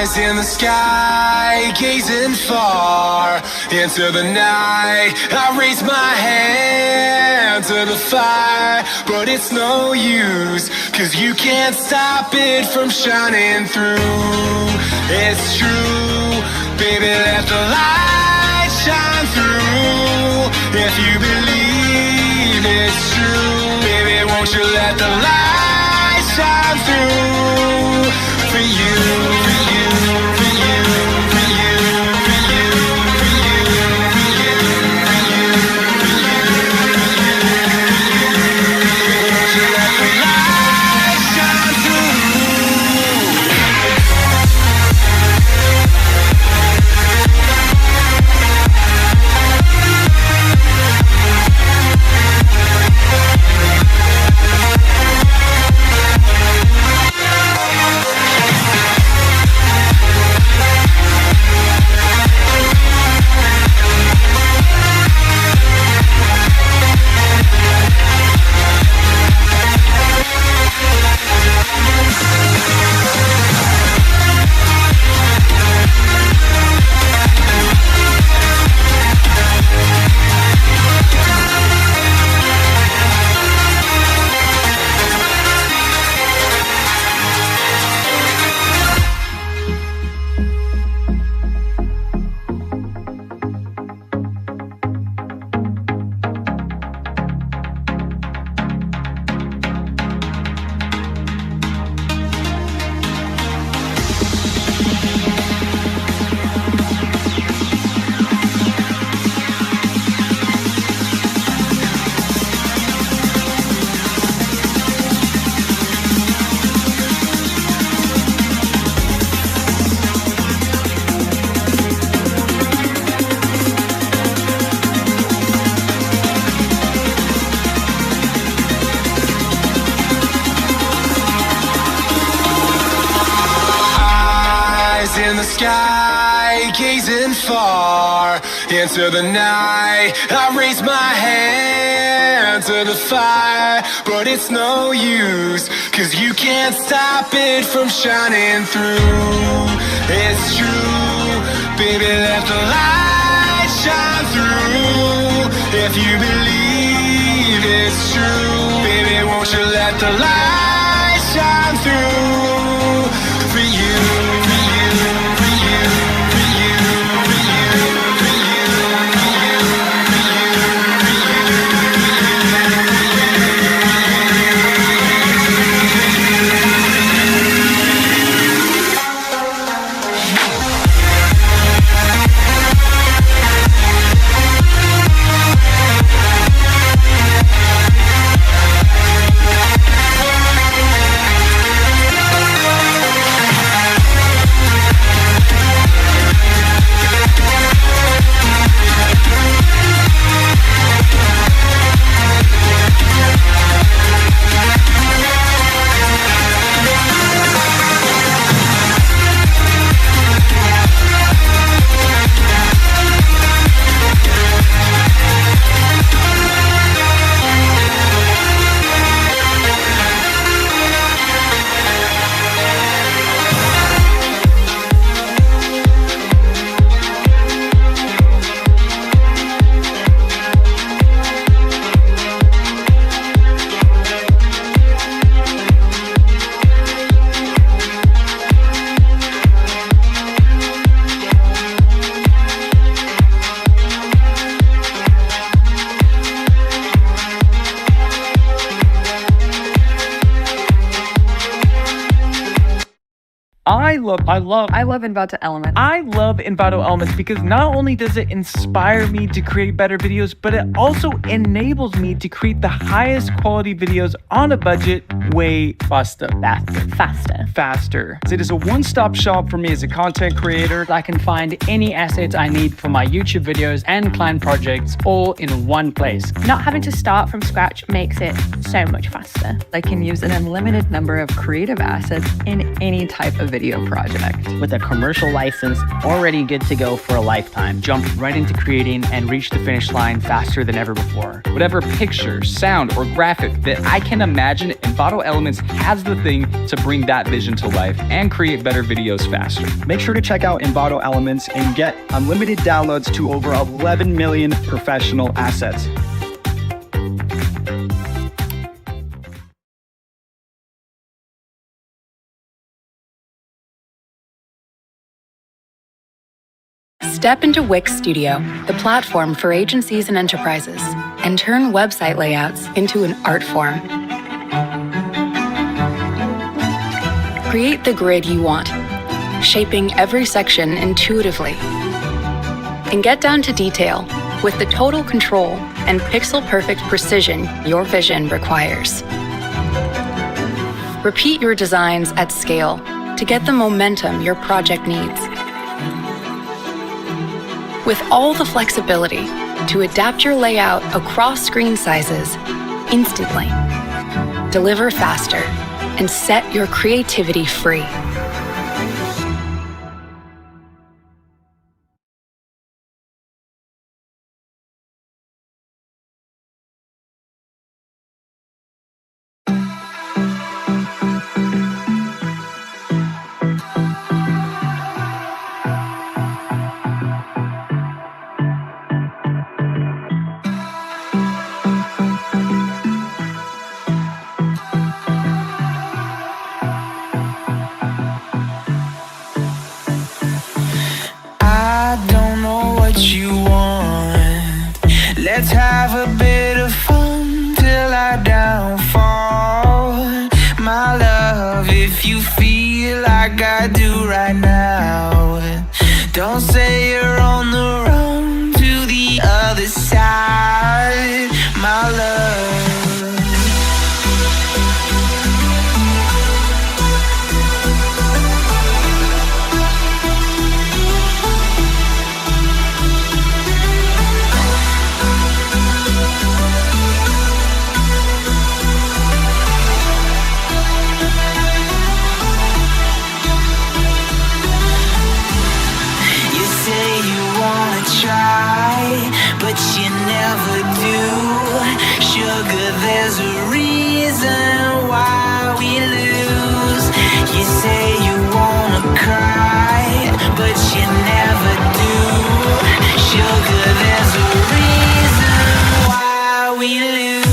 Eyes in the sky, gazing far into the night. I raise my hand to the fire, but it's no use, 'cause you can't stop it from shining through. It's true, baby, let the light shine through. If you believe it's true, baby, won't you let the light shine through for you, for you, for you, for you, for you, for you, for you, for you, for you. Won't you let the light shine through? In the sky, gazing far into the night. I raise my hand to the fire, but it's no use, 'cause you can't stop it from shining through. It's true, baby, let the light shine through. If you believe it's true, baby, won't you let the light shine through for you, for you, for you, for you, for you, for you, for you, for I love Envato Elements. I love Envato Elements because not only does it inspire me to create better videos, but it also enables me to create the highest quality videos on a budget way faster. Faster. It is a one-stop shop for me as a content creator. I can find any assets I need for my YouTube videos and client projects all in one place. Not having to start from scratch makes it so much faster. I can use an unlimited number of creative assets in any type of video project. With a commercial license already good to go for a lifetime. Jump right into creating and reach the finish line faster than ever before. Whatever picture, sound, or graphic that I can imagine, Envato Elements has the thing to bring that vision to life and create better videos faster. Make sure to check out Envato Elements and get unlimited downloads to over 11 million professional assets. Step into Wix Studio, the platform for agencies and enterprises, and turn website layouts into an art form. Create the grid you want, shaping every section intuitively. And get down to detail with the total control and pixel-perfect precision your vision requires. Repeat your designs at scale to get the momentum your project needs. With all the flexibility to adapt your layout across screen sizes instantly. Deliver faster and set your creativity free. Let's have a bit of fun till I downfall. My love, if you feel like I do right now, don't say you're on the run to the other side, my love. But you never do. Sugar, there's a reason why we lose. You say you wanna cry, but you never do. Sugar, there's a reason why we lose.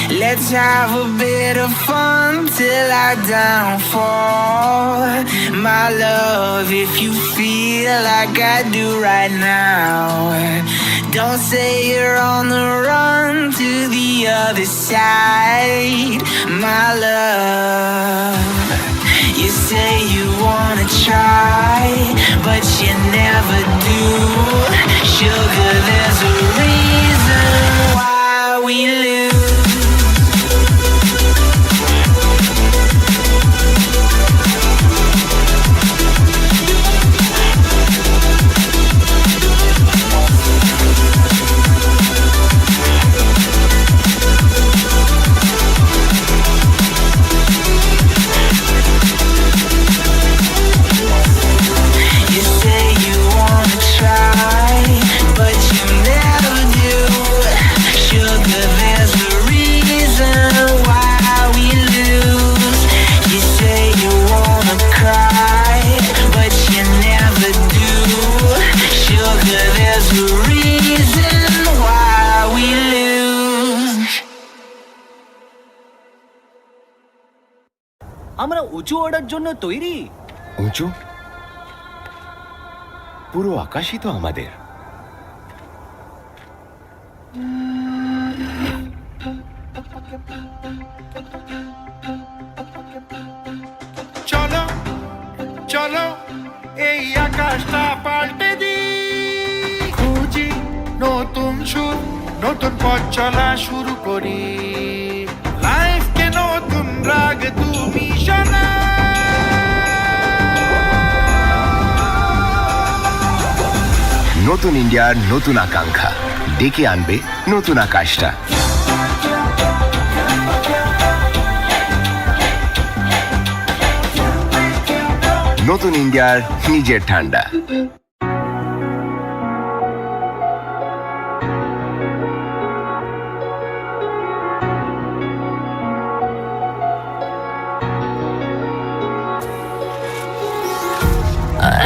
Let's have a bit of fun till I downfall. My love, if you feel like I do right now, don't say you're on the run to the other side, my love. You say you wanna try, but you never do. Sugar, there's a reason why we lose. But you never do. Sugar, there's আমরা উঁচু ওড়ার জন্য তৈরি। উঁচু? পুরো আকাশই তো আমাদের। চলো চলো এই আকাশটা পাল্টে দি, খুঁজি নতুন সুর, নতুন পথ চলা শুরু করি, লাইফকে নতুন রাগ তুমি শোনা। নতুন ইন্ডিয়ার নতুন আকাঙ্ক্ষা ডেকে আনবে নতুন আকাশটা। নতুন ইন্ডিয়ার নিজের ঠান্ডা।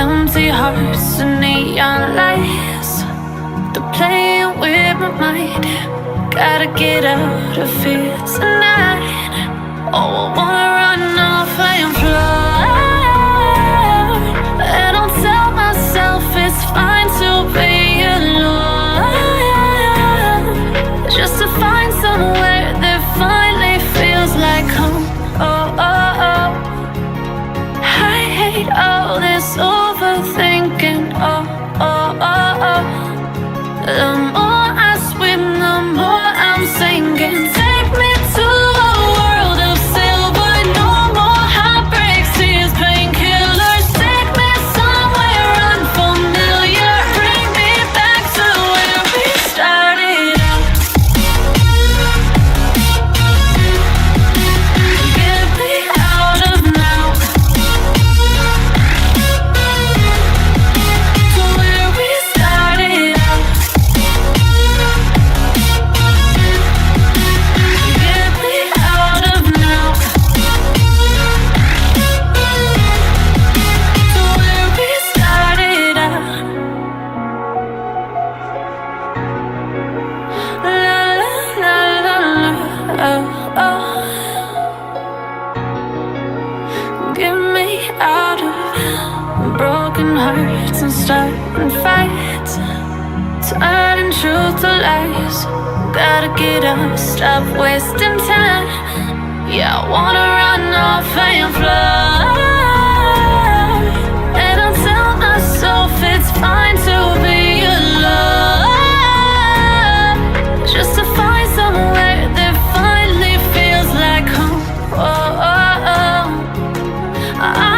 Empty hearts and neon lights, they're playing with my mind. Gotta get out of here tonight. Oh, I wanna run off and fly, and I'll tell myself it's fine to be alone, just to find somewhere that finally feels like home. Oh, oh, oh. I hate all this overthinking. Oh, oh, oh, oh. The more I swim, the more I'm sinking. Take me to a world of silver. No more heartbreaks, tears, painkillers. Take me somewhere unfamiliar. Bring me back to where we started out. Get me out of now. To where we started out. Get me out of now. To where we started out. La la la la la. Oh, oh. Get me out of broken hearts and starting fights, turning truth to lies. Gotta get up, stop wasting time. Yeah, I wanna run off and fly, and I'll tell myself it's fine to be alone, just to find somewhere that finally feels like home. Oh, oh, oh.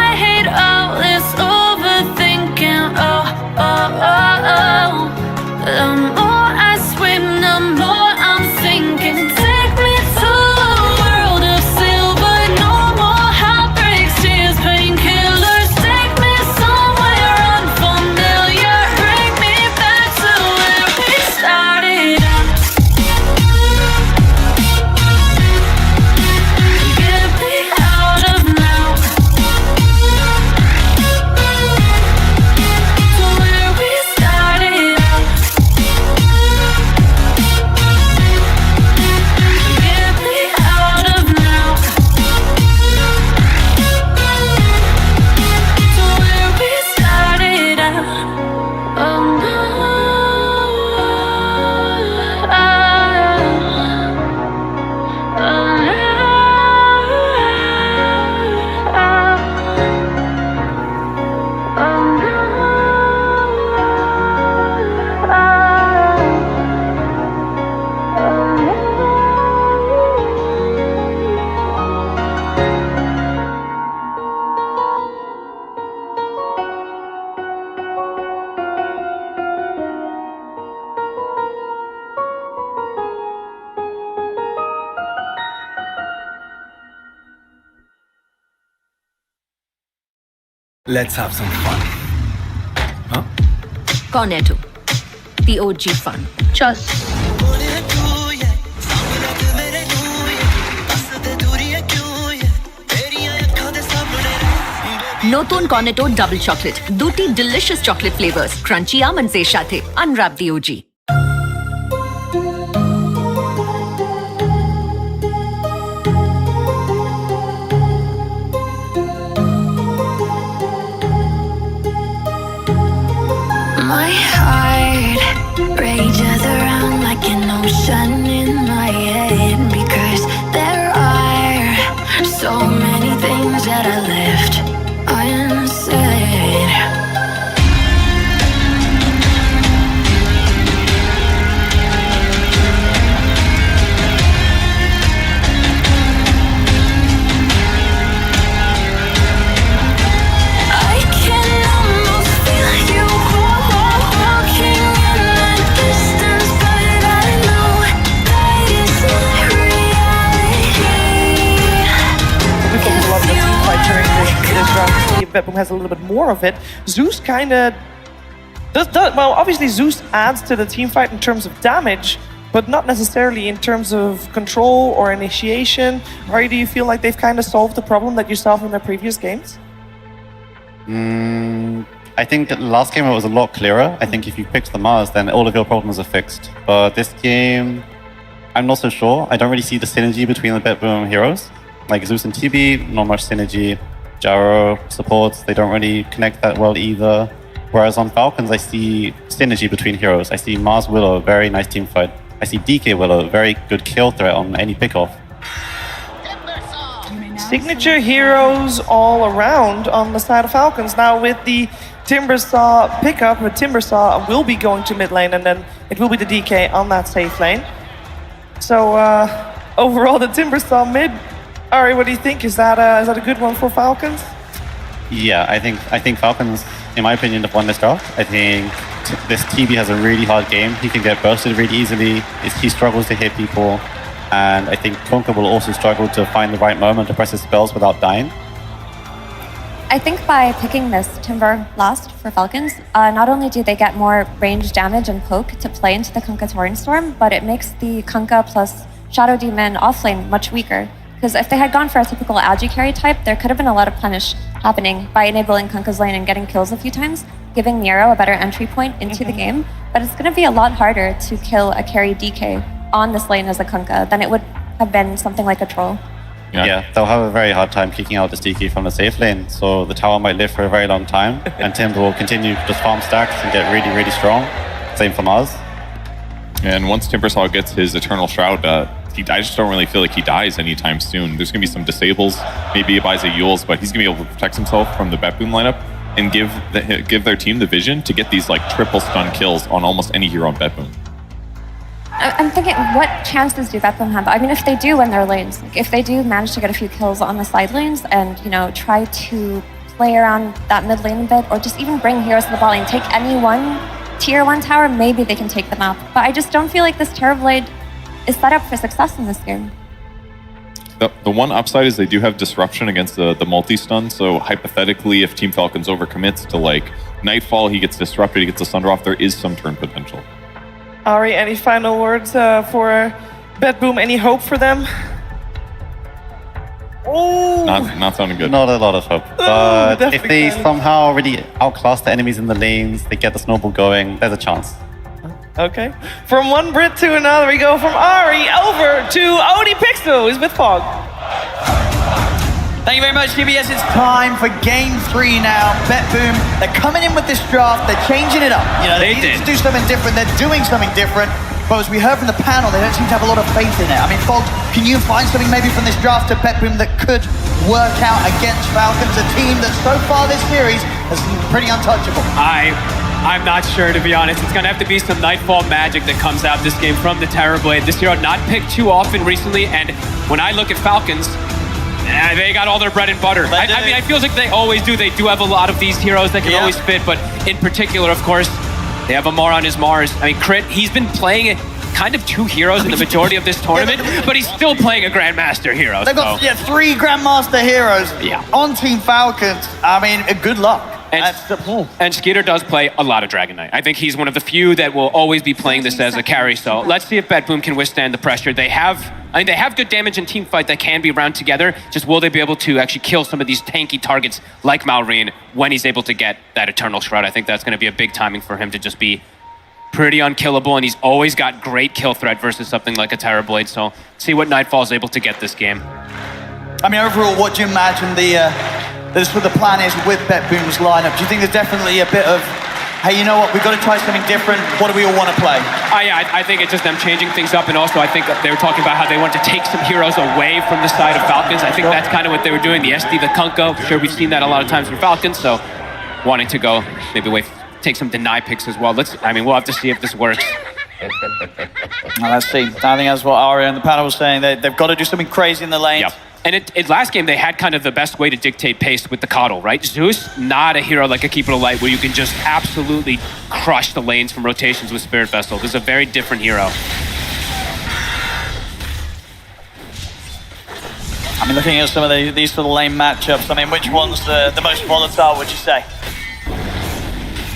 I hate all this overthinking. Oh, oh, oh, oh. The more I swim, the more I'm sinking. Take me to a world of silver. No more heartbreaks, tears, painkillers. Take me somewhere unfamiliar. Bring me back to where we started out. Get me out of now. To where we started out. Get me out of now. To where we started out. Oh no. Let's have some fun. Huh? Cornetto, the OG fun. Just নতুন Cornetto double chocolate, দুটি delicious chocolate flavours, crunchy almonds এর সাথে। আনরাপ দি OG. this round to see if BETBOOM has a little bit more of it. Zeus kind of does, well, obviously Zeus adds to the team fight in terms of damage, but not necessarily in terms of control or initiation. Or do you feel like they've kind of solved the problem that you saw from their previous games? I think the last game it was a lot clearer. I think if you picked the Mars, then all of your problems are fixed. But this game, I'm not so sure. I don't really see the synergy between the BETBOOM heroes. Like Zeus and TB, not much synergy. Jaro supports, they don't really connect that well either. Whereas on Falcons, I see synergy between heroes. I see Mars Willow, very nice team fight. I see DK Willow, very good kill threat on any pickoff. Signature heroes all around on the side of Falcons. Now with the Timbersaw pickup, the Timbersaw will be going to mid lane, and then it will be the DK on that safe lane. So overall, the Timbersaw mid. Ari, what do you think? Is that a good one for Falcons? Yeah, I think Falcons, in my opinion, have won this draft. I think this TB has a really hard game. He can get bursted really easily. He struggles to hit people. And I think Kunkka will also struggle to find the right moment to press his spells without dying. I think by picking this Timber last for Falcons, not only do they get more range damage and poke to play into the Kunkka Torrent Storm, but it makes the Kunkka plus Shadow Demon offlane much weaker. Because if they had gone for a typical Agi carry type, there could have been a lot of punish happening by enabling Kunkka's lane and getting kills a few times, giving Nero a better entry point into the game. But it's going to be a lot harder to kill a carry DK on this lane as a Kunkka than it would have been something like a troll. Yeah, they'll have a very hard time kicking out this DK from the safe lane, so the tower might live for a very long time, and Timber will continue to just farm stacks and get really, really strong. Same for Mars. And once Timbersaw gets his Eternal Shroud, I just don't really feel like he dies anytime soon. There's going to be some disables, maybe he buys a Yules, but he's going to be able to protect himself from the BETBOOM lineup and give their team the vision to get these like triple stun kills on almost any hero on BETBOOM. I'm thinking, what chances do BETBOOM have? I mean, if they do win their lanes, like if they do manage to get a few kills on the side lanes and, you know, try to play around that mid lane a bit, or just even bring heroes to the bot lane, take any one tier 1 tower, maybe they can take the map. But I just don't feel like this Terrorblade is set up for success in this game. The one upside is they do have disruption against the multi-stun, so hypothetically, if Team Falcons overcommits to like Nightfall, he gets disrupted, he gets a Sunder off, there is some turn potential. Ari, any final words for BETBOOM? Any hope for them? Oh, not sounding good. Not a lot of hope. But if they somehow really outclass the enemies in the lanes, they get the snowball going, there's a chance. Okay. From one Brit to another, we go from Ari over to Odie Pixel, who's with Fog. Thank you very much, GBS. It's time for Game 3 now. BETBOOM, they're coming in with this draft, they're changing it up. You know, they need to do something different, they're doing something different. But as we heard from the panel, they don't seem to have a lot of faith in it. I mean, Fog, can you find something maybe from this draft to BETBOOM that could work out against Falcons, a team that so far this series has been pretty untouchable? I'm not sure, to be honest. It's going to have to be some Nightfall magic that comes out this game from the Terrorblade. This hero not picked too often recently, and when I look at Falcons, they got all their bread and butter. I mean, it feels like they always do. They do have a lot of these heroes that can always fit, but in particular, of course, they have Amar on his Mars. I mean, Crit, he's been playing kind of 2 heroes in the majority of this tournament, but he's still playing a Grandmaster hero. They've got 3 Grandmaster heroes on Team Falcons. I mean, good luck. And Skeeter does play a lot of Dragon Knight. I think he's one of the few that will always be playing this as a carry. So let's see if BETBOOM can withstand the pressure. They have good damage in team fight that can be round together. Just will they be able to actually kill some of these tanky targets like Malrine when he's able to get that Eternal Shroud? I think that's going to be a big timing for him to just be pretty unkillable, and he's always got great kill threat versus something like a Terrorblade. So see what Nightfall is able to get this game. I mean, overall, what do you imagine the plan is with BETBOOM's lineup? Do you think there's definitely a bit of, hey, you know what, we've got to try something different, what do we all want to play? Yeah, I think it's just them changing things up, and also I think they were talking about how they want to take some heroes away from the side of Falcons. I think that's kind of what they were doing, the SD, the Kunkka. Sure, we've seen that a lot of times from Falcons, so wanting to go maybe take some deny picks as well. We'll have to see if this works. Let's see. I think that's what Aria and the panel was saying. They've got to do something crazy in the lanes. Yep. And last game, they had kind of the best way to dictate pace with the Coddle, right? Zeus, not a hero like a Keeper of Light where you can just absolutely crush the lanes from rotations with Spirit Vessel. This is a very different hero. I mean, looking at some of these sort of lane matchups, I mean, which one's the most volatile, would you say?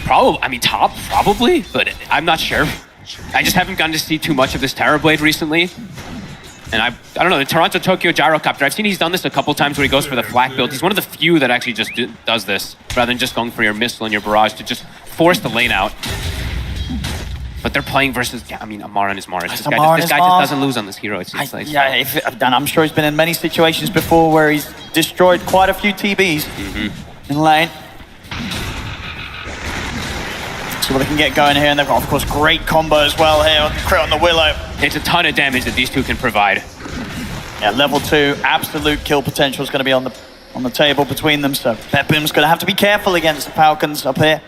Probably, I mean, top, probably, but I'm not sure. I just haven't gotten to see too much of this Terrorblade recently. And I don't know, the Toronto-Tokyo Gyrocopter, I've seen he's done this a couple times where he goes for the flak build. He's one of the few that actually just does this, rather than just going for your missile and your barrage to just force the lane out. But they're playing versus, I mean, Amar and his Mars. This guy just doesn't lose on this hero, it seems like. Yeah, and I'm sure he's been in many situations before where he's destroyed quite a few TBs in lane. So what they can get going here, and they've got, of course, great combo as well here on the crit on the Willow. It's a ton of damage that these two can provide. Yeah, level 2, absolute kill potential is going to be on the table between them, so BETBOOM's going to have to be careful against the Falcons up here.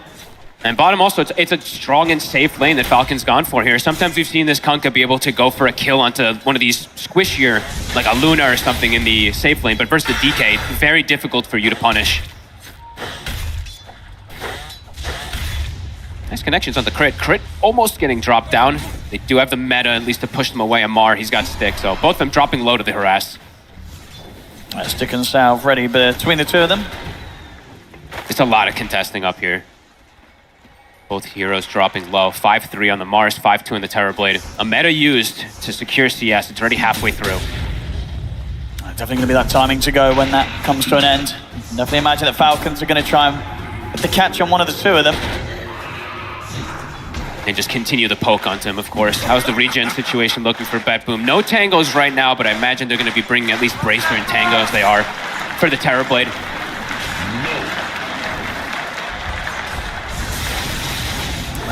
And bottom also, it's a strong and safe lane that Falcon's gone for here. Sometimes we've seen this Kunkka be able to go for a kill onto one of these squishier, like a Luna or something in the safe lane, but versus the DK, very difficult for you to punish. Nice connections on the crit. Crit almost getting dropped down. They do have the meta, at least to push them away. Amar, he's got stick, so both of them dropping low to the harass. Stick and salve ready between the two of them. It's a lot of contesting up here. Both heroes dropping low. 5-3 on the Mars, 5-2 on the Terrorblade. A meta used to secure CS. It's already halfway through. Definitely going to be that timing to go when that comes to an end. Definitely imagine that Falcons are going to try and get the catch on one of the two of them. And just continue the poke onto him, of course. How's the regen situation looking for BETBOOM? No tangos right now, but I imagine they're going to be bringing at least Bracer and Tango as they are for the Terrorblade.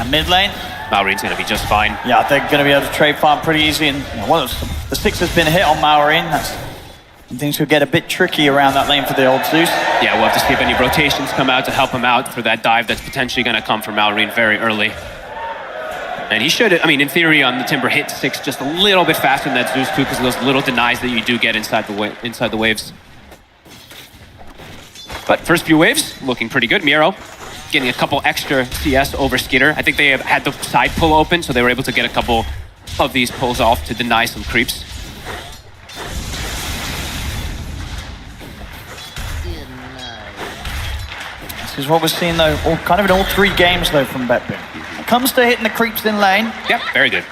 Mid lane. Maureen's going to be just fine. Yeah, they're going to be able to trade farm pretty easy. And the 6 has been hit on Maureen. Things could get a bit tricky around that lane for the old Zeus. Yeah, we'll have to see if any rotations come out to help him out for that dive that's potentially going to come from Maureen very early. And he should, I mean, in theory, on the Timber, hit 6 just a little bit faster than that Zeus too, because of those little denies that you do get inside the waves. But first few waves, looking pretty good. Miro getting a couple extra CS over Skitter. I think they have had the side pull open, so they were able to get a couple of these pulls off to deny some creeps. This is what we're seeing, though, kind of in all 3 games, though, from BETBOOM. It comes to hitting the creeps in lane. Yep, very good.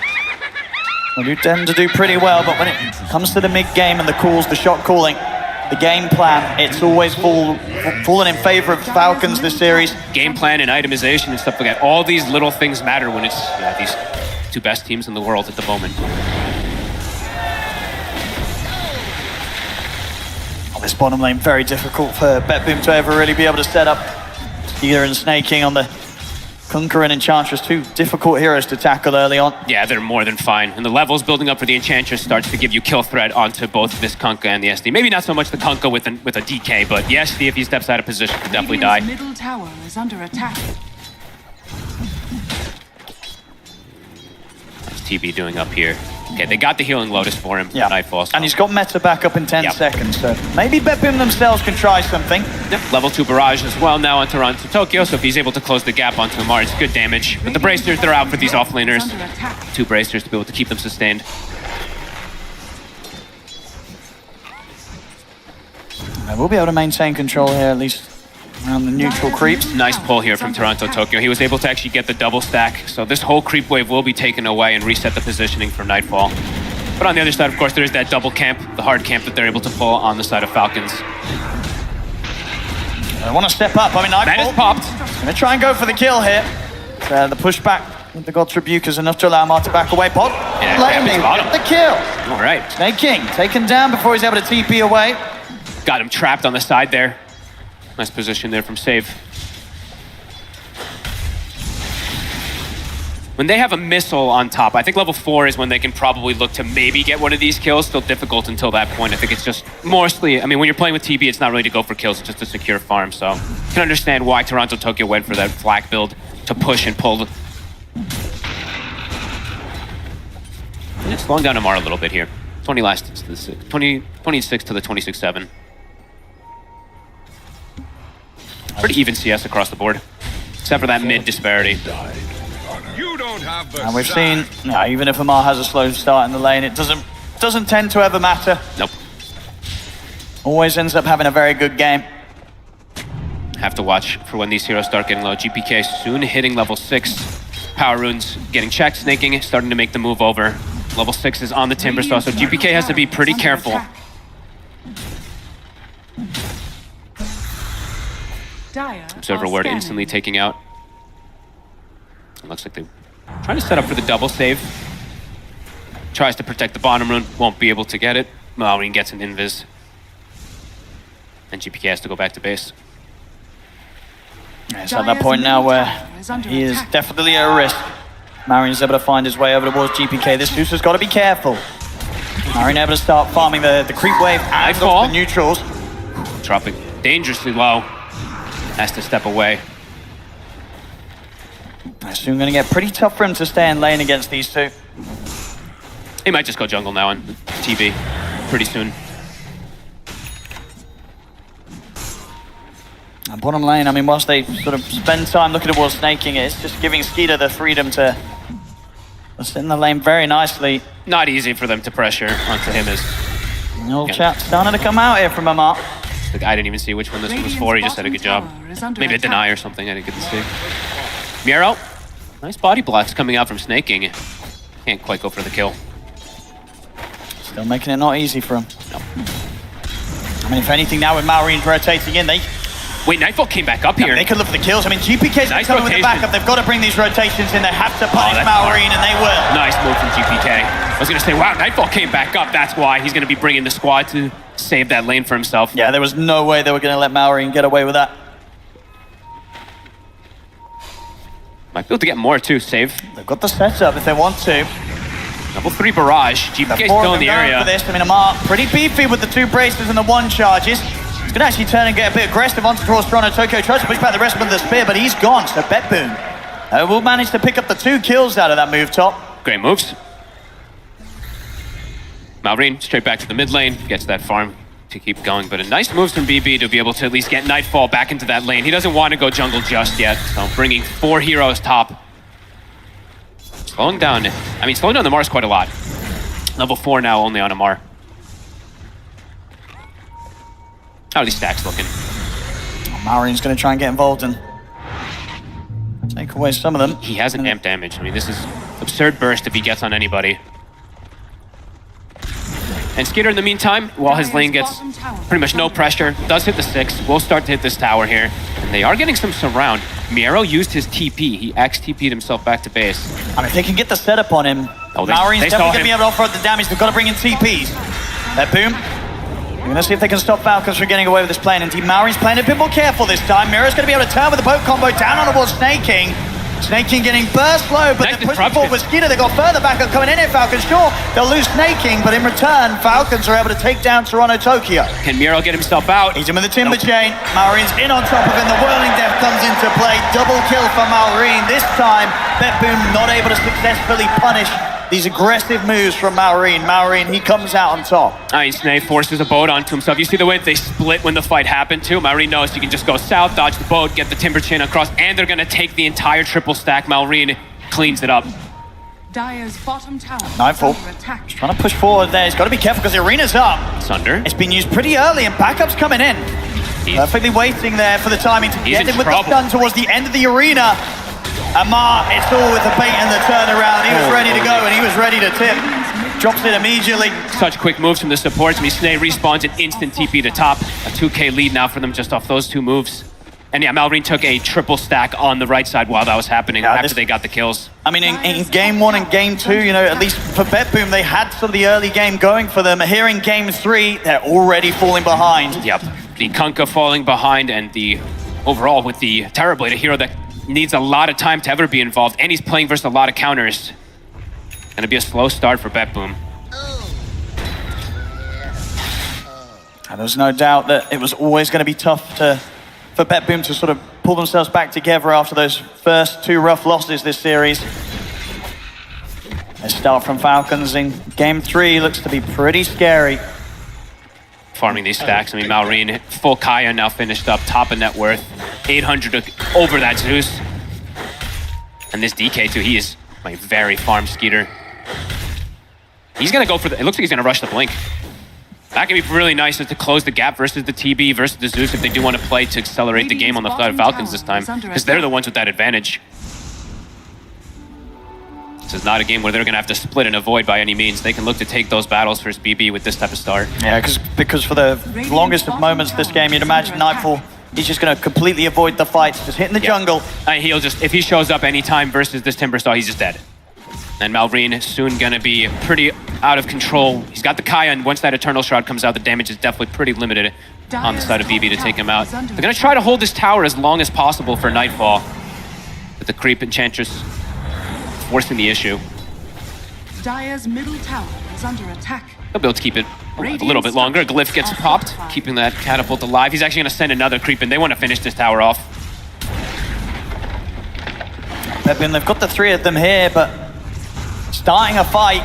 They do tend to do pretty well, but when it comes to the mid-game and the calls, the shot calling, the game plan, it's always fallen in favor of Falcons this series. Game plan and itemization and stuff like that. All these little things matter when it's these 2 best teams in the world at the moment. This bottom lane, very difficult for BETBOOM to ever really be able to set up. Either and Snaking on the Kunkka and Enchantress, 2 difficult heroes to tackle early on. Yeah, they're more than fine. And the levels building up for the Enchantress starts to give you kill threat onto both this Kunkka and the SD. Maybe not so much the Kunkka with a DK, but the SD, if he steps out of position, could definitely die. Middle tower is under attack. What's TB doing up here? Okay, they got the Healing Lotus for him. Yeah, Nightfall. And he's got meta back up in 10 seconds, so maybe BETBOOM themselves can try something. Yep, level 2 barrage as well now on Toronto Tokyo, so if he's able to close the gap onto Amar, it's good damage. But the bracers, they're out for these offlaners. 2 bracers to be able to keep them sustained. And we'll be able to maintain control here, at least around the neutral creeps. Nice pull here from Toronto Tokyo. He was able to actually get the double stack, so this whole creep wave will be taken away and reset the positioning for Nightfall. But on the other side, of course, there is that double camp, the hard camp that they're able to pull on the side of Falcons. I want to step up. I mean, Nightfall. That is popped. Going to try and go for the kill here. The pushback with the God's Rebuke is enough to allow Mar to back away. Bot landing the kill. All right. Snake King taken down before he's able to TP away. Got him trapped on the side there. Nice position there from Save. When they have a missile on top, I think level 4 is when they can probably look to maybe get one of these kills. Still difficult until that point. I think it's just mostly, I mean, when you're playing with TB, it's not really to go for kills, it's just to secure farm. So you can understand why Toronto Tokyo went for that flak build to push and pull. It's slowing down Amar a little bit here. 26 to the 26-7. Pretty even CS across the board, except for that mid disparity. And we've seen, even if Amar has a slow start in the lane, it doesn't tend to ever matter. Nope. Always ends up having a very good game. Have to watch for when these heroes start getting low. GPK soon hitting level 6. Power runes getting checked, snaking, starting to make the move over. Level 6 is on the Timber Saw, so GPK has to be pretty careful. Observer ward instantly taking out. It looks like they're trying to set up for the double save. Tries to protect the bottom rune, won't be able to get it. Maureen gets an invis. And GPK has to go back to base. It's at that point now where he is definitely at risk. Maureen's able to find his way over towards GPK. This Zeus has got to be careful. Maureen able to start farming the creep wave and the neutrals. Dropping dangerously low. Has to step away. It's soon going to get pretty tough for him to stay in lane against these two. He might just go jungle now on TV pretty soon. And bottom lane, I mean, whilst they sort of spend time looking towards snaking, it's just giving Skeeter the freedom to sit in the lane very nicely. Not easy for them to pressure onto him as... The old chat starting to come out here from Amar. Like, I didn't even see which one this was for, he just had a good job. Maybe a deny or something, I didn't get to see. Miro, nice body blocks coming out from snaking. Can't quite go for the kill. Still making it not easy for him. No. I mean, if anything, now with Maureen rotating in, they... Wait, Nightfall came back up here. They could look for the kills. I mean, GPK's nice coming with the rotation. backup. They've got to bring these rotations in. They have to punish Maureen, and they will. Nice move from GPK. I was going to say, wow, Nightfall came back up. That's why he's going to be bringing the squad to save that lane for himself. Yeah, there was no way they were going to let Maureen get away with that. Might be able to get more, too. Save. They've got the setup if they want to. Level 3 barrage. GPK's still in the area. For this. I mean, Amar pretty beefy with the 2 braces and the 1 charges. He's going to actually turn and get a bit aggressive onto towards Toronto. Tokyo tries to push back the rest of the spear, but he's gone. So BETBOOM will manage to pick up the 2 kills out of that move top. Great moves. Maureen straight back to the mid lane. Gets that farm to keep going. But a nice moves from BB to be able to at least get Nightfall back into that lane. He doesn't want to go jungle just yet. So bringing 4 heroes top. Slowing down the Mars quite a lot. Level 4 now only on Amar. How are these stacks looking? Maureen's going to try and get involved and take away some of them. He has an amp damage. I mean, this is absurd burst if he gets on anybody. And Skeeter, in the meantime, while his lane gets pretty much no pressure, does hit the 6, will start to hit this tower here. And they are getting some surround. Miero used his TP. He X-TP'd himself back to base. I mean, if they can get the setup on him, Maureen's definitely going to be able to offer up the damage. They've got to bring in TPs. BETBOOM. We're going to see if they can stop Falcons from getting away with this plane. Indeed, Maureen's playing a bit more careful this time. Miro's going to be able to turn with the boat combo down on towards Snaking. Snaking getting burst low, but they're pushing forward with Skeeter. They've got further backup coming in here, Falcons. Sure, they'll lose Snaking, but in return, Falcons are able to take down Toronto Tokyo. Can Miro get himself out? He's in with the timber chain. Maureen's in on top of him. The whirling death comes into play. Double kill for Maureen. This time, BETBOOM not able to successfully punish these aggressive moves from Maureen. Maureen, he comes out on top. Snake forces a boat onto himself. You see the way they split when the fight happened too? Maureen knows you can just go south, dodge the boat, get the timber chain across, and they're gonna take the entire triple stack. Maureen cleans it up. Dire's bottom tower. Nightfall. He's trying to push forward there. He's got to be careful because the arena's up. Sunder. It's been used pretty early and backup's coming in. Perfectly waiting there for the timing to get in with the stun towards the end of the arena. Amar, it's all with the bait and the turnaround. He was ready to go and he was ready to tip. Drops it immediately. Such quick moves from the supports. Snake respawns an instant TP to top. A 2K lead now for them just off those 2 moves. And yeah, Maureen took a triple stack on the right side while that was happening after they got the kills. I mean, in game 1 and game 2, you know, at least for BETBOOM, they had sort of the early game going for them. Here in game 3, they're already falling behind. Yep, the Kunkka falling behind and the overall with the Terrorblade, a hero that needs a lot of time to ever be involved, and he's playing versus a lot of counters. Gonna be a slow start for BETBOOM. And there's no doubt that it was always going to be tough for BETBOOM to sort of pull themselves back together after those first 2 rough losses this series. They start from Falcons in game 3, looks to be pretty scary. Farming these stacks. I mean, Maureen, full Kaya now finished up, top of net worth, 800 over that Zeus. And this DK too, he is a very farm Skeeter. He's gonna go for the, it looks like he's gonna rush the blink. That can be really nice to close the gap versus the TB, versus the Zeus if they do want to play to accelerate the game on the side of Falcons this time, because they're the ones with that advantage. This is not a game where they're going to have to split and avoid by any means. They can look to take those battles versus BB with this type of start. Yeah, because for the longest of moments this game, you'd imagine Nightfall, he's just going to completely avoid the fights, just hitting the jungle. He'll just, if he shows up anytime versus this Timbersaw, he's just dead. And Malrine is soon going to be pretty out of control. He's got the Kaya, and once that Eternal Shroud comes out, the damage is definitely pretty limited on the side of BB to take him out. They're going to try to hold this tower as long as possible for Nightfall. But the creep Enchantress forcing the issue. Dire's middle tower is under attack. They'll be able to keep it a little bit longer. A Glyph gets popped, keeping that catapult alive. He's actually going to send another creep in. They want to finish this tower off. BETBOOM, they've got the three of them here, but starting a fight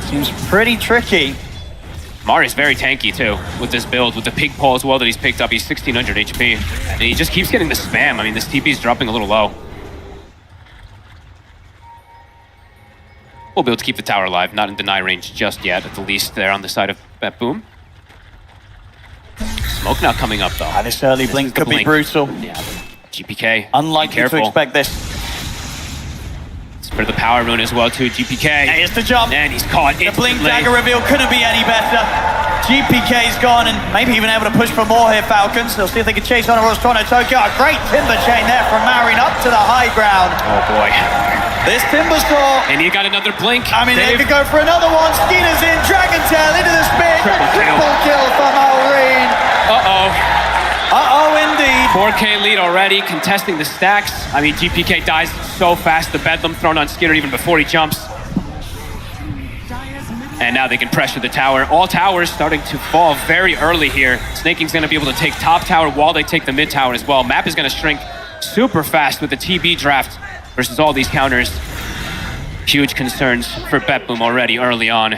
seems pretty tricky. Mari's very tanky too with this build, with the pig pole as well that he's picked up. He's 1600 HP, and he just keeps getting the spam. I mean, this TP is dropping a little low. We'll be able to keep the tower alive, not in deny range just yet, at the least there on the side of BETBOOM. Smoke now coming up though. This early blink could be brutal. Yeah, GPK. Unlikely to expect this. It's for the power rune as well too, GPK. Here's the jump. And he's caught The blink instantly. dagger reveal couldn't be any better. GPK's gone and maybe even able to push for more here, Falcons. They'll see if they can chase on a Toronto Tokyo. A great timber chain there from Marine up to the high ground. Oh boy. This Timbersaw. And he got another blink. I mean, they could go for another one. Skeeter's in, Dragon Tail into the spin. Triple kill for Marine. Uh-oh. Uh-oh, indeed. 4K lead already, contesting the stacks. I mean, GPK dies so fast. The Bedlam thrown on Skitter even before he jumps. And now they can pressure the tower. All towers starting to fall very early here. Snaking's going to be able to take top tower while they take the mid tower as well. Map is going to shrink super fast with the TB draft versus all these counters. Huge concerns for BETBOOM already early on.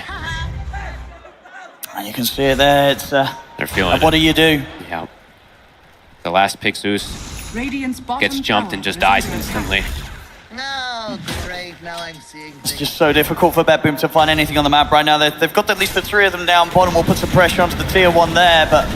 And you can see it there. It's they're feeling what do you do? Yeah. The last pick Zeus gets jumped and just dies instantly. No, great. Now I'm seeing It's just so difficult for BETBOOM to find anything on the map right now. They've got at least the three of them down bottom. We'll put some pressure onto the tier 1 there, but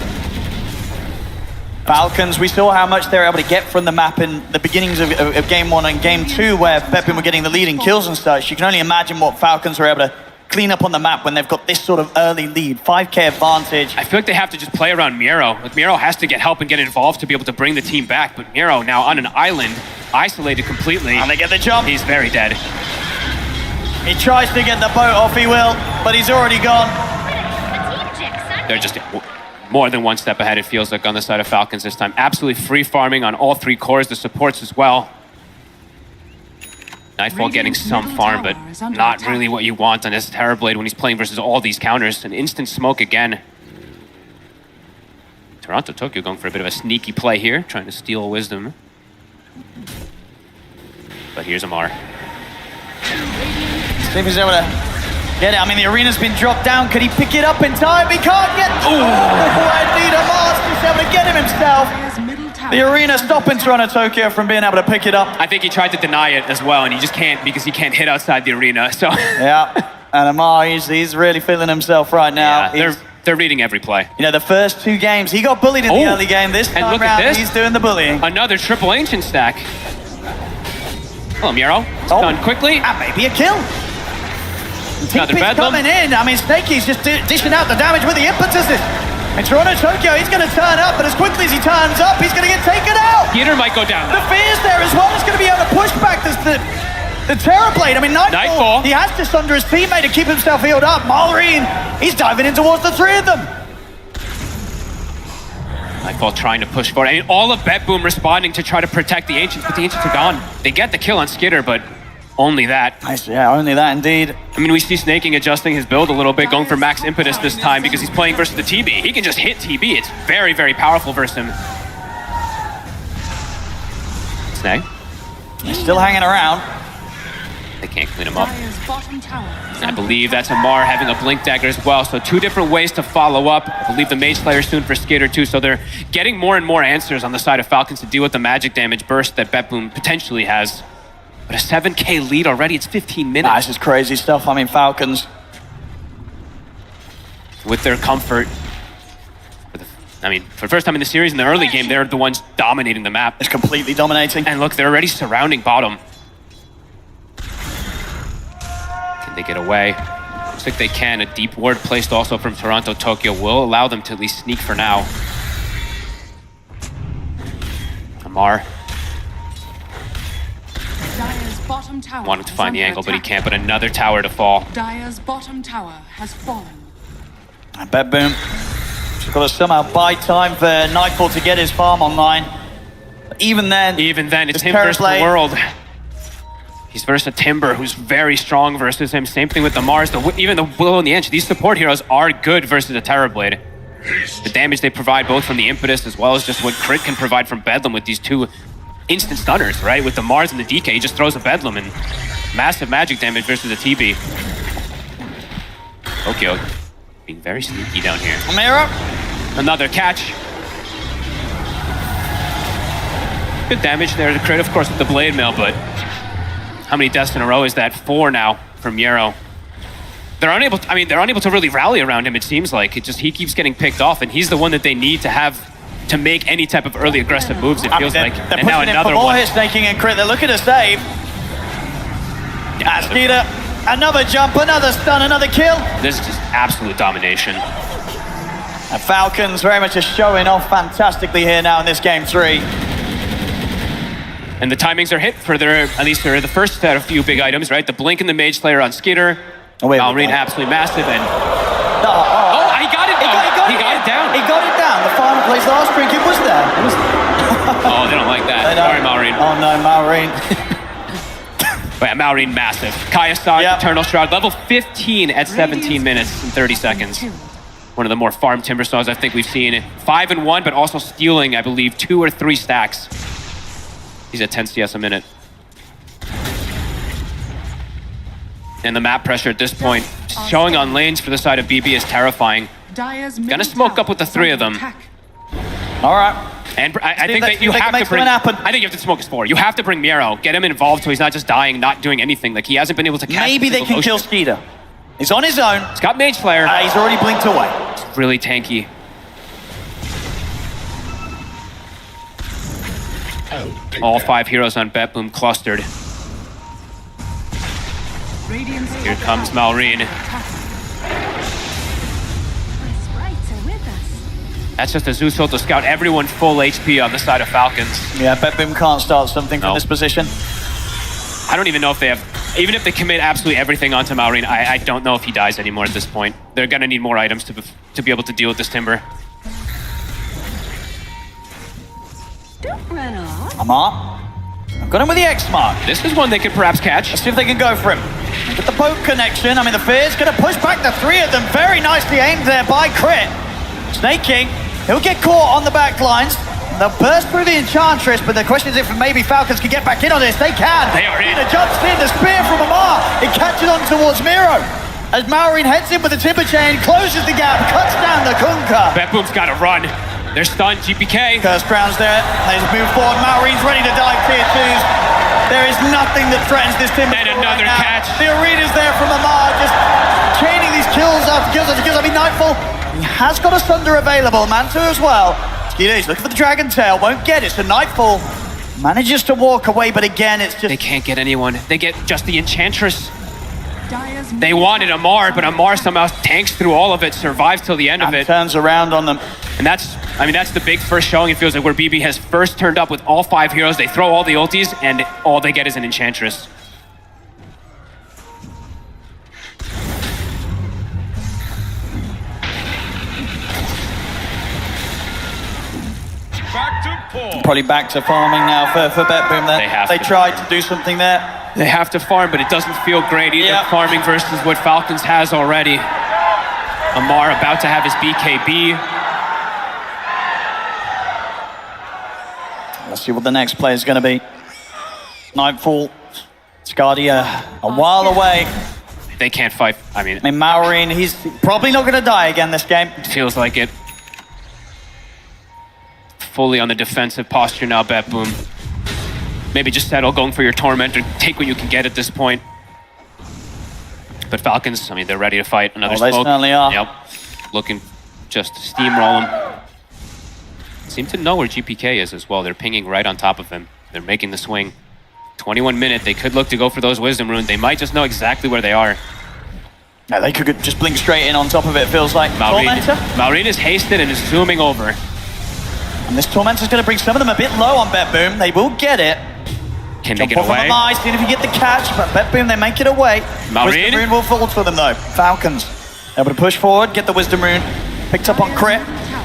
Falcons, we saw how much they were able to get from the map in the beginnings of Game 1 and Game 2, where BETBOOM were getting the lead in kills and such. You can only imagine what Falcons were able to clean up on the map when they've got this sort of early lead. 5K advantage. I feel like they have to just play around Miro. Like, Miro has to get help and get involved to be able to bring the team back, but Miro now on an island, isolated completely. And they get the jump. He's very dead. He tries to get the boat off, he will, but he's already gone. They're just more than one step ahead, it feels like, on the side of Falcons this time. Absolutely free farming on all three cores, the supports as well. Nightfall getting some farm, but not really what you want on his Terrorblade when he's playing versus all these counters. An instant smoke again. Toronto Tokyo going for a bit of a sneaky play here, trying to steal Wisdom. But here's Amar. See if he's able to get it. I mean, the arena's been dropped down. Could he pick it up in time? He can't get... Oh, indeed, Amar's just able to get him himself. The arena stopping Toronto Tokyo from being able to pick it up. I think he tried to deny it as well, and he just can't because he can't hit outside the arena, so... Yeah, and Amar, he's really feeling himself right now. Yeah, they're reading every play. You know, the first 2 games, he got bullied in the early game. This time look round, at this. he's doing the bullying. Another triple ancient stack. Oh, Miro. It's done quickly. And maybe a kill. Another TP's Bedlam. coming in. I mean, Snakey's just dishing out the damage with the impetuses. And Toronto Tokyo, he's going to turn up, but as quickly as he turns up, he's going to get taken out. Peter might go down. The fear's there as well. He's going to be able to push back the Terrorblade. I mean, Nightfall, he has to sunder his teammate to keep himself healed up. Marine, he's diving in towards the three of them. Nightfall trying to push forward. I mean, all of BETBOOM responding to try to protect the Ancients, but the Ancients are gone. They get the kill on Skitter, but only that. Yeah, only that indeed. I mean, we see Snaking adjusting his build a little bit, going for max impetus this time because he's playing versus the TB. He can just hit TB. It's very, very powerful versus him. Snag. He's still hanging around. They can't clean him up. And I believe that's Amar having a Blink Dagger as well. So 2 different ways to follow up. I believe the Mage Slayer soon for Skitter too. So they're getting more and more answers on the side of Falcons to deal with the magic damage burst that BETBOOM potentially has. But a 7K lead already, it's 15 minutes. This is crazy stuff. I mean, Falcons. with their comfort. I mean, for the first time in the series, in the early game, they're the ones dominating the map. It's completely dominating. And look, they're already surrounding bottom. Can they get away? Looks like they can. A deep ward placed also from Toronto Tokyo will allow them to at least sneak for now. Amar Dire's bottom tower wanted to is find the under angle, but he attack. can't. But another tower to fall. Dire's bottom tower has fallen. And BETBOOM, she's got to somehow buy time for Nightfall to get his farm online. Even then, it's him versus the world. He's versus a Timber who's very strong versus him. Same thing with the Mars, even the Willow and the Inch. These support heroes are good versus a Terrorblade. The damage they provide both from the Impetus as well as just what Crit can provide from Bedlam with these two instant stunners, right? With the Mars and the DK, he just throws a Bedlam and massive magic damage versus a TB. Tokyo being very sneaky down here. Mira. Another catch. Good damage there to Crit, of course, with the Blade Mail, but how many deaths in a row is that? 4 now from Yarrow. They're unable to really rally around him, it seems like. He keeps getting picked off, and he's the one that they need to have to make any type of early aggressive moves, it feels like. They're And now pushing another in for more one. hits, snaking and Crit. They're looking to save. Skeeter, another jump, another stun, another kill. This is just absolute domination. And Falcons very much just showing off fantastically here now in this game 3. And the timings are hit for at least for the first set of few big items, right? The Blink and the Mage Slayer on Skeeter. Malrine absolutely massive, and he got it. He got it down. He got it down. The final place last drink, it was there. Oh, they don't like that. Sorry, Malrine. Oh no, Malrine. But yeah, Malrine massive. Kaiasag, Eternal Shroud, level 15 at 17 minutes and 30 seconds. One of the more farmed Timber Saws I think we've seen. 5 and 1, but also stealing, I believe, 2 or 3 stacks. He's at 10 CS a minute. And the map pressure at this point, showing on lanes for the side of BB is terrifying. Gonna smoke up with the 3 of them. All right. And I think that you have to bring. I think you have to smoke his 4. You have to bring Miro, get him involved so he's not just dying, not doing anything. Like he hasn't been able to catch. Maybe they can kill Skeeter. He's on his own. He's got Mage Slayer. He's already blinked away. It's really tanky. All 5 heroes on BETBOOM clustered. Here comes Malrine. That's just a Zeus ult to scout everyone full HP on the side of Falcons. Yeah, BETBOOM can't start something from this position. I don't even know if they have, even if they commit absolutely everything onto Malrine, I don't know if he dies anymore at this point. They're gonna need more items to be able to deal with this Timber. Don't run off. Amar. I've got him with the X mark. This is one they could perhaps catch. Let's see if they can go for him. With the poke connection, I mean, the Fear's going to push back the 3 of them. Very nicely aimed there by Crit. Snake King, he'll get caught on the back lines. They'll burst through the Enchantress, but the question is if maybe Falcons can get back in on this. They can. They are in. The jumps in, the spear from Amar. It catches on towards Miro. As Malrine heads in with the Timber Chain, closes the gap, cuts down the Kunkka. BETBOOM's got to run. They're stunned, GPK. Curse Crown's there. They just move forward. Malrine's ready to dive tier 2s. There is nothing that threatens this Timber. And another catch. The arena's there from Amar, just chaining these kills after kills after kills. I mean, Nightfall, he has got a Sunder available. Mantu as well. He's looking for the Dragon Tail, won't get it. So Nightfall manages to walk away, but again, it's just... They can't get anyone. They get just the Enchantress. They wanted Amar, but Amar somehow tanks through all of it, survives till the end of it. Turns around on them. And that's the big first showing, it feels like, where BB has first turned up with all 5 heroes. They throw all the ultis, and all they get is an Enchantress. Probably back to farming now for BETBOOM there. They tried to do something there. They have to farm, but it doesn't feel great either. Farming versus what Falcons has already. Amar about to have his BKB. Let's see what the next play is going to be. Nightfall. Scardia a while away. They can't fight. I mean, Malrine, he's probably not going to die again this game. It feels like it. Fully on the defensive posture now, BETBOOM. Maybe just settle, going for your Torment, and take what you can get at this point. But Falcons, I mean, they're ready to fight. Another smoke. They certainly are. Yep. looking just to steamroll him. Seem to know where GPK is as well. They're pinging right on top of him. They're making the swing. 21 minute, they could look to go for those Wisdom Runes. They might just know exactly where they are. Yeah, they could just blink straight in on top of it, feels like. Maureen is hasted and is zooming over. And this Tormentor's going to bring some of them a bit low on BETBOOM. They will get it. Can they Jump get off away? on the line, see if you get the catch, but BETBOOM, they make it away. Maureen? Wisdom Rune will fall for them though. Falcons able to push forward, get the Wisdom Rune. Picked up on crit.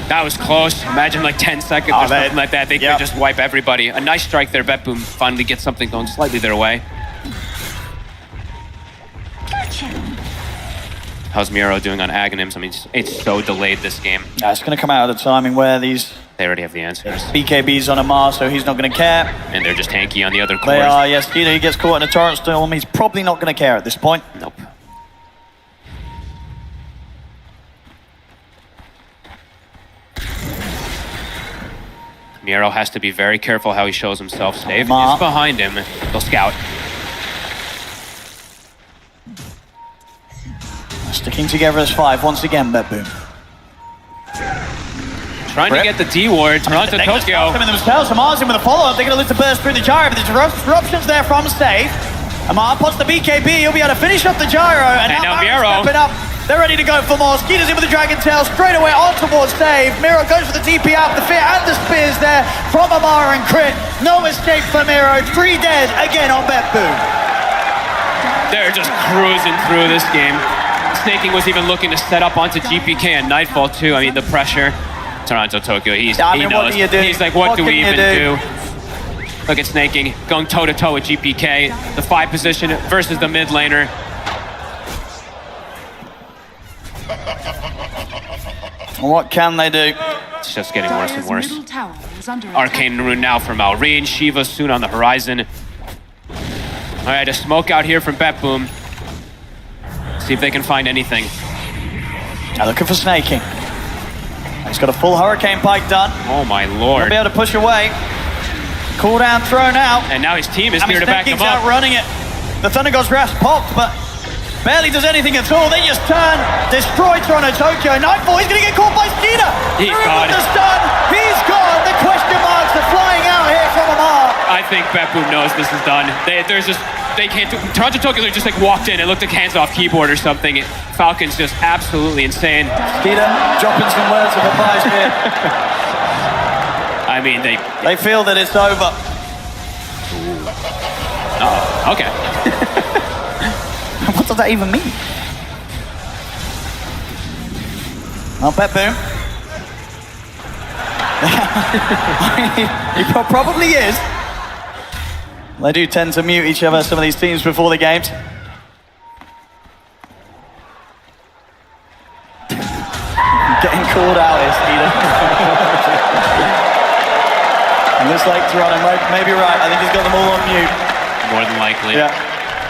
That was close. Imagine like 10 seconds or something like that. They could just wipe everybody. A nice strike there. BETBOOM finally gets something going slightly their way. How's Miro doing on Aghanims? I mean, it's so delayed this game. Yeah, it's going to come out of the timing where these... They already have the answers. BKB's on a Mars, so he's not going to care. And they're just tanky on the other cores. They are, yes. Skeeter, he gets caught in a Torrent Storm. He's probably not going to care at this point. Nope. Miro has to be very careful how he shows himself. Stave is behind him. They'll scout. Sticking together as 5 once again, BETBOOM. Trying to get the D ward. Toronto, Tokyo. Themselves. Amar's in with a follow-up. They're going to look to burst through the gyro, but the disruptions there from Stave. Amar puts the BKB. He'll be able to finish up the gyro. And now Miro stepping up. They're ready to go for more. Skeeter's in with the Dragon Tail straight away on towards Stave. Miro goes for the TP out, the fear and the spears there from Amar and Crit. No escape for Miro. 3 dead again on BETBOOM. They're just cruising through this game. Snaking was even looking to set up onto GPK and Nightfall too. I mean, the pressure. Toronto, Tokyo, he knows. What do you do? He's like, what do we even do? Look at Snaking going toe-to-toe with GPK. The 5 position versus the mid laner. What can they do? It's just getting worse and worse. Middle tower is under Arcane Rune now from Maureen. Shiva soon on the horizon. All right, a smoke out here from BETBOOM. See if they can find anything. Now looking for Snaking. He's got a full Hurricane Pike done. Oh my lord. He'll be able to push away. Cooldown thrown out. And now his team is here to back him up. Out running it. The Thunder God's Grasp popped, but barely does anything at all. They just turn, destroy Toronto, Tokyo. Nightfall, he's going to get caught by Skeeter. He's gone. He's gone. The question marks are flying out here from Amar. I think BETBOOM knows this is done. They can't do. Toronto Tokyo just like walked in and looked like hands off keyboard or something. Falcons just absolutely insane. Skeeter dropping some words of advice here. I mean, they feel that it's over. Okay. What does that even mean? Well, BETBOOM. He probably is. They do tend to mute each other, some of these teams, before the games. Getting called out here, Skeeter. And looks like Toronto may be right. I think he's got them all on mute. More than likely. Yeah.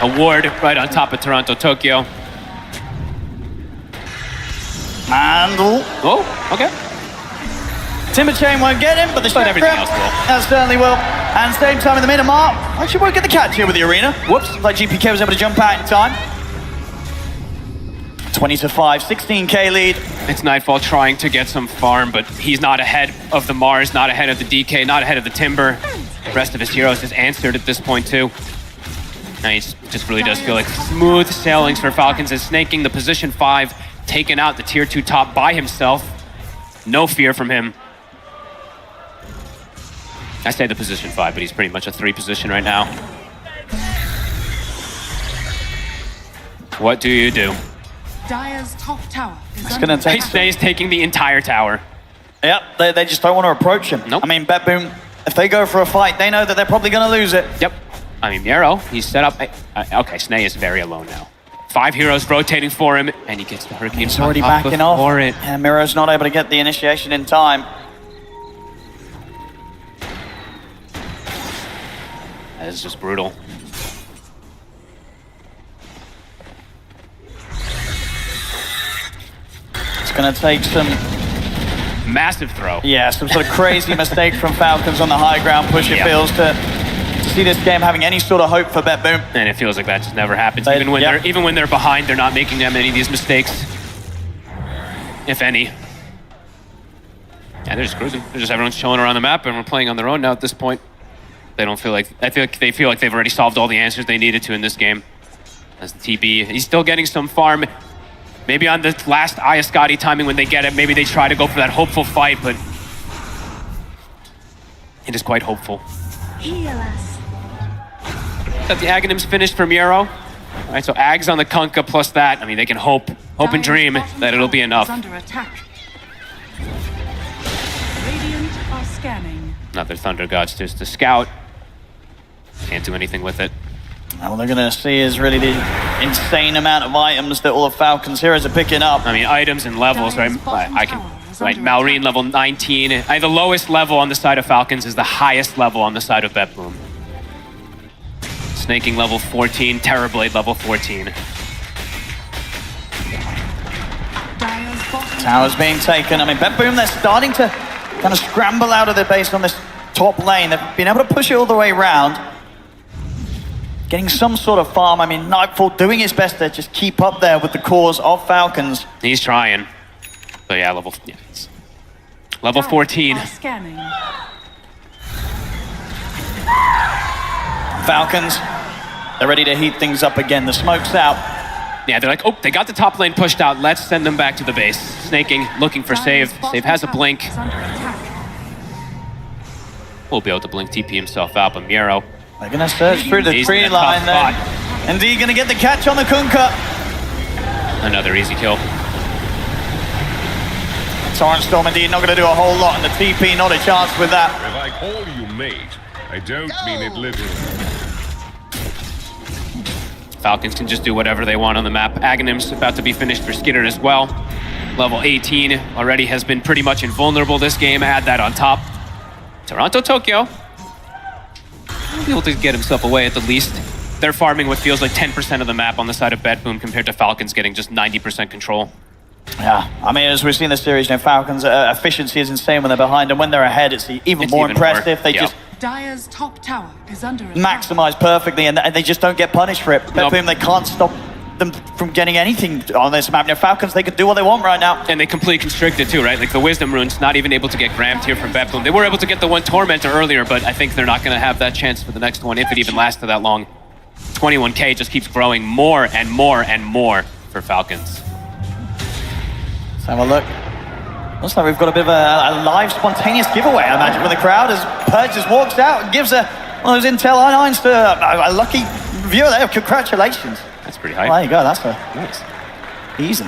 A ward right on top of Toronto, Tokyo. And... Oh, okay. Timber Chain won't get him, but the Chef everything else will. That certainly will. And same time in the middle mark. Actually won't get the catch here with the arena. Whoops, like GPK was able to jump out in time. 20-5, 16k lead. It's Nightfall trying to get some farm, but he's not ahead of the Mars, not ahead of the DK, not ahead of the Timber. The rest of his heroes is answered at this point too. Now he just really does feel like smooth sailings for Falcons as Snaking the position 5, taking out the tier 2 top by himself. No fear from him. I say the position 5, but he's pretty much a 3 position right now. What do you do? Dire's top tower is It's going to take... He's taking the entire tower. Yep, they just don't want to approach him. Nope. I mean, BETBOOM, if they go for a fight, they know that they're probably going to lose it. Yep. I mean, Miro, he's set up... Okay, Snay is very alone now. 5 heroes rotating for him, and he gets the Hurricane. He's already backing off. And Miro's not able to get the initiation in time. That is just brutal. It's going to take some... Massive throw. Yeah, some sort of crazy mistake from Falcons on the high ground push, it feels, to see this game having any sort of hope for BETBOOM. And it feels like that just never happens. Even when they're behind, they're not making that many of these mistakes. if any. Yeah, they're just cruising. They're just everyone's chilling around the map, and we're playing on their own now at this point. They don't feel like they feel like they've already solved all the answers they needed to in this game. As the TB, he's still getting some farm. Maybe on the last Iascati timing when they get it, maybe they try to go for that hopeful fight, but it is quite hopeful. That the Aghanim's finished for Miro. All right, so Ags on the Kunkka plus that. I mean, they can hope and dream that it'll be enough. Under attack. Radiant are scanning. Another Thunder Gods just to scout. Can't do anything with it. All they're going to see is really the insane amount of items that all the Falcons heroes are picking up. I mean, items and levels, right? I can, right? Malrine level 19. The lowest level on the side of Falcons is the highest level on the side of BETBOOM. Snaking level 14, Terrorblade level 14. Tower's being taken. I mean, BETBOOM, they're starting to kind of scramble out of their base on this top lane. They've been able to push it all the way around. Getting some sort of farm. I mean, Nightfall doing his best to just keep up there with the cause of Falcons. He's trying. But yeah, level 14. Scanning. Falcons, they're ready to heat things up again. The smoke's out. Yeah, they're like, oh, they got the top lane pushed out. Let's send them back to the base. Snaking, looking for Save. Save has a blink. Will be able to blink TP himself out, but Miro. They're going to search through the tree line there. And D going to get the catch on the Kunkka. Another easy kill. Torrent Storm indeed not going to do a whole lot, and the TP not a chance with that. If I call you mate, I don't mean it literally. Falcons can just do whatever they want on the map. Aghanim's about to be finished for Skitter as well. Level 18 already has been pretty much invulnerable this game. Add that on top. Toronto, Tokyo. He'll be able to get himself away at the least. They're farming what feels like 10% of the map on the side of BETBOOM compared to Falcons getting just 90% control. Yeah, I mean, as we've seen the series, Falcons' efficiency is insane when they're behind, and when they're ahead, it's even more impressive. They just Dire's top tower is under attack. maximize perfectly, and they just don't get punished for it. BETBOOM, they can't stop them from getting anything on this map. Falcons, they can do what they want right now. And they completely constricted too, right? Like the Wisdom Rune's not even able to get grammed here from BETBOOM. They were able to get the one Tormentor earlier, but I think they're not going to have that chance for the next one if it even lasted that long. 21k just keeps growing more and more and more for Falcons. Let's have a look. Looks like we've got a bit of a live, spontaneous giveaway, I imagine, from the crowd as Purge just walks out and gives one of those Intel i9s to a lucky viewer there. Congratulations. That's pretty high. Well, there you go, that's nice. Easy.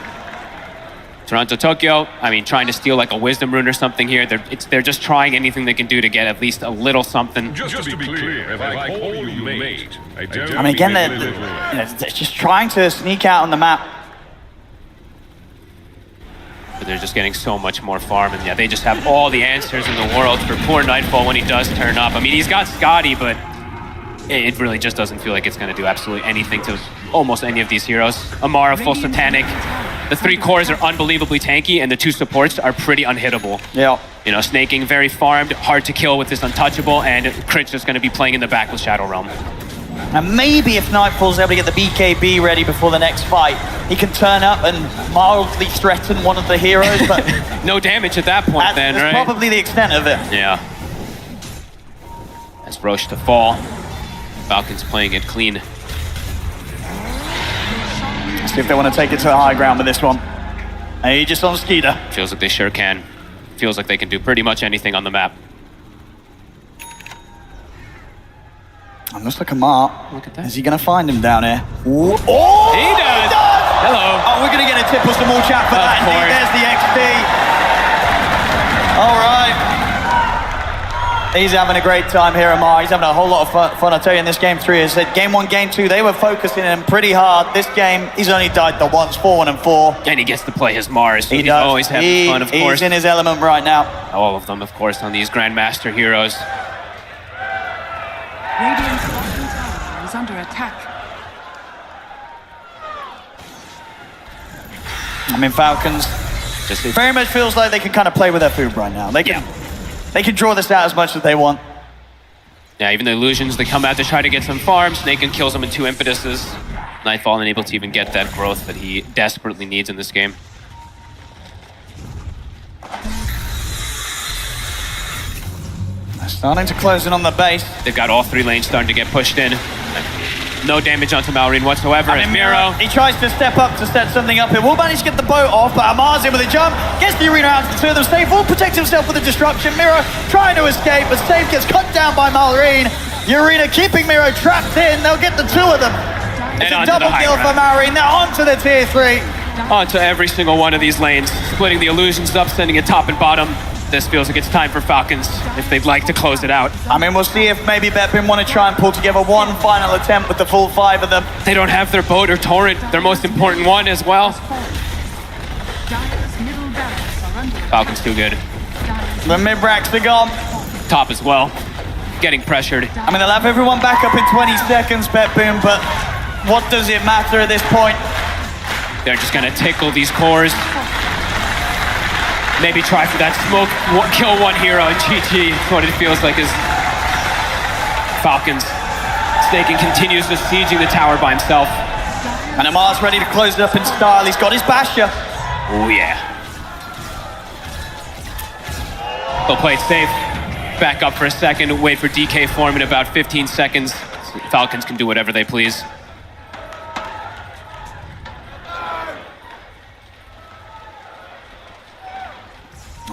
Toronto, Tokyo, I mean, trying to steal like a Wisdom Rune or something here. They're just trying anything they can do to get at least a little something. Just to be clear, if I call you mate, I don't I mean, again, they're just trying to sneak out on the map. But they're just getting so much more farm, and yeah, they just have all the answers in the world for poor Nightfall when he does turn up. I mean, he's got Scotty, but it really just doesn't feel like it's going to do absolutely anything to almost any of these heroes. Amara, full Satanic. The 3 cores are unbelievably tanky, and the 2 supports are pretty unhittable. Yeah. You know, Snaking, very farmed, hard to kill with this Untouchable, and Crit's just going to be playing in the back with Shadow Realm. And maybe if Nightfall's able to get the BKB ready before the next fight, he can turn up and mildly threaten one of the heroes, but... no damage at that point then, right? That's probably the extent of it. Yeah. As Roche to fall. Falcons playing it clean. Let's see if they want to take it to the high ground with this one. Aegis on Skeeter. Feels like they sure can. Feels like they can do pretty much anything on the map. And looks like Amar. Look at that. Is he going to find him down here? Ooh. Oh! He does! Hello. Oh, we're going to get a tip or some more chat for that. Indeed, there's the XP. All right. He's having a great time here, Amar. He's having a whole lot of fun. I tell you, in this game 3, I said game 1, game 2, they were focusing him pretty hard. This game, he's only died the once, 4-1 and 4. And he gets to play his Mars, so he's does. always having fun, of course. He's in his element right now. All of them, of course, on these Grandmaster heroes. Radiant's bottom tower is under attack. I mean, Falcons just very much feels like they can kind of play with their food right now. They can draw this out as much as they want. Yeah, even the illusions, they come out to try to get some farms. Snaken kills them in 2 impetuses. Nightfall unable to even get that growth that he desperately needs in this game. Starting to close in on the base. They've got all 3 lanes starting to get pushed in. No damage onto Malrine whatsoever. I mean, And Miro, he tries to step up to set something up. He will manage to get the boat off, but Amar's in with a jump. Gets the arena out to the 2 of them. Safe will protect himself with the destruction. Miro trying to escape, but Safe gets cut down by Malrine. Urena keeping Miro trapped in. They'll get the 2 of them. It's a double kill for Malrine. They're onto the tier 3. onto every single one of these lanes, splitting the illusions up, sending it top and bottom. This feels like it's time for Falcons if they'd like to close it out. I mean, we'll see if maybe BETBOOM want to try and pull together one final attempt with the full 5 of them. They don't have their boat or torrent, their most important one as well. Falcons too good. The mid-racks are gone. Top as well, getting pressured. I mean, they'll have everyone back up in 20 seconds, BETBOOM, but what does it matter at this point? They're just gonna tickle these cores. Maybe try for that smoke, kill one hero and GG. What it feels like is Falcons. Snaking continues besieging the tower by himself. And Amar's ready to close it up in style. He's got his Basher. Oh yeah. They'll play it safe. Back up for a second, wait for DK form in about 15 seconds. Falcons can do whatever they please.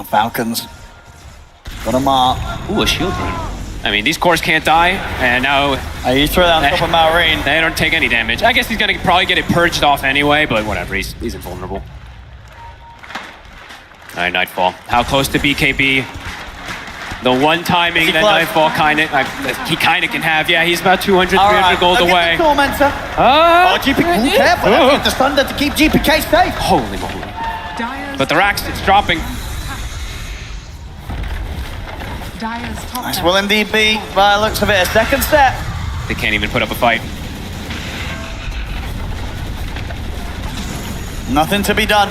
Falcons. Got Amar. Ooh, a shield rune. I mean, these cores can't die, and now... you throw that on top of Malrine. They don't take any damage. I guess he's gonna probably get it purged off anyway, but whatever, he's invulnerable. All right, Nightfall. How close to BKB? The one timing that Nightfall he kinda can have. Yeah, he's about 200, 300 gold away. The Tormentor. Oh, GPK, careful. That's the Thunder to keep GPK safe. Holy moly. But the racks, it's dropping. This will indeed be, by the looks of it, a second set. They can't even put up a fight. Nothing to be done.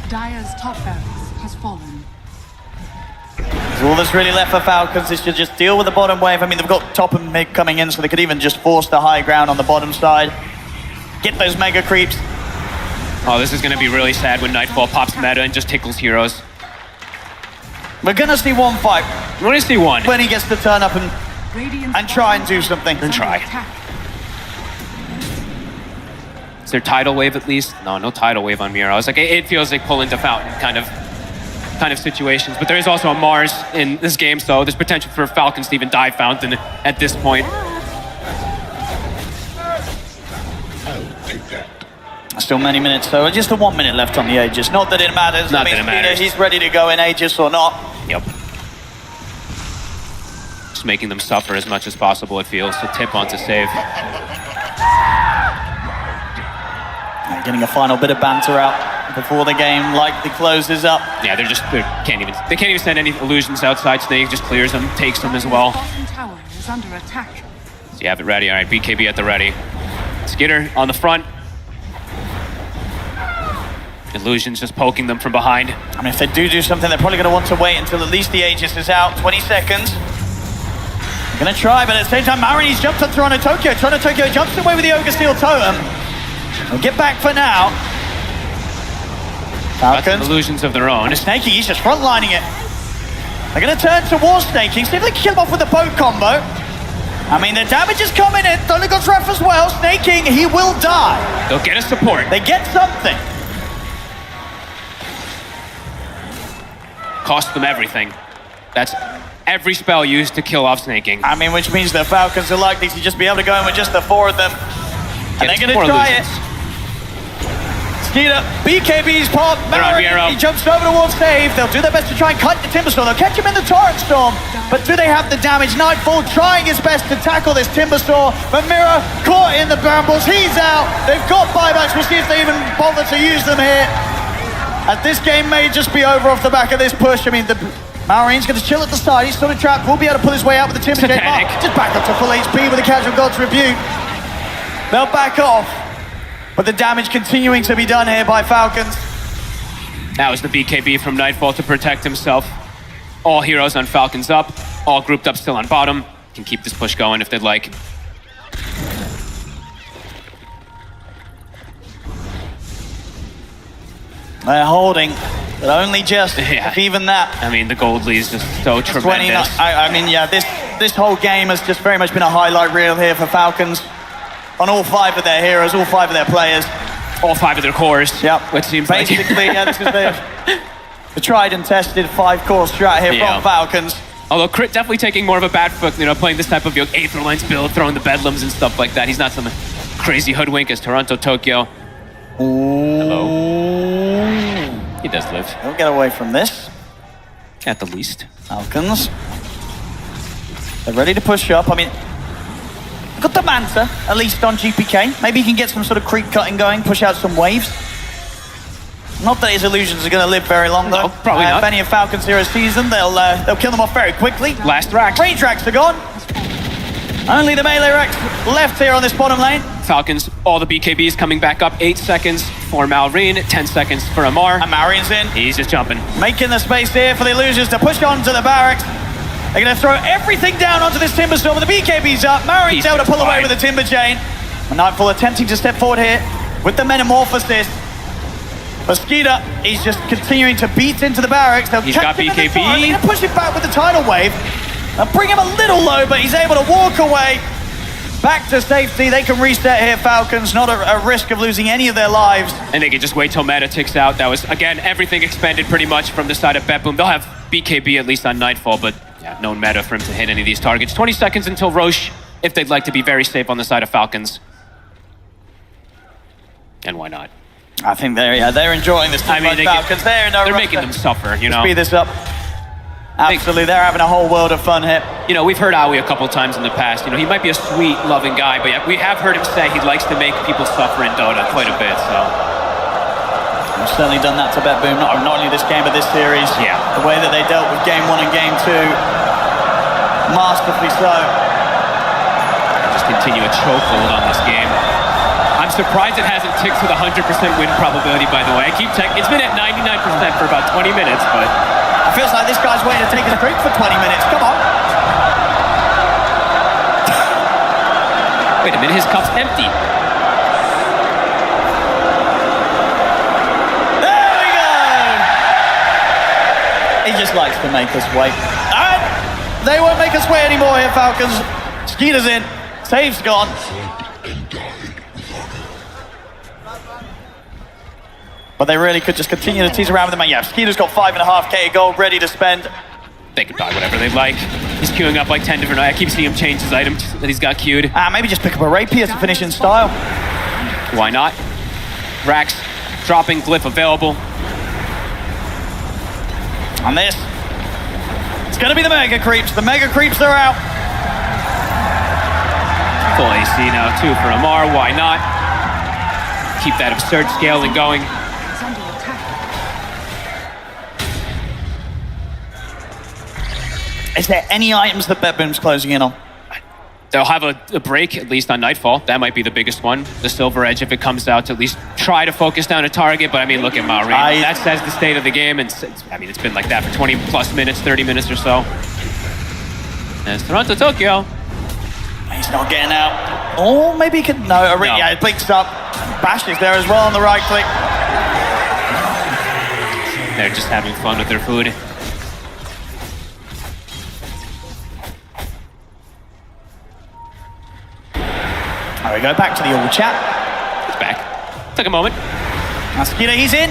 Dire's top barracks has fallen. All that's really left for Falcons is to just deal with the bottom wave. I mean, they've got top and mid coming in, so they could even just force the high ground on the bottom side. Get those mega creeps. Oh, this is going to be really sad when Nightfall pops meta and just tickles heroes. We're going to see one fight. We're going to see one. When he gets to turn up and try and do something. And try. Is there tidal wave at least? No tidal wave on Miro. It's like it feels like pull into fountain kind of situations. But there is also a Mars in this game, so there's potential for Falcons to even dive fountain at this point. Still many minutes, so just a 1 minute left on the Aegis. Not that it matters. Not that it matters. He's ready to go in Aegis or not. Yep. Just making them suffer as much as possible, it feels. So tip onto save. Getting a final bit of banter out before the game likely closes up. Yeah, they can't even send any illusions outside. Snake just clears them, takes them as well. Tower is under attack. So you have it ready. All right, BKB at the ready. Skitter on the front. Illusions just poking them from behind. I mean, if they do something, they're probably going to want to wait until at least the Aegis is out. 20 seconds. They're going to try, but at the same time, Marine's jumped on Toronto Tokyo. Toronto Tokyo jumps away with the Ogre Steel Totem. They'll get back for now. Falcons. Illusions of their own. And Snakey, he's just frontlining it. They're going to turn towards Snaking. See if they can kill him off with the boat combo. I mean, the damage is coming in. Thunder God's Wrath as well. Snaking, he will die. They'll get a support. They get something. Cost them everything. That's every spell used to kill off Snaking. I mean, which means the Falcons are likely to just be able to go in with just the 4 of them. And they're going to try it. Skeeter, BKB's pop. He jumps over towards save. They'll do their best to try and cut the Timber Storm. They'll catch him in the Torrent Storm. But do they have the damage? Nightfall trying his best to tackle this Timber Storm. But Miro caught in the brambles. He's out. They've got buybacks. We'll see if they even bother to use them here. As this game may just be over off the back of this push. I mean, Malrine's going to chill at the side. He's sort of trapped. Will be able to pull his way out with the Timber Storm. Just back up to full HP with a Casual God's Rebuke. They'll back off. But the damage continuing to be done here by Falcons. That was the BKB from Nightfall to protect himself. All heroes on Falcons up. All grouped up still on bottom. Can keep this push going if they'd like. They're holding. But only just, if even that. I mean, the gold lead is just so tremendous. I mean, yeah, this whole game has just very much been a highlight reel here for Falcons. On all 5 of their heroes, all 5 of their players. All 5 of their cores. Yep. Which seems basically, yeah, this is the tried and tested 5-core strat here from Falcons. Although Crit definitely taking more of a back foot, you know, playing this type of Aether Lines build, throwing the Bedlams and stuff like that. He's not some crazy hoodwink as Toronto, Tokyo. Hello. He does live. He'll get away from this. At the least. Falcons. They're ready to push up. I mean, got the Manta, at least on GPK. Maybe he can get some sort of creep cutting going, push out some waves. Not that his illusions are going to live very long, though. No, probably not. If any of Falcons' heroes sees them, they'll kill them off very quickly. Last racks. Range racks are gone. Only the melee racks left here on this bottom lane. Falcons, all the BKBs coming back up. 8 seconds for Malrine, 10 seconds for Amar. And Malrine's in. He's just jumping. Making the space here for the illusions to push on to the barracks. They're going to throw everything down onto this Timber Storm with the BKBs up. Malrine's able to pull away with the Timber Chain. And Nightfall attempting to step forward here with the Metamorphosis. But Skeeter, he's just continuing to beat into the barracks. He's got BKB. They're going to push him back with the Tidal Wave. And bring him a little low, but he's able to walk away. Back to safety. They can reset here, Falcons. Not a risk of losing any of their lives. And they can just wait till meta ticks out. That was, again, everything expended pretty much from the side of BETBOOM. They'll have BKB at least on Nightfall, but yeah, no meta for him to hit any of these targets. 20 seconds until Roche, if they'd like to be very safe on the side of Falcons. And why not? I think they're enjoying this. I mean, Falcons. They're making them suffer, you know? Speed this up. Absolutely, they're having a whole world of fun here. You know, we've heard Aoi a couple times in the past. You know, he might be a sweet, loving guy, but we have heard him say he likes to make people suffer in Dota quite a bit, so. I've certainly done that to BETBOOM, not only this game, but this series. Yeah. The way that they dealt with Game 1 and Game 2, masterfully so. Just continue a chokehold on this game. I'm surprised it hasn't ticked to the 100% win probability, by the way. It's been at 99% for about 20 minutes, but. It feels like this guy's waiting to take his drink for 20 minutes. Come on. Wait a minute, his cup's empty. There we go. He just likes to make us wait. And they won't make us wait anymore here, Falcons. Skeeter's in. Save's gone. But they really could just continue to tease around with them. Yeah, Skeeter's got 5.5k gold ready to spend. They could buy whatever they'd like. He's queuing up like 10 different. I keep seeing him change his items that he's got queued. Maybe just pick up a rapier to finish in style. Why not? Rax dropping, glyph available. On this, it's going to be the Mega Creeps. The Mega Creeps are out. Full AC now too for Amar. Why not? Keep that absurd scaling going. Is there any items that BETBOOM's closing in on? They'll have a break, at least on Nightfall. That might be the biggest one. The Silver Edge, if it comes out, to at least try to focus down a target. But I mean, look at Malrine. That says the state of the game. And it's been like that for 20 plus minutes, 30 minutes or so. And it's Toronto, Tokyo. He's not getting out. Oh, maybe he could. No. Yeah, it blinks up. Bash is there as well on the right click. They're just having fun with their food. There we go, back to the all chat. It's back. Took a moment. Now Skeeter, he's in.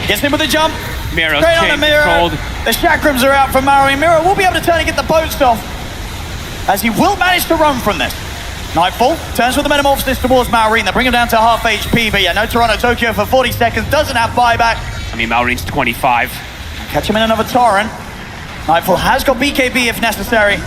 Gets in with a jump. Miro's straight on the Miro. Controlled. The chakrams are out from Malrine. Miro will be able to turn and get the post off, as he will manage to run from this. Nightfall turns with the Metamorphosis towards Malrine. They bring him down to half HP, but yeah, no Toronto Tokyo for 40 seconds. Doesn't have buyback. I mean, Malrine's 25. Catch him in another torrent. Nightfall has got BKB if necessary.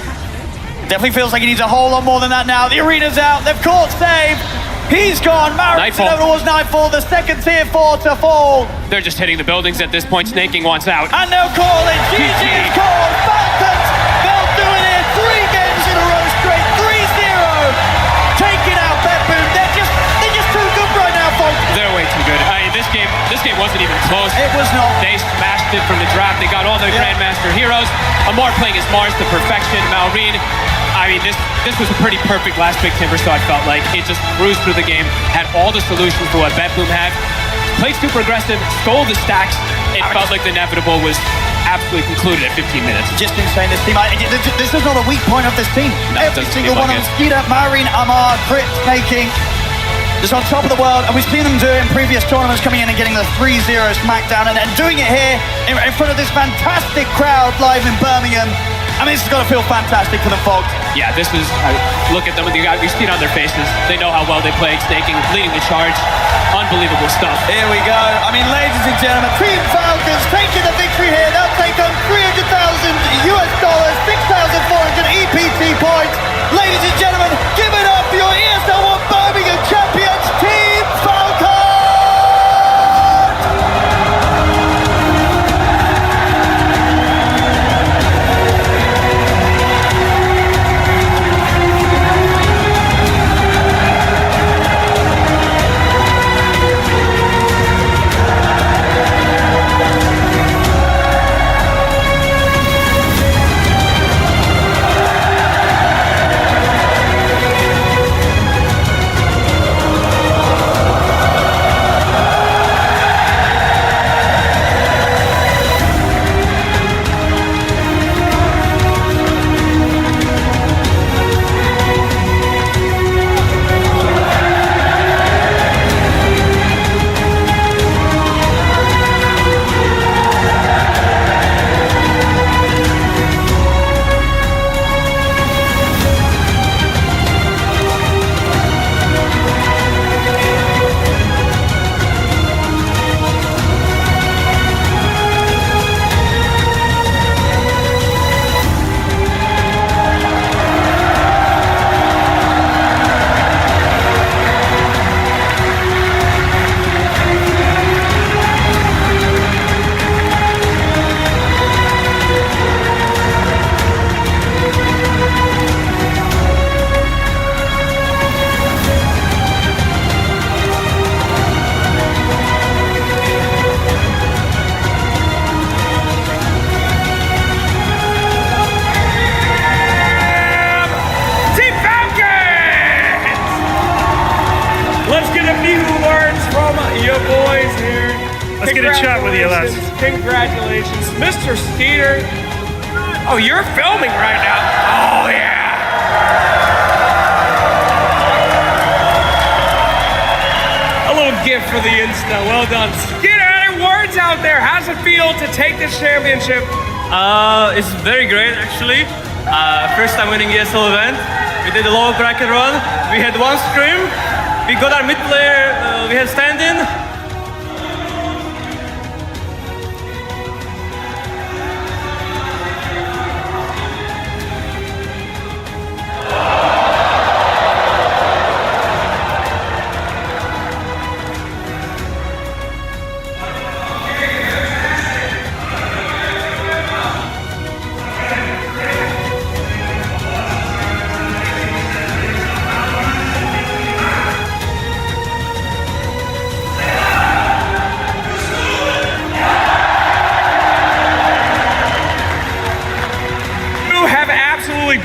Definitely feels like he needs a whole lot more than that now. The arena's out. They've caught Save. He's gone. Malrine's over towards Nightfall. The second tier 4 to fall. They're just hitting the buildings at this point. Snaking wants out. And they'll call it. GG is called. Falcons. They'll do it in 3 games in a row straight. 3-0. Taking out BETBOOM. They're just too good right now, folks. They're way too good. I mean, this game wasn't even close. It was not. They smashed it from the draft. They got all their Grandmaster heroes. Amar playing as Mars to perfection. Malrine. I mean, this was a pretty perfect last big Timber, so I felt like it just cruised through the game, had all the solutions for what BETBOOM had. played super aggressive, stole the stacks. It felt like the inevitable was absolutely concluded at 15 minutes. Just insane, this team. This is not a weak point of this team. No, it Every doesn't single feel one like of them, it. Skeeter, Marine, Amar, Crit, making, just on top of the world. And we've seen them do it in previous tournaments, coming in and getting the 3-0 smackdown, and doing it here in front of this fantastic crowd live in Birmingham. I mean, this has got to feel fantastic for the Falcons. Yeah, this is, look at them, we've seen on their faces. They know how well they played, staking, leading the charge. Unbelievable stuff. Here we go. I mean, ladies and gentlemen, Team Falcons taking the victory here. They'll take home $300,000 US, 6,400 EPT points. Ladies and gentlemen, give it up for your ESL One Birmingham champions, Team Falcons! Let's get a chat with you, lads. Congratulations, Mr. Skeeter. Oh, you're filming right now. Oh, yeah. A little gift for the Insta. Well done. Skeeter, any words out there? How's it feel to take this championship? It's very great, actually. First time winning ESL event. We did a low bracket run. We had one scrim. We got our mid player. We had stand-in.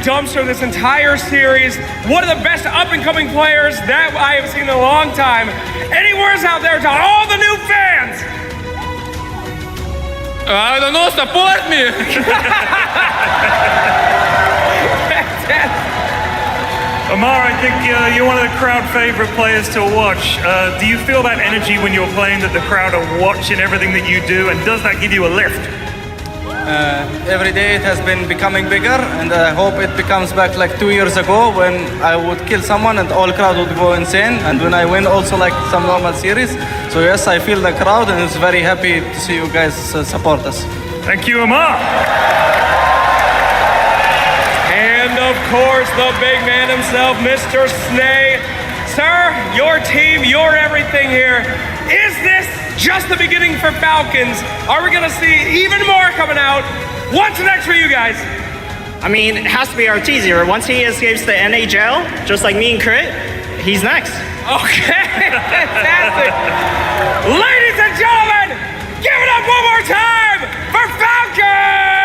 Dumpster this entire series. One of the best up-and-coming players that I have seen in a long time. Any words out there to all the new fans? I don't know, support me. Amar, I think you're one of the crowd favorite players to watch. Do you feel that energy when you're playing, that the crowd are watching everything that you do, and does that give you a lift? Every day it has been becoming bigger, and I hope it becomes back like 2 years ago when I would kill someone and all crowd would go insane, and when I win also like some normal series. So yes, I feel the crowd and it's very happy to see you guys support us. Thank you, Amar. And of course, the big man himself, Mr. Snay. Sir, your team, your everything here. Is this just the beginning for Falcons? Are we gonna see even more coming out? What's next for you guys? I mean, it has to be our teaser. Once he escapes the NHL, just like me and Crit, he's next. Okay, fantastic. Ladies and gentlemen, give it up one more time for Falcons!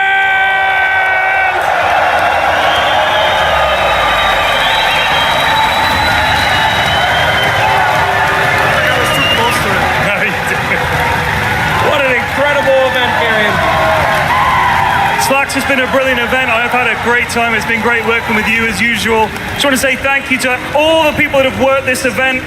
just been a brilliant event. I've had a great time. It's been great working with you as usual. Just want to say thank you to all the people that have worked this event.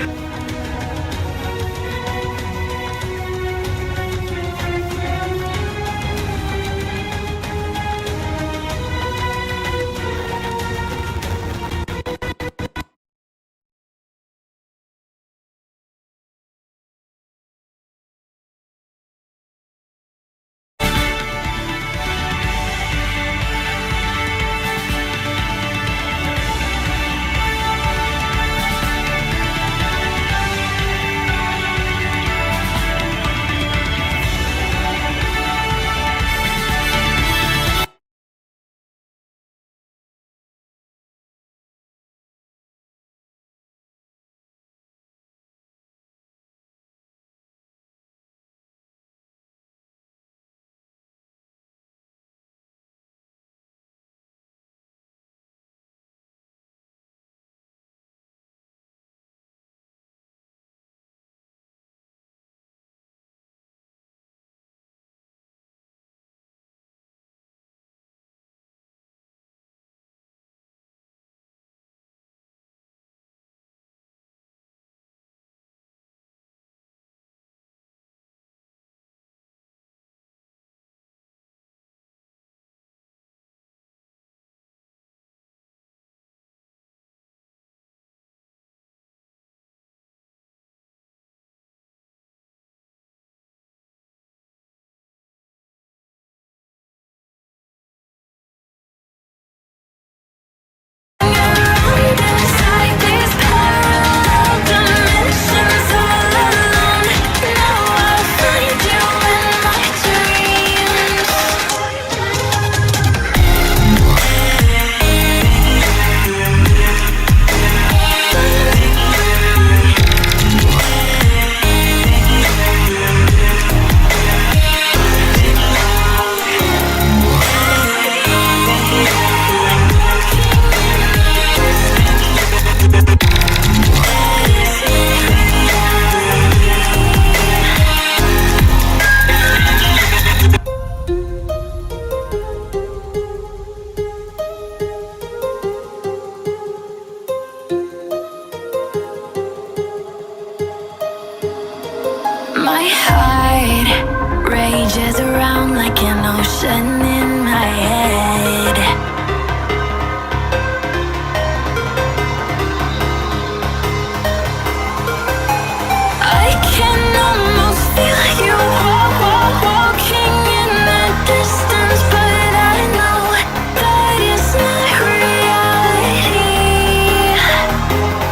My heart rages around like an ocean in my head. I can almost feel you walking in the distance, but I know that it's not reality.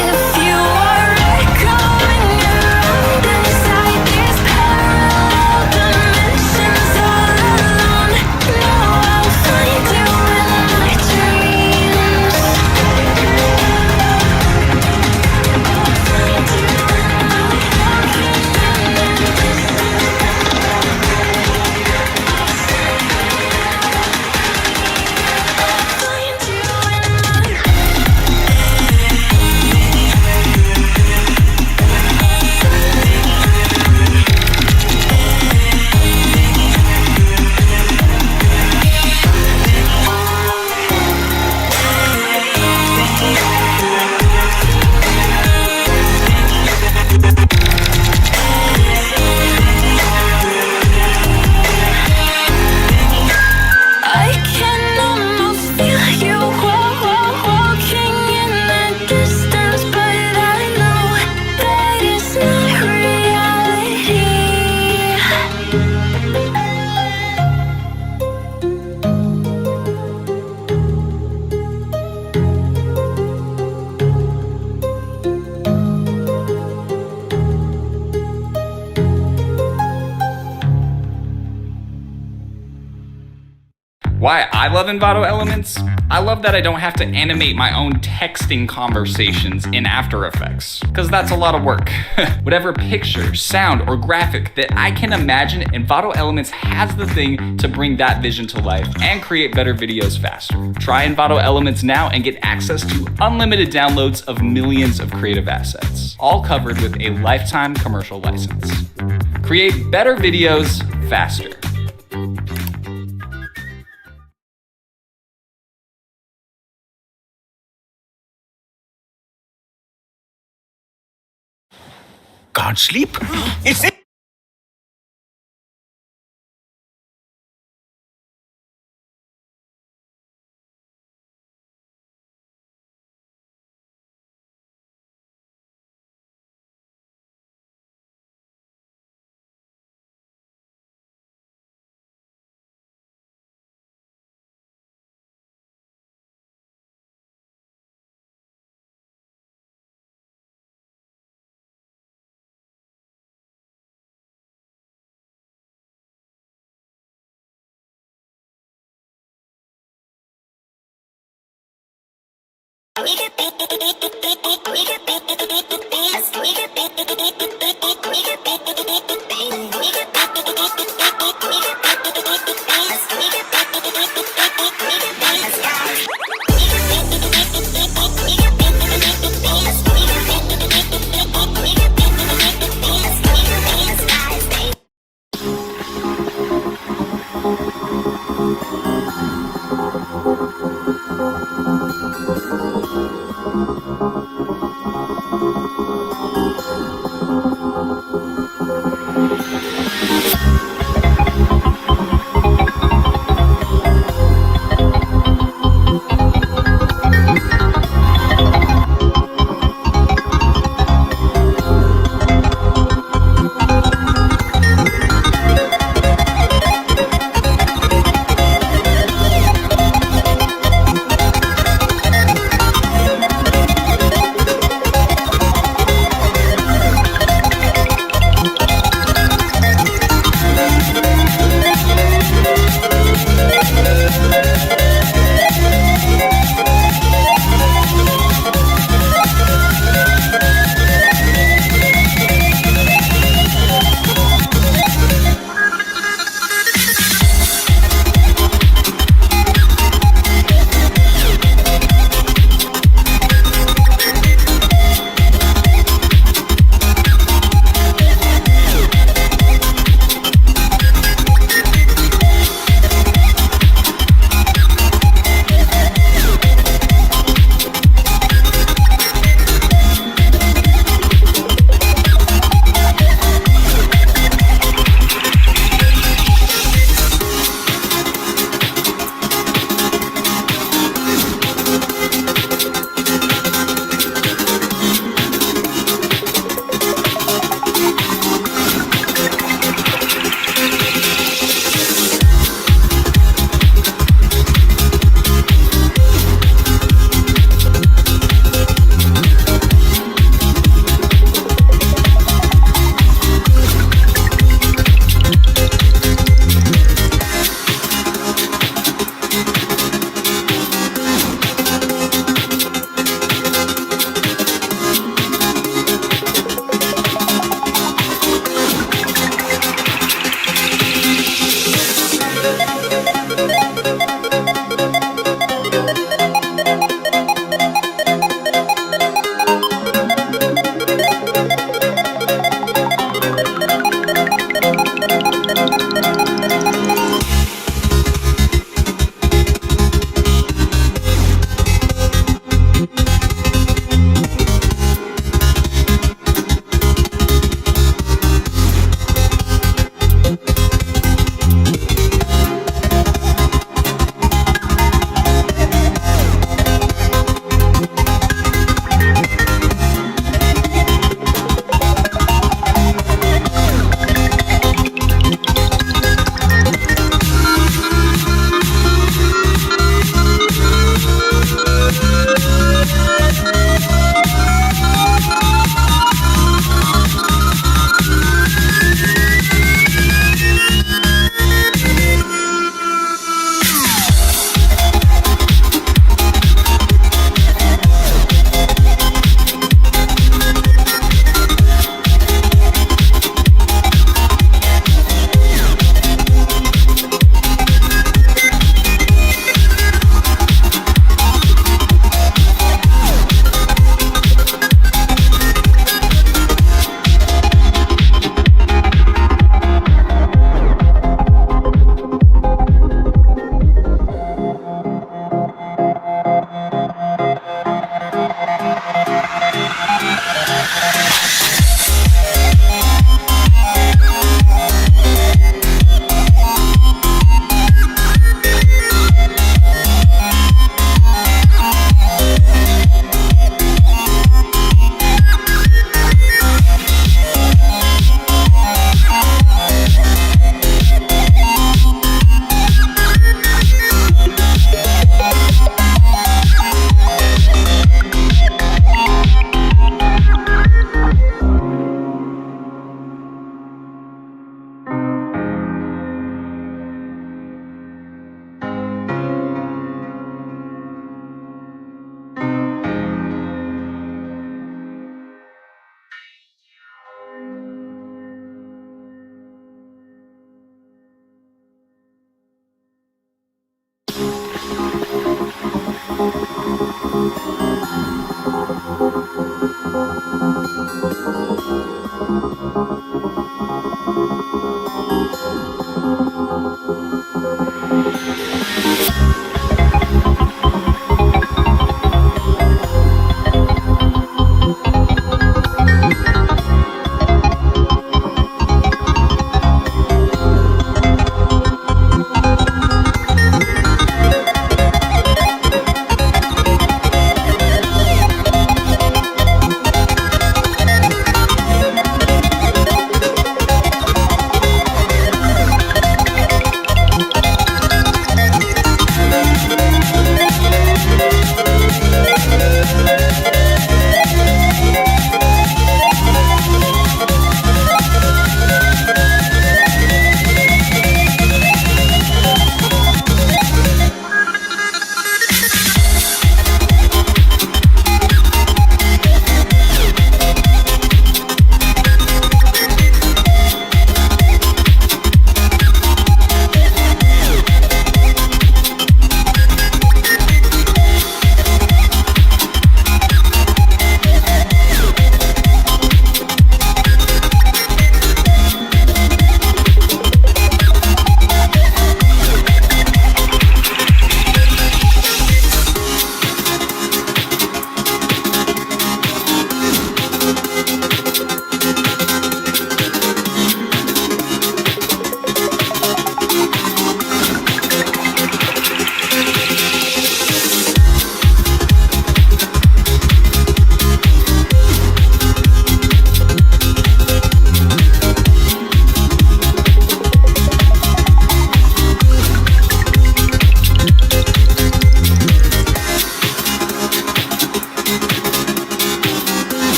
If you are echoing around inside these parallel dimensions all alone, know I'll find you in my dreams. I'll find you in my walking in the distance. I can almost feel you walking in the distance, but I know that it's not reality. Why I love Envato Elements? I love that I don't have to animate my own texting conversations in After Effects, because that's a lot of work. Whatever picture, sound, or graphic that I can imagine, Envato Elements has the thing to bring that vision to life and create better videos faster. Try Envato Elements now and get access to unlimited downloads of millions of creative assets, all covered with a lifetime commercial license. Create better videos faster. Can't sleep? It's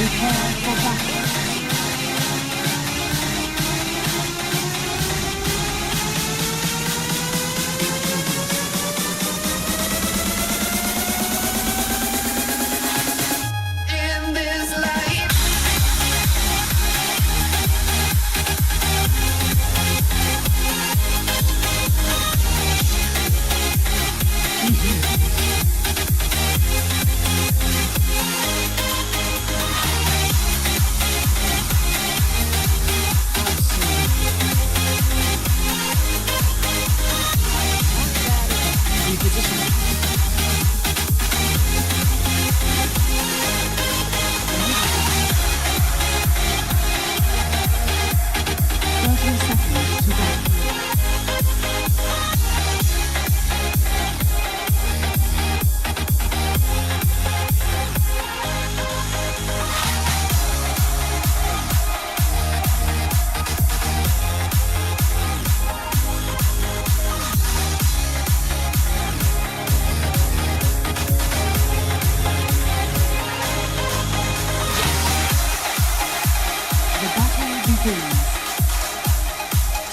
Prepare for battle. In this life.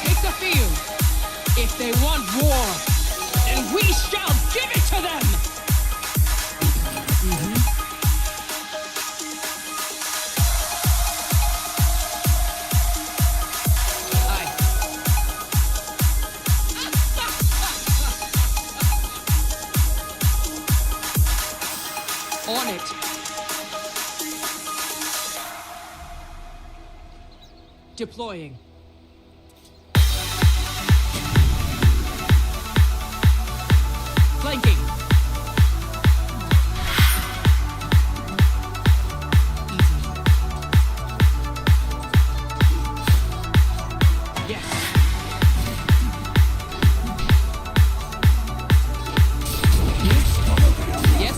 Take the field. If they want war, then we shall give it to them. On it. Deploying. Flanking. Yes. Yes.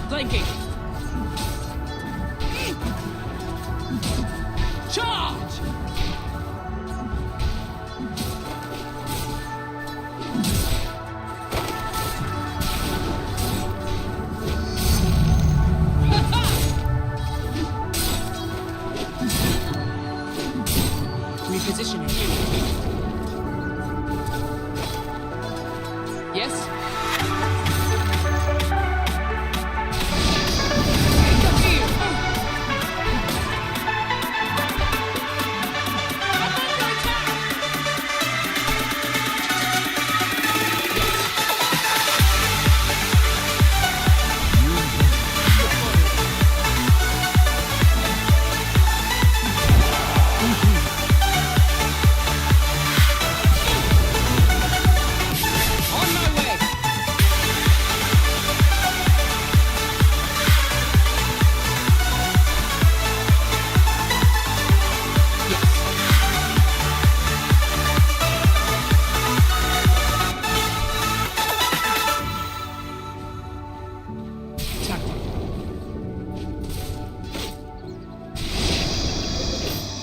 Flanking. Charge! Repositioning. Yes?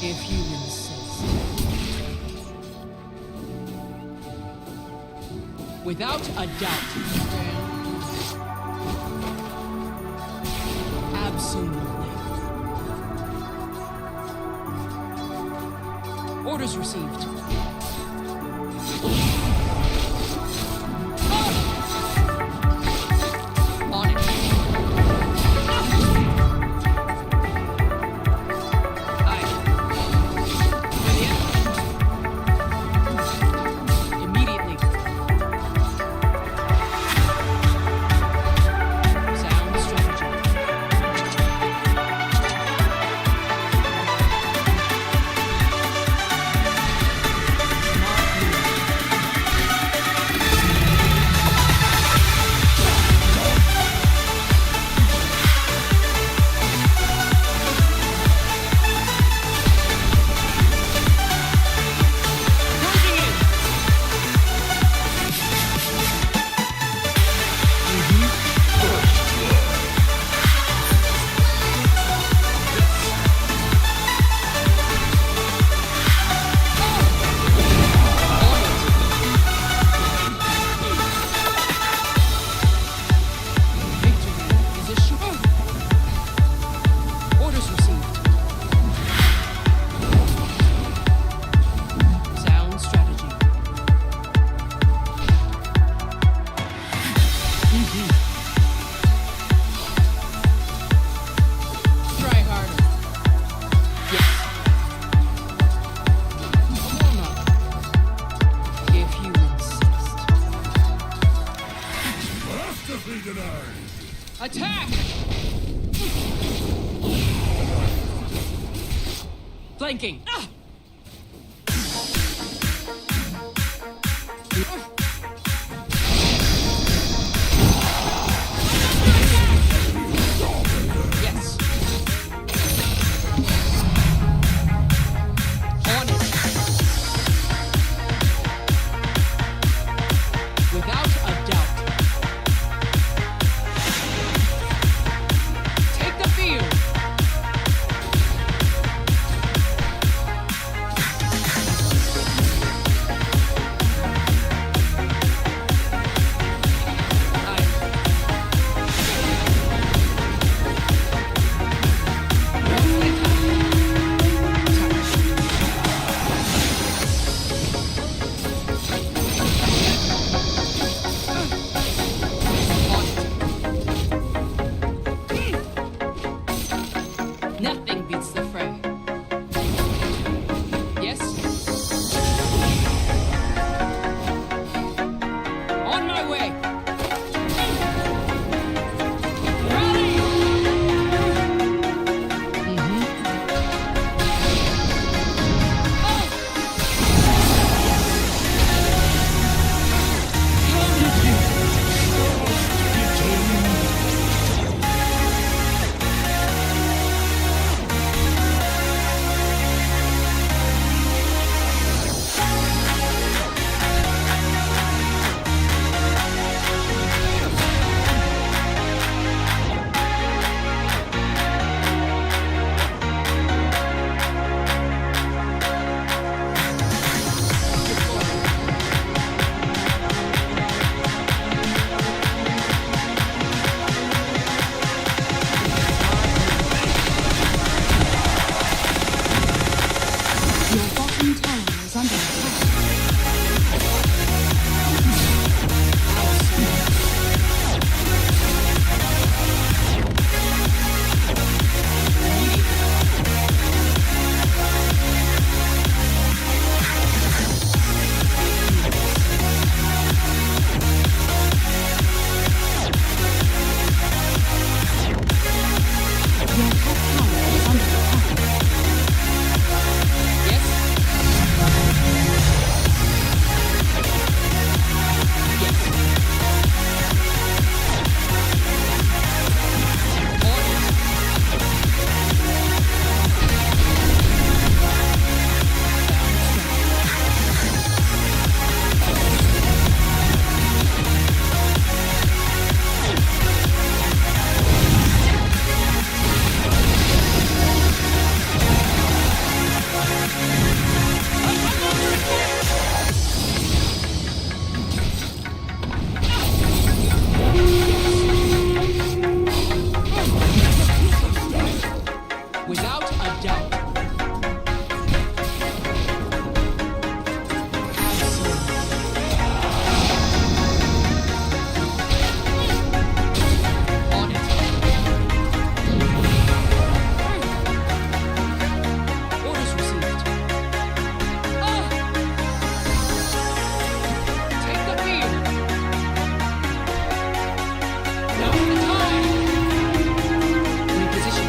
If you insist. Without a doubt. Absolutely. Orders received. On it. Attack! Flanking. Yes. On it. Without a doubt. Take the field. Nothing beats the fray. Yes? On my way! Rally! Your bottom tower is under attack. Your top tower is under attack. Without a doubt. On it. Orders received. Take the field. Now is the time. Reposition.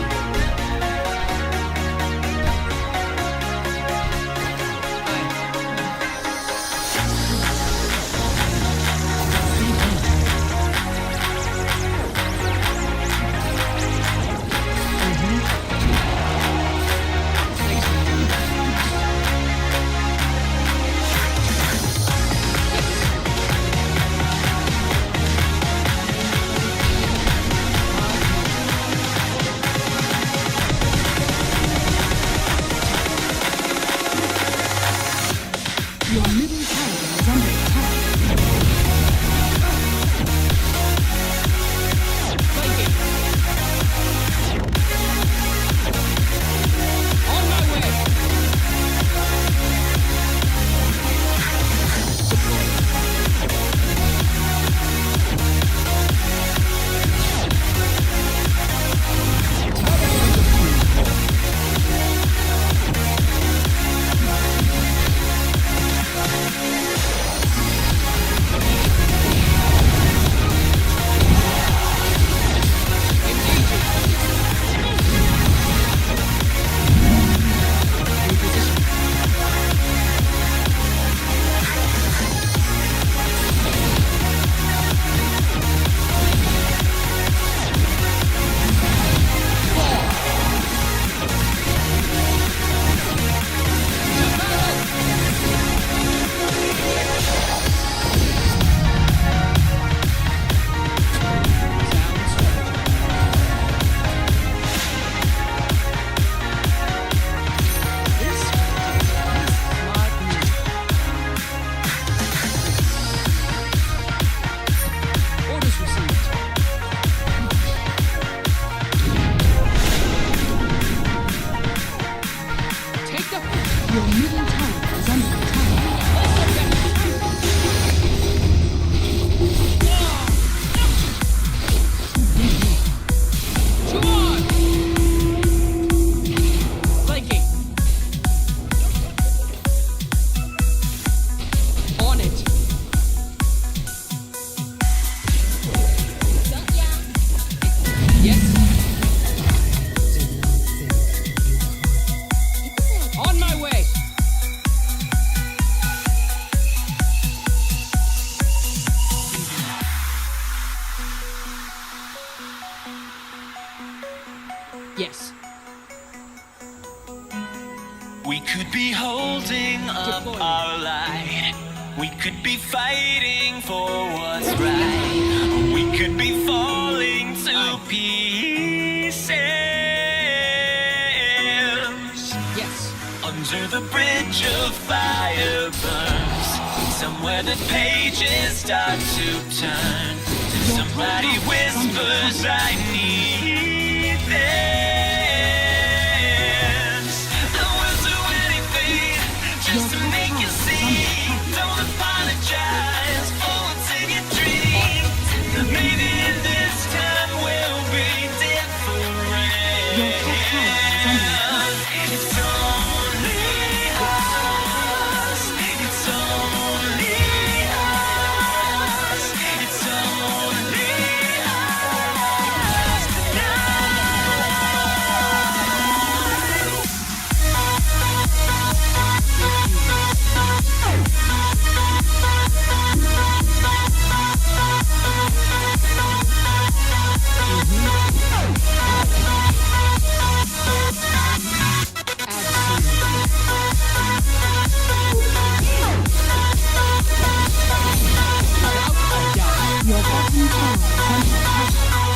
Your middle tower is under attack. Flanking. On my way. Yes. We could be holding up our light. We could be fighting for what's right. We could be falling to pieces. Yes. Under the bridge of fire burns. Somewhere the pages start to turn. Somebody whispers, I need this. I will do anything just to make you see. Don't apologize for what's in your dream. Maybe this time will be different. It's only us. It's only us. It's only us Your bottom tower is under attack.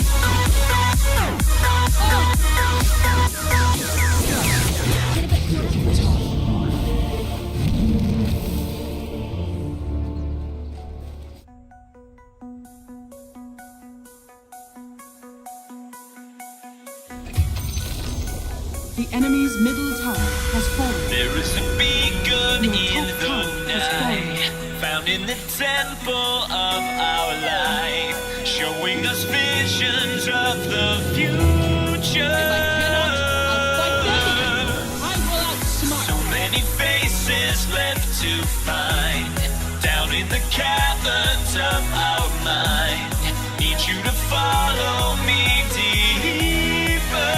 The enemy's middle tower has fallen. There is a beacon Your in top the tower has night, found in the temple of our life, showing us visions of the future. So many faces left to find, down in the caverns of our mind. Need you to follow me deeper.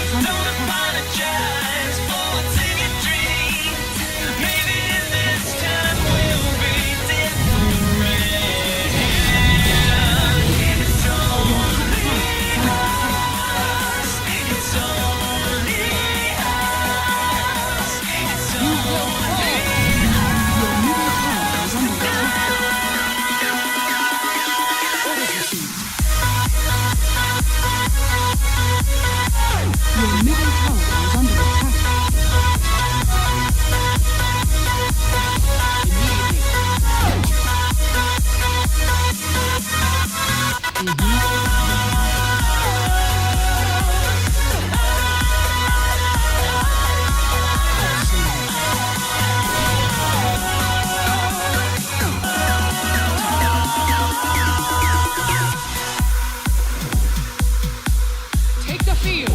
Don't apologize for what's in your dream. Maybe this time will be different. It's only us. It's only us. It's only Your middle tower is under attack. Orders received. Your middle tower is under attack. Take the field.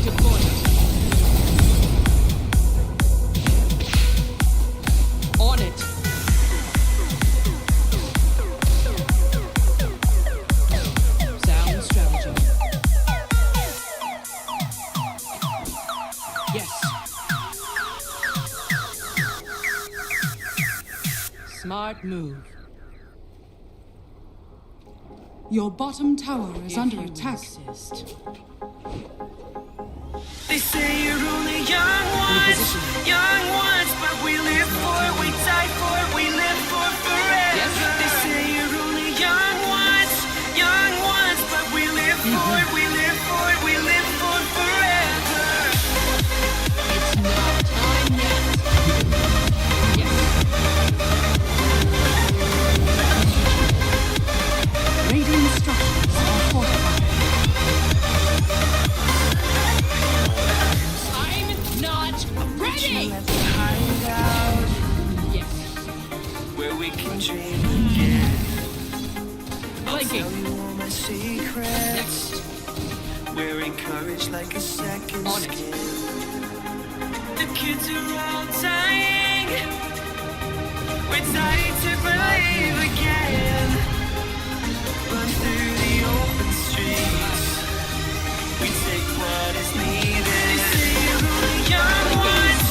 Deploy. On it. Sound strategy. Yes. Smart move. Your bottom tower is under attack. They say you're only young ones, but we live for it, we die for it, we live for forever. They say you're only young ones, but we live for it, we live for it, we live for forever. It's not time yet. Yes. Flanking. Tell you all my secrets. Wearing courage like a second skin. The kids are all dying. We're dying to believe again. Run through the open streets. We take what is needed. They say you're only young ones,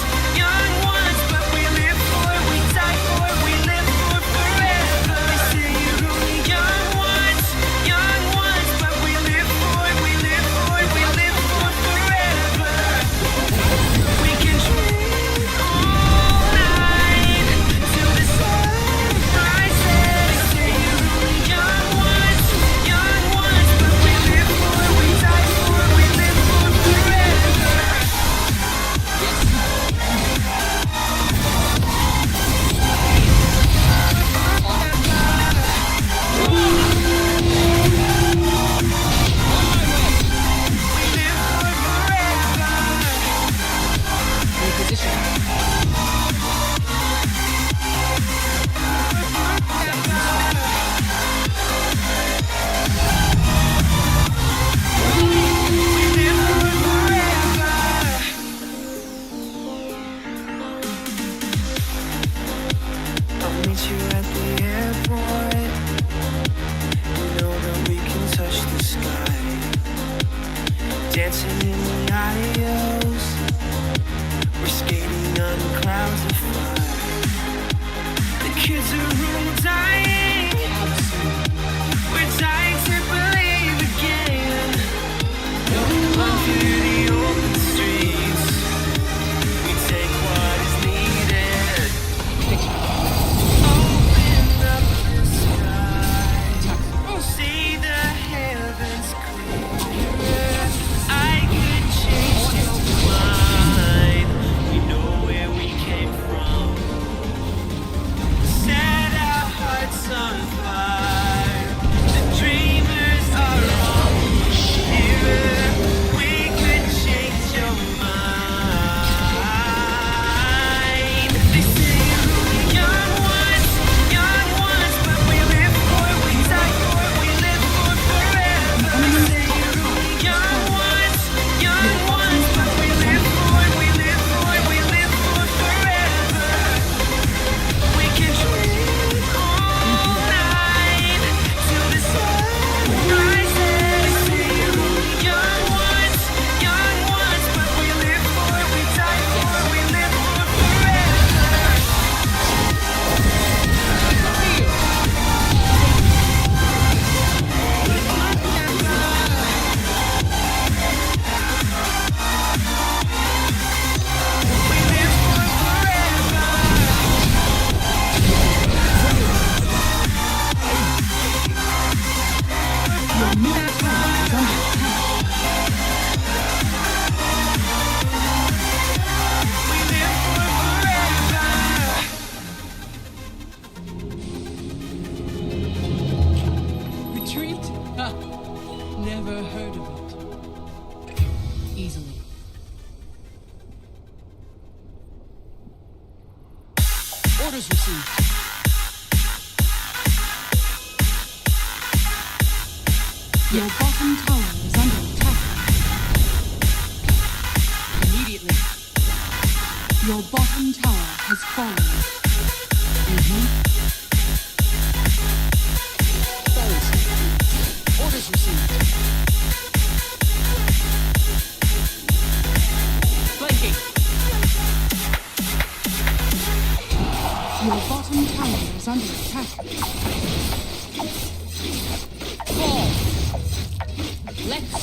but we live for it, we die for it, we live for it forever. They say you're only young ones, but we live for it, we live for it, we live for it forever. We can dream all night till the sun rises. They say you're only young ones, but we live for it, we die for it, we live for it forever. I'll meet you at the airport. You know that we can touch the sky. Dancing in the adios. We're skating on clouds of fire. The kids are all dying. We're dying to believe again. Run through the open streets. We take what is needed. Open up the sky. See the heavens clear. I could change your mind. We know where we came from. Set our hearts on fire. The dreamers are all here. We could change your mind. They say you're only young ones, but we live for it, we die for it, we live for it forever. They say you're only young ones, but we live for it, we live for it, we live for it forever. We can dream all night till the sun rises. They say you're only young ones, but we live for it, we die for it, we live for it forever. Your middle tower is under attack. Retreat? Ha! Never heard of it. Easily. Orders received. Your bottom tower is under attack. Immediately. Your bottom tower has fallen. Orders received. Flanking. Your bottom tower is under attack. Fall. Let's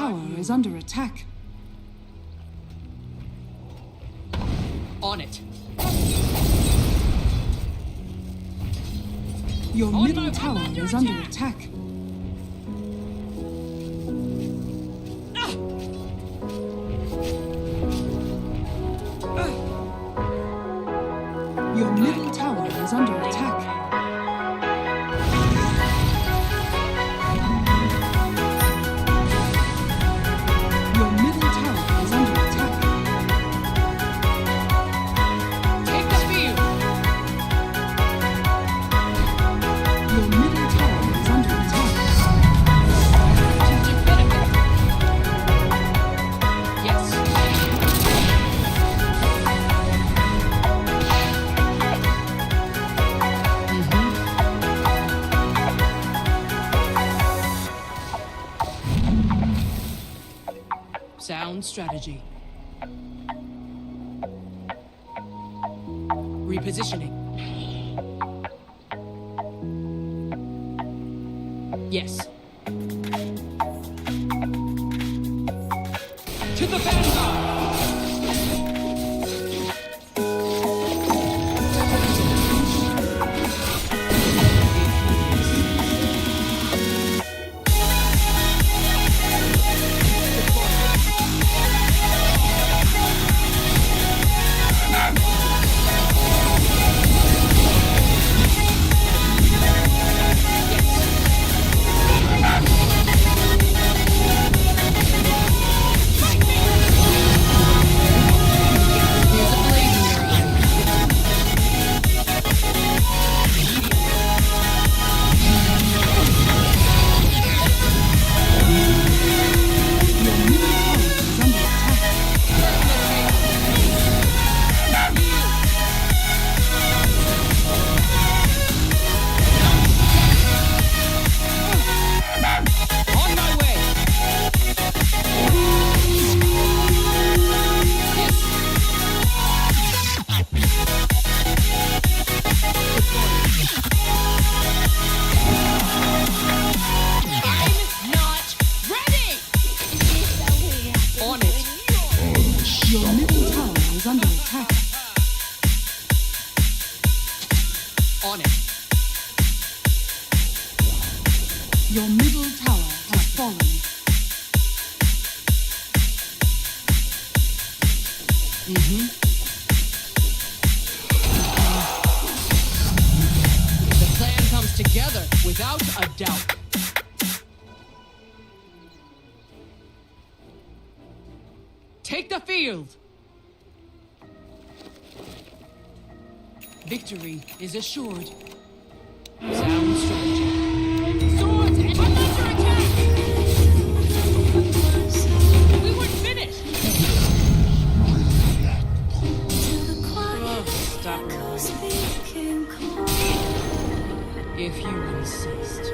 tower is under attack. On it. Your middle tower is under attack. Your middle tower is under attack. Your middle tower is under attack. Take the field. Your middle tower is under attack. Yes. Sound strategy. Repositioning. Yes. To the vanguard. On it. Your middle tower has fallen. The plan comes together without a doubt. Take the field. Victory is assured. Sound strategy. Swords and under attack! We weren't finished! Stop moving. If you insist.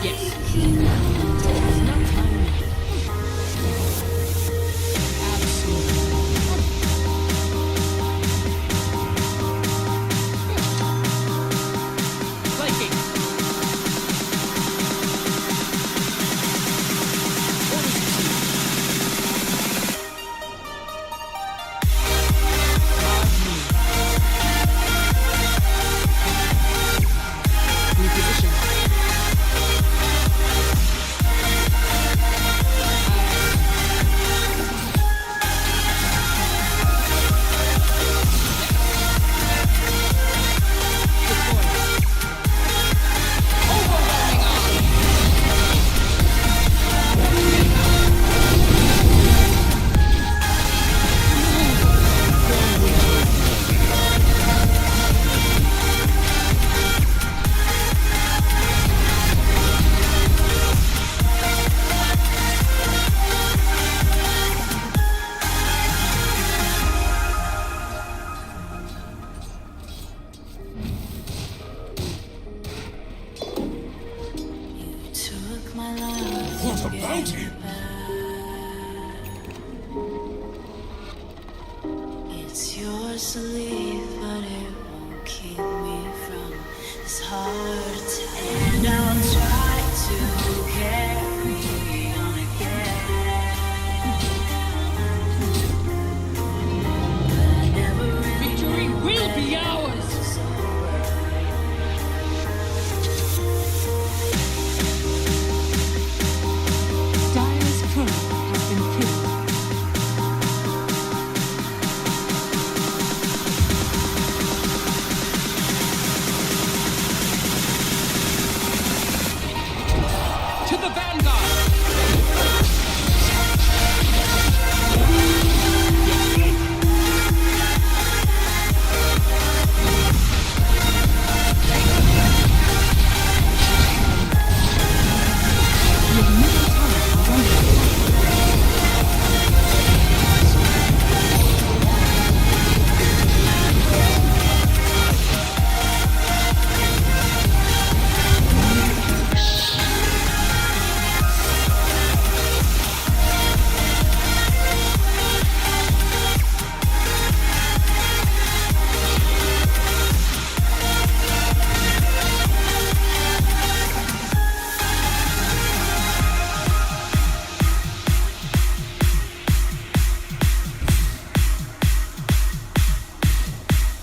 Yes. It's not time. Absolutely. Flanking. Reposition. What a bounty! It's yours Victory will be ours. Dire's turret has been killed. To the vanguard!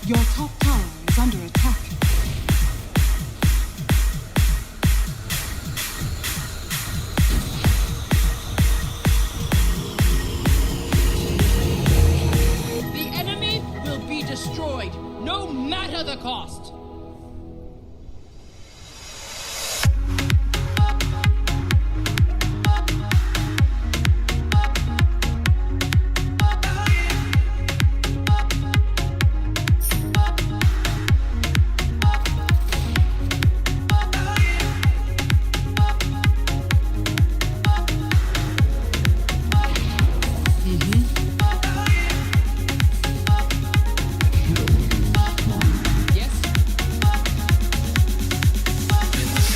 Your top tower is under attack. The enemy will be destroyed, no matter the cost.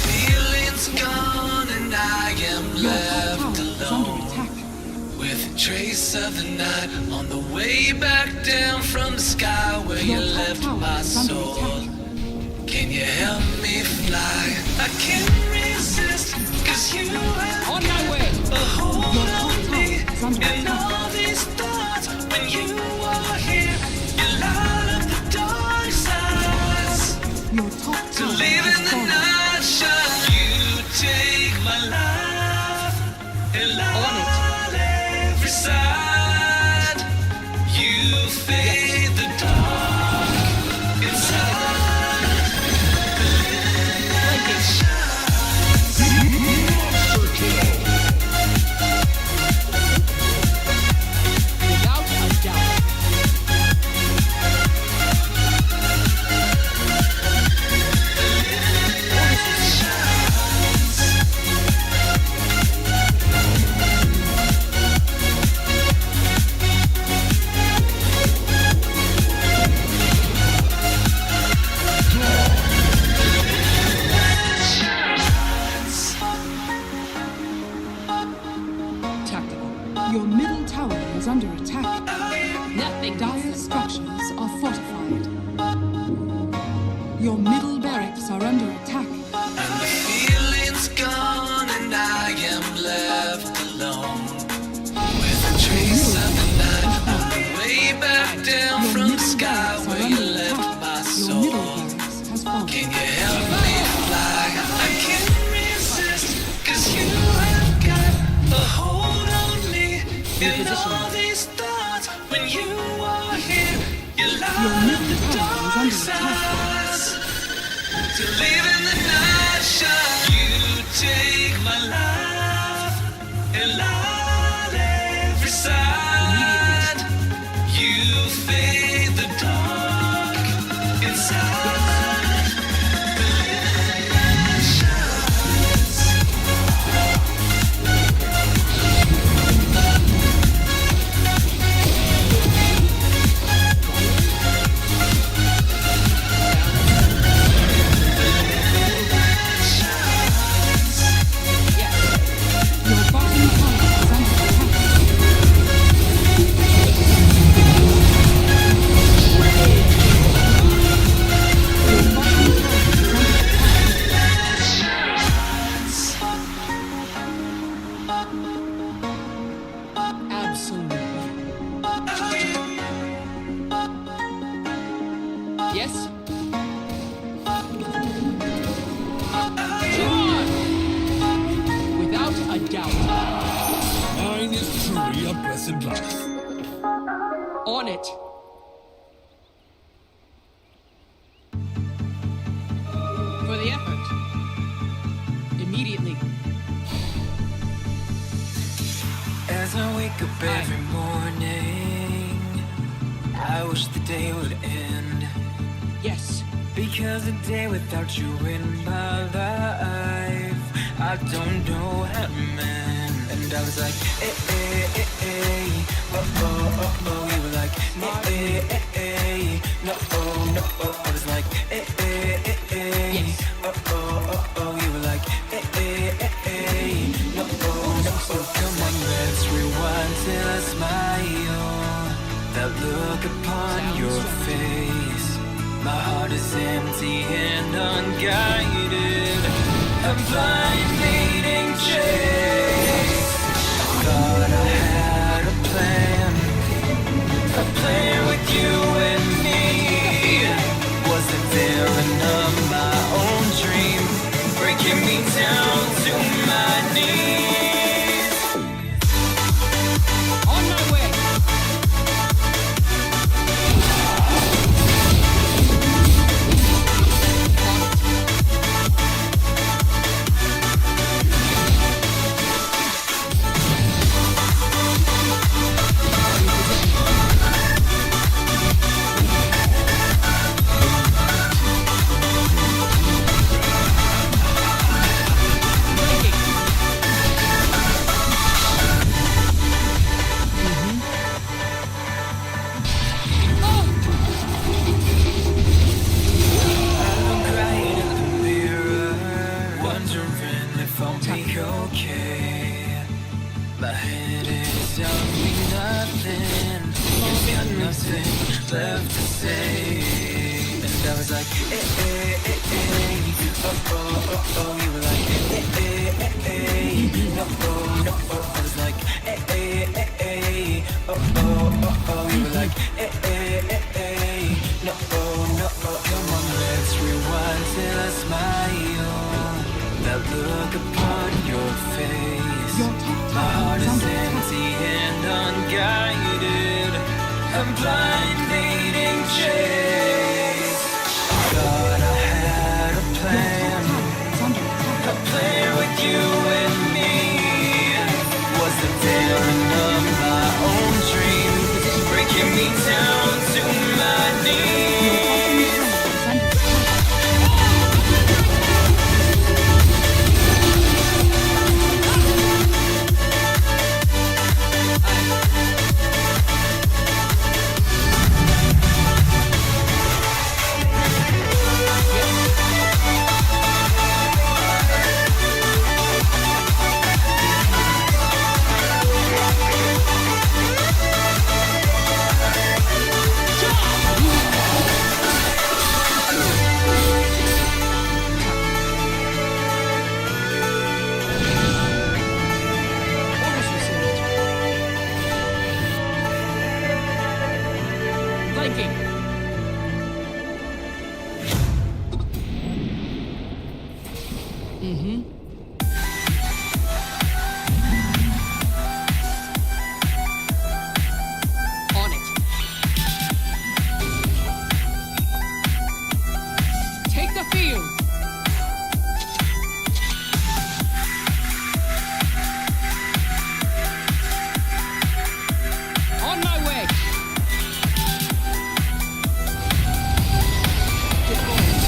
Feeling's gone and I am left alone with a trace of the night on the way back down from the sky where you left my soul. Can you help me fly? I can't resist, cause you have On my way. a hold on me and all these thoughts. When you are here, you light up the dark sides. To live in the night shine, you take my life and light every side. You fade the dark inside. It shines. Without a doubt. Tactical. Your middle tower is under attack. Nothing. Dire structures are fortified. Your middle barracks are under attack. And the feeling's gone and I am left alone with a trace of the night on the way back down from the sky where you left my soul. Can you help me fly? I can't resist, cause you have got a hold on me and all these thoughts. When you are here, you light up the dark sides. To live in the night shine, you take my life and light every side. You fade the dark inside. The light shines. Yes? Charge! Without a doubt. Mine is truly a blessed life. On it. For the effort. Immediately. As I wake up every morning, I wish the day would end. Yes. Because a day without you in my life, I don't know how to mend. And I was like, eh, eh, eh, eh, oh, oh, oh, oh. You were like, eh, eh, eh, eh, no, oh, no, oh. I was like, eh, eh, eh, eh, Yes. oh, oh, oh, oh. You were like, eh, eh, eh, eh, no, oh, no, oh. Come on, let's rewind till I smile. That look upon your face. My heart is empty and unguided. A blind leading chase. Thought I had a plan with you and me. Was the villain of my own dream, breaking me down to my knees. On my way. Okay, my head is telling me nothing. You've got nothing left to say. And I was like, eh, eh, eh, eh, oh, oh, oh, oh. You were like, eh, eh, eh, eh, no, oh, no, oh. I was like, eh, eh, eh, eh, oh, oh, oh, oh. You were like, eh, eh, eh, eh, no, oh, no, oh. Come on, let's rewind till I smile. That look upon your face. My heart is empty and unguided. A blind leading chase. Thought I had a plan with you and me. Was the villain of my own dream, breaking me down to my knees. On it. Take the field. On my way. Get going.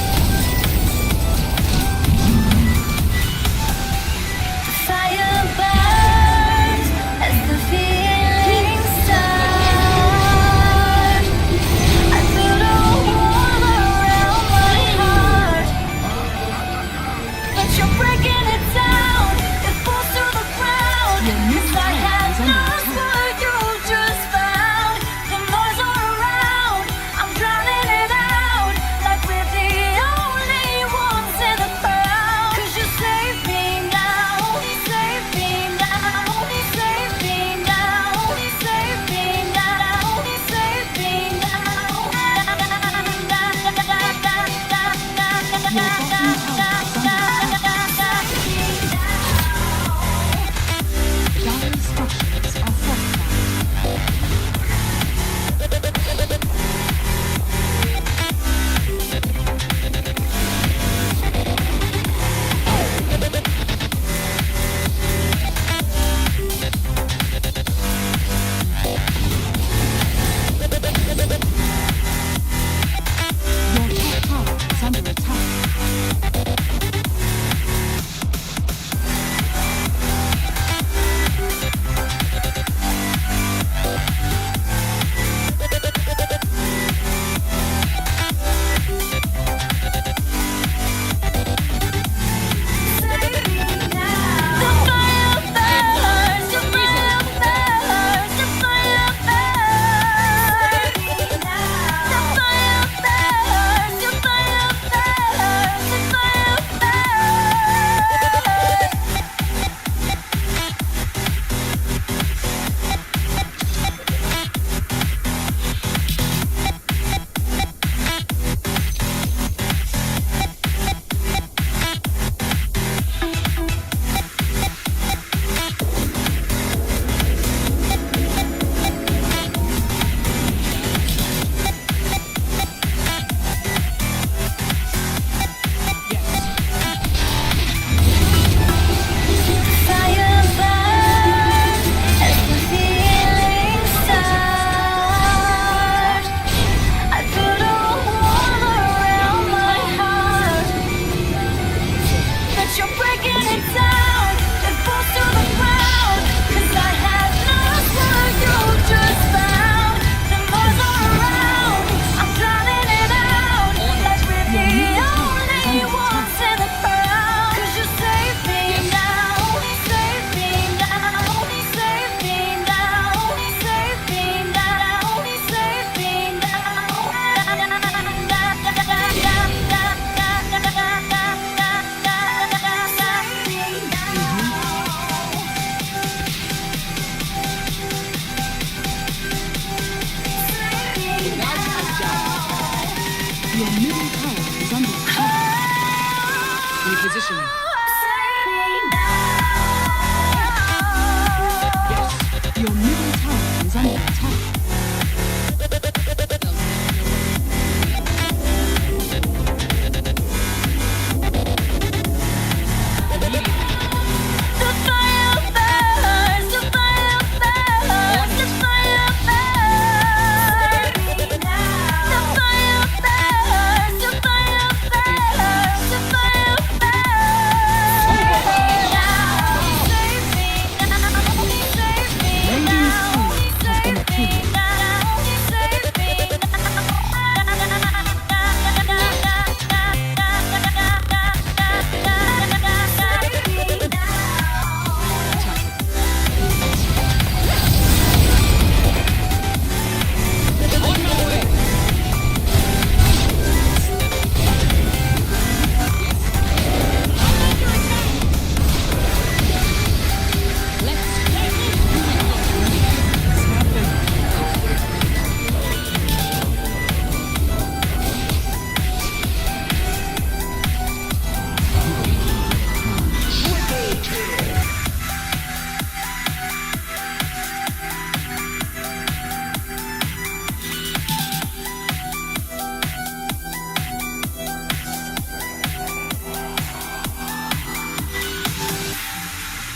tower is under attack. Repositioning. Your middle tower is under attack.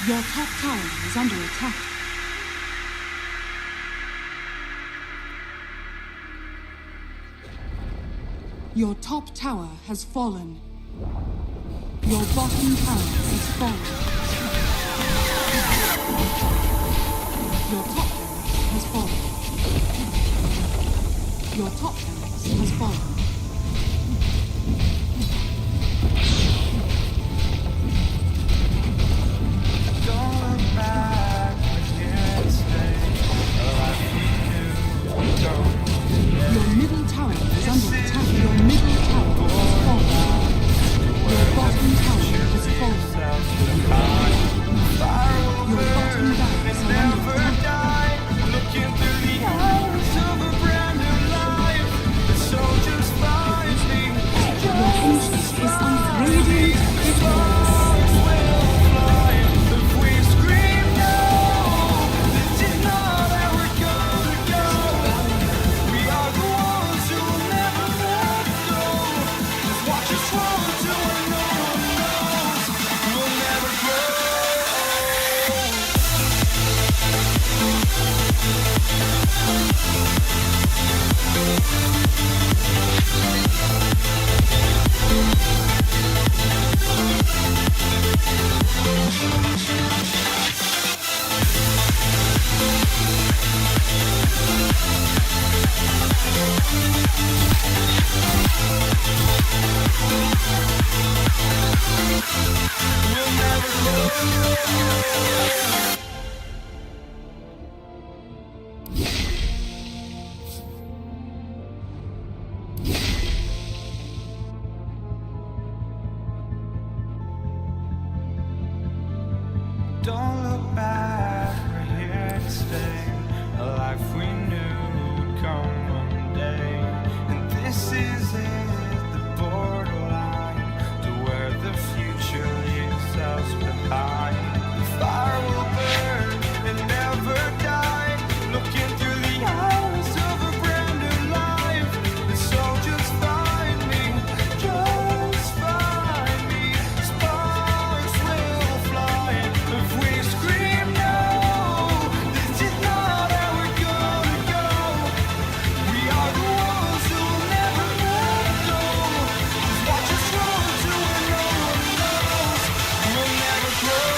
Your top tower is under attack. Your top tower has fallen. Your bottom tower has fallen. Your top tower has fallen. Your top tower has fallen. Your middle tower is under attack. Your middle tower has fallen. Your bottom tower has fallen. Your bottom barracks are under attack. Looking through the eyes of a brand new life, the soldiers find me. Your ancient is under radiant victory. Don't look back, we're here to stay. A life we knew would come one day. And this is it, the borderline to where the future leaves us behind. The fire will burn and never die. Looking through the eyes of a brand new life. The soldiers find me, just find me. Sparks will fly if we scream no. This is not how we're gonna go. We are the ones who will never let go. Just watch us run to where no one knows. We'll never grow.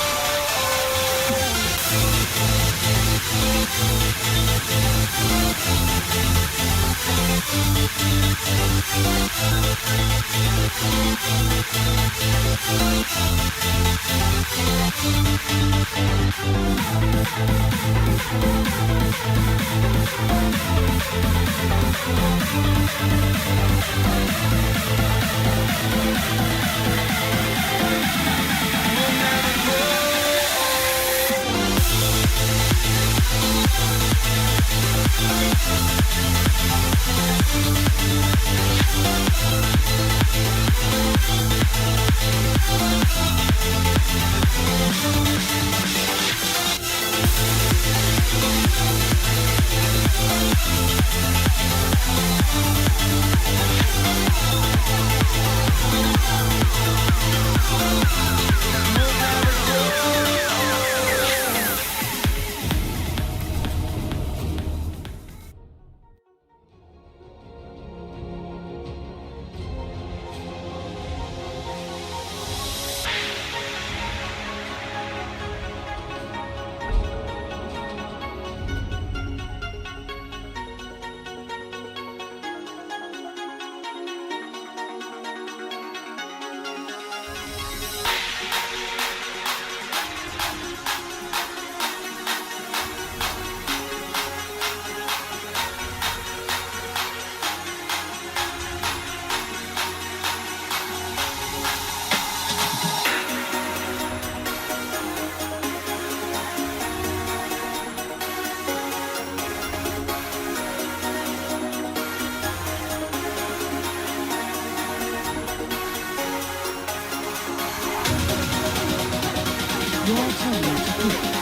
Your turn to pick.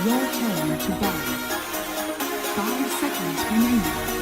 Your turn to buy. 5 seconds remaining.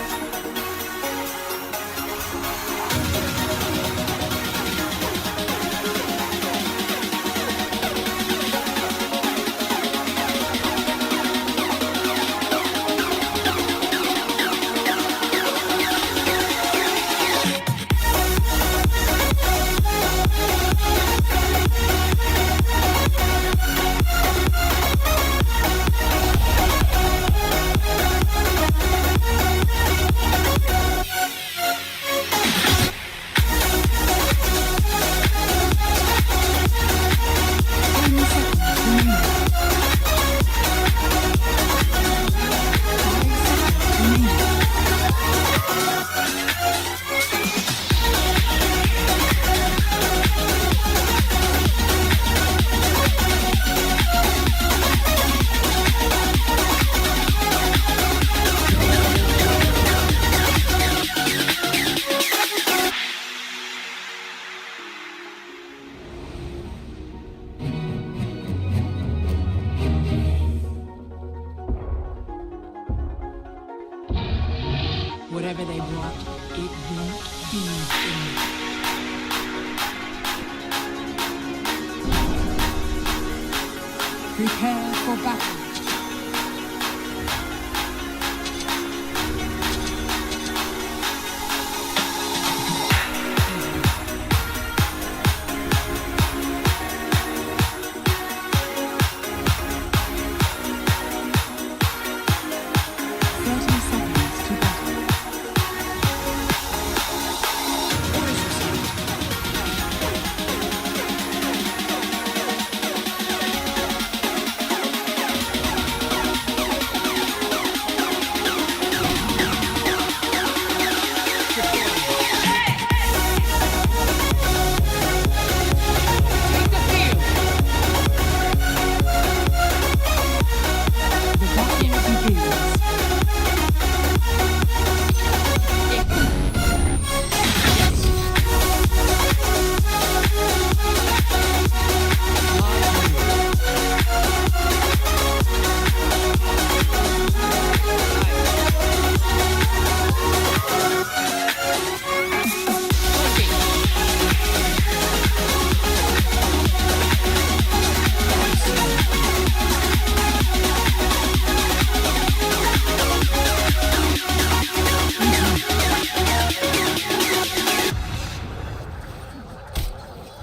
Whatever they brought, it won't be finished. Prepare for battle.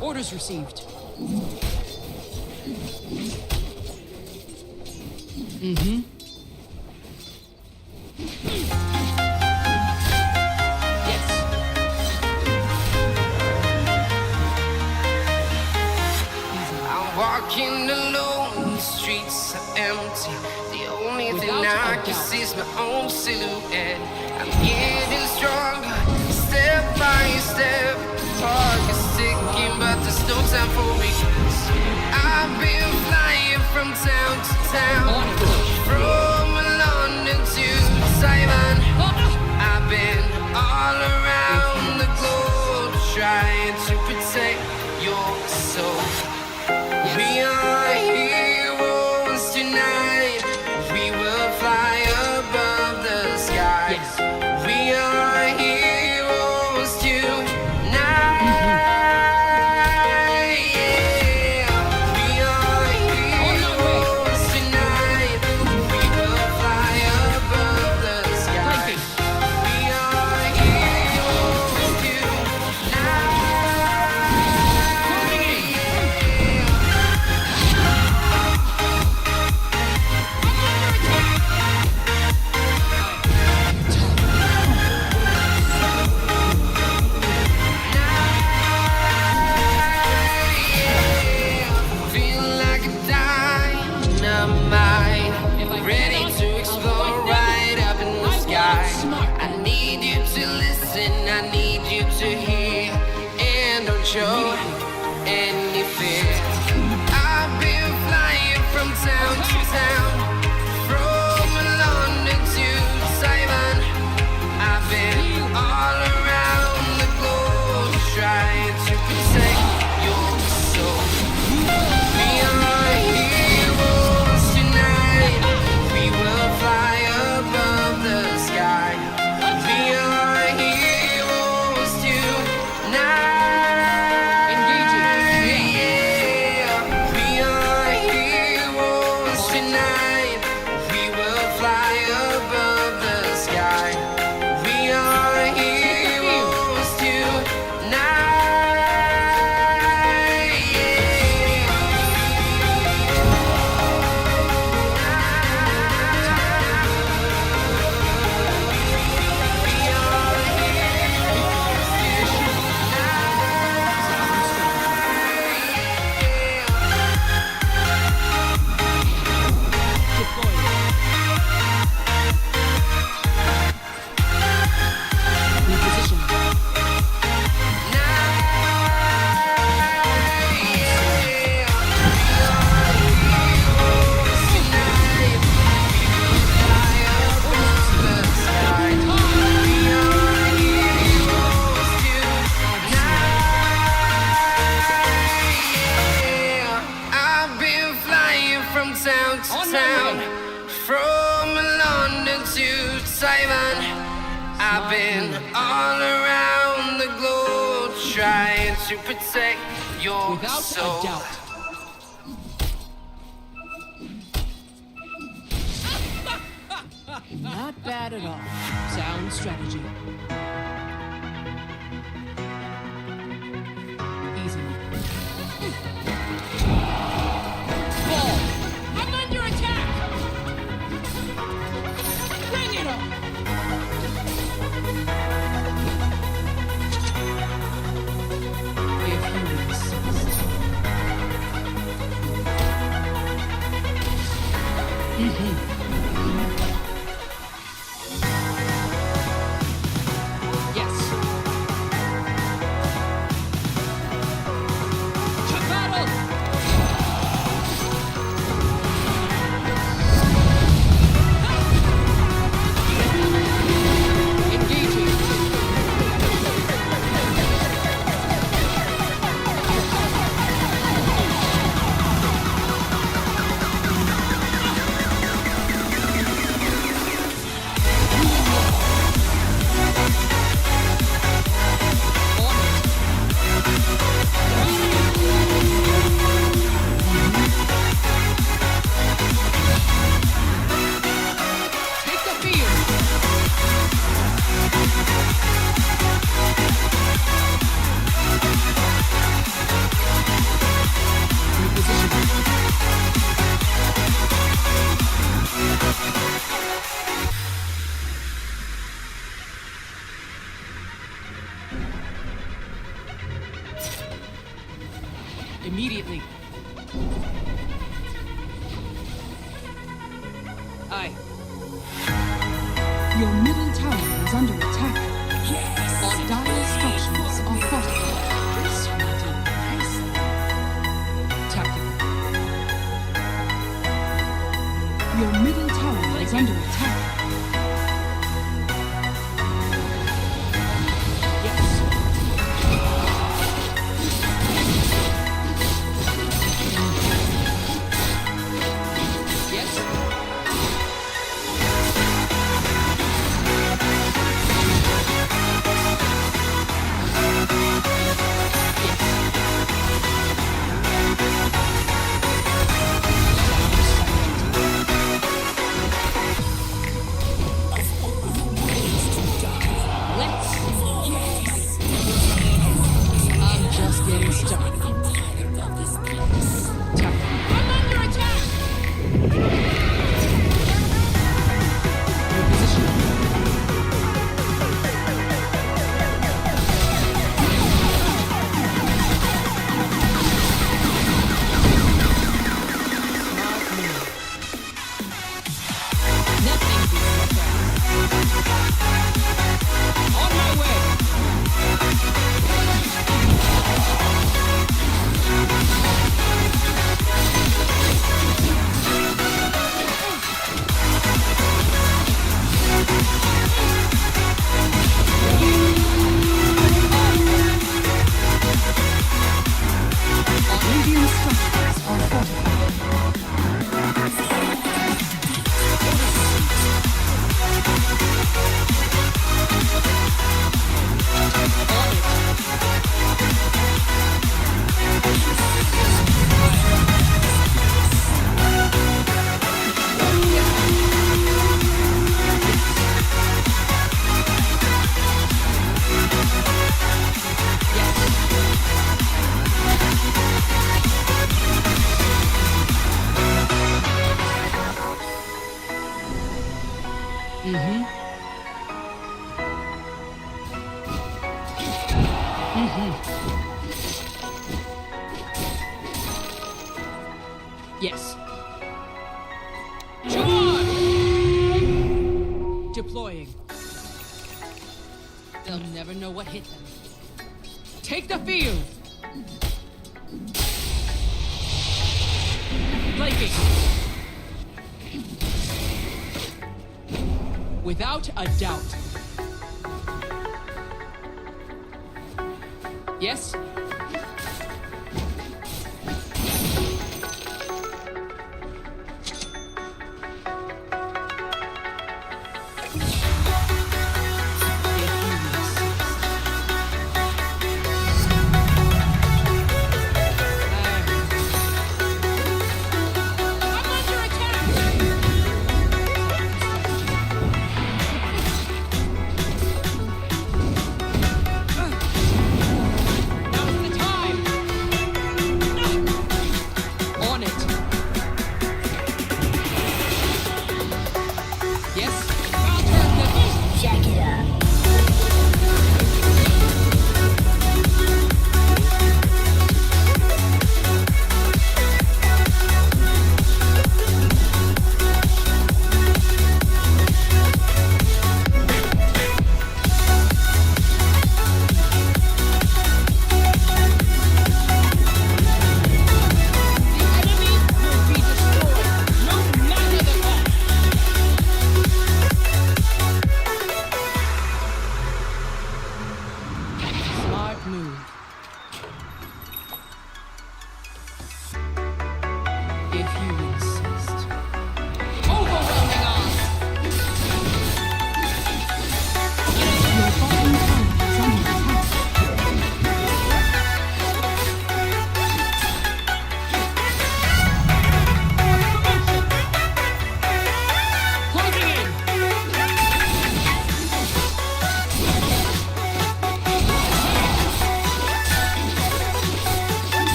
Orders received. I'm walking alone, the streets are empty. The only thing I can see is my own silhouette. I'm getting stronger, step by step. Clock is ticking, but there's no time for regrets. I've been flying from town to town, from London to Taiwan. I've been all around the globe, trying to protect your soul. We are heroes tonight. We will fly above the skies. We are heroes tonight. Yeah. We are heroes tonight. We will fly above the skies. We are heroes tonight. Feel like a dynamite, ready to explode right up in the sky. I need you to listen, I need you to hear, and don't show any fear. I've been flying from town to town, from London to Taiwan. I've been all around the globe, trying to protect your soul. We are heroes tonight. We will fly above the sky. We are heroes tonight. Yeah. We are heroes tonight. We will fly above the sky. We are heroes tonight. I've been flying from town to town, from London to Taiwan. I've been all around the globe trying to protect your Without soul. a doubt. Not bad at all. Sound strategy. Easy. Ball. I'm under attack. Bring it on. If you insist. Yes. To battle! Engaging. Take the field. Immediately. Aye. Your middle tower is under attack. Yes. All dire structures are fortified. Tactical. Your middle tower is under attack. Yes. I'm just getting started. I'm under attack! On my way! Radiant structures are fortified. Yes. Charge! Deploying. They'll never know what hit them. Take the field! Flanking. Without a doubt. Yes?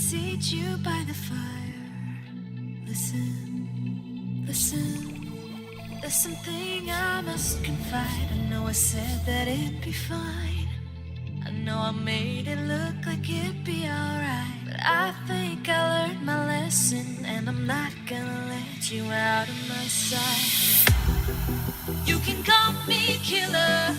seat you by the fire. Listen, listen. There's something I must confide. I know I said that it'd be fine. I know I made it look like it'd be alright, but I think I learned my lesson, and I'm not gonna let you out of my sight. You can call me killer,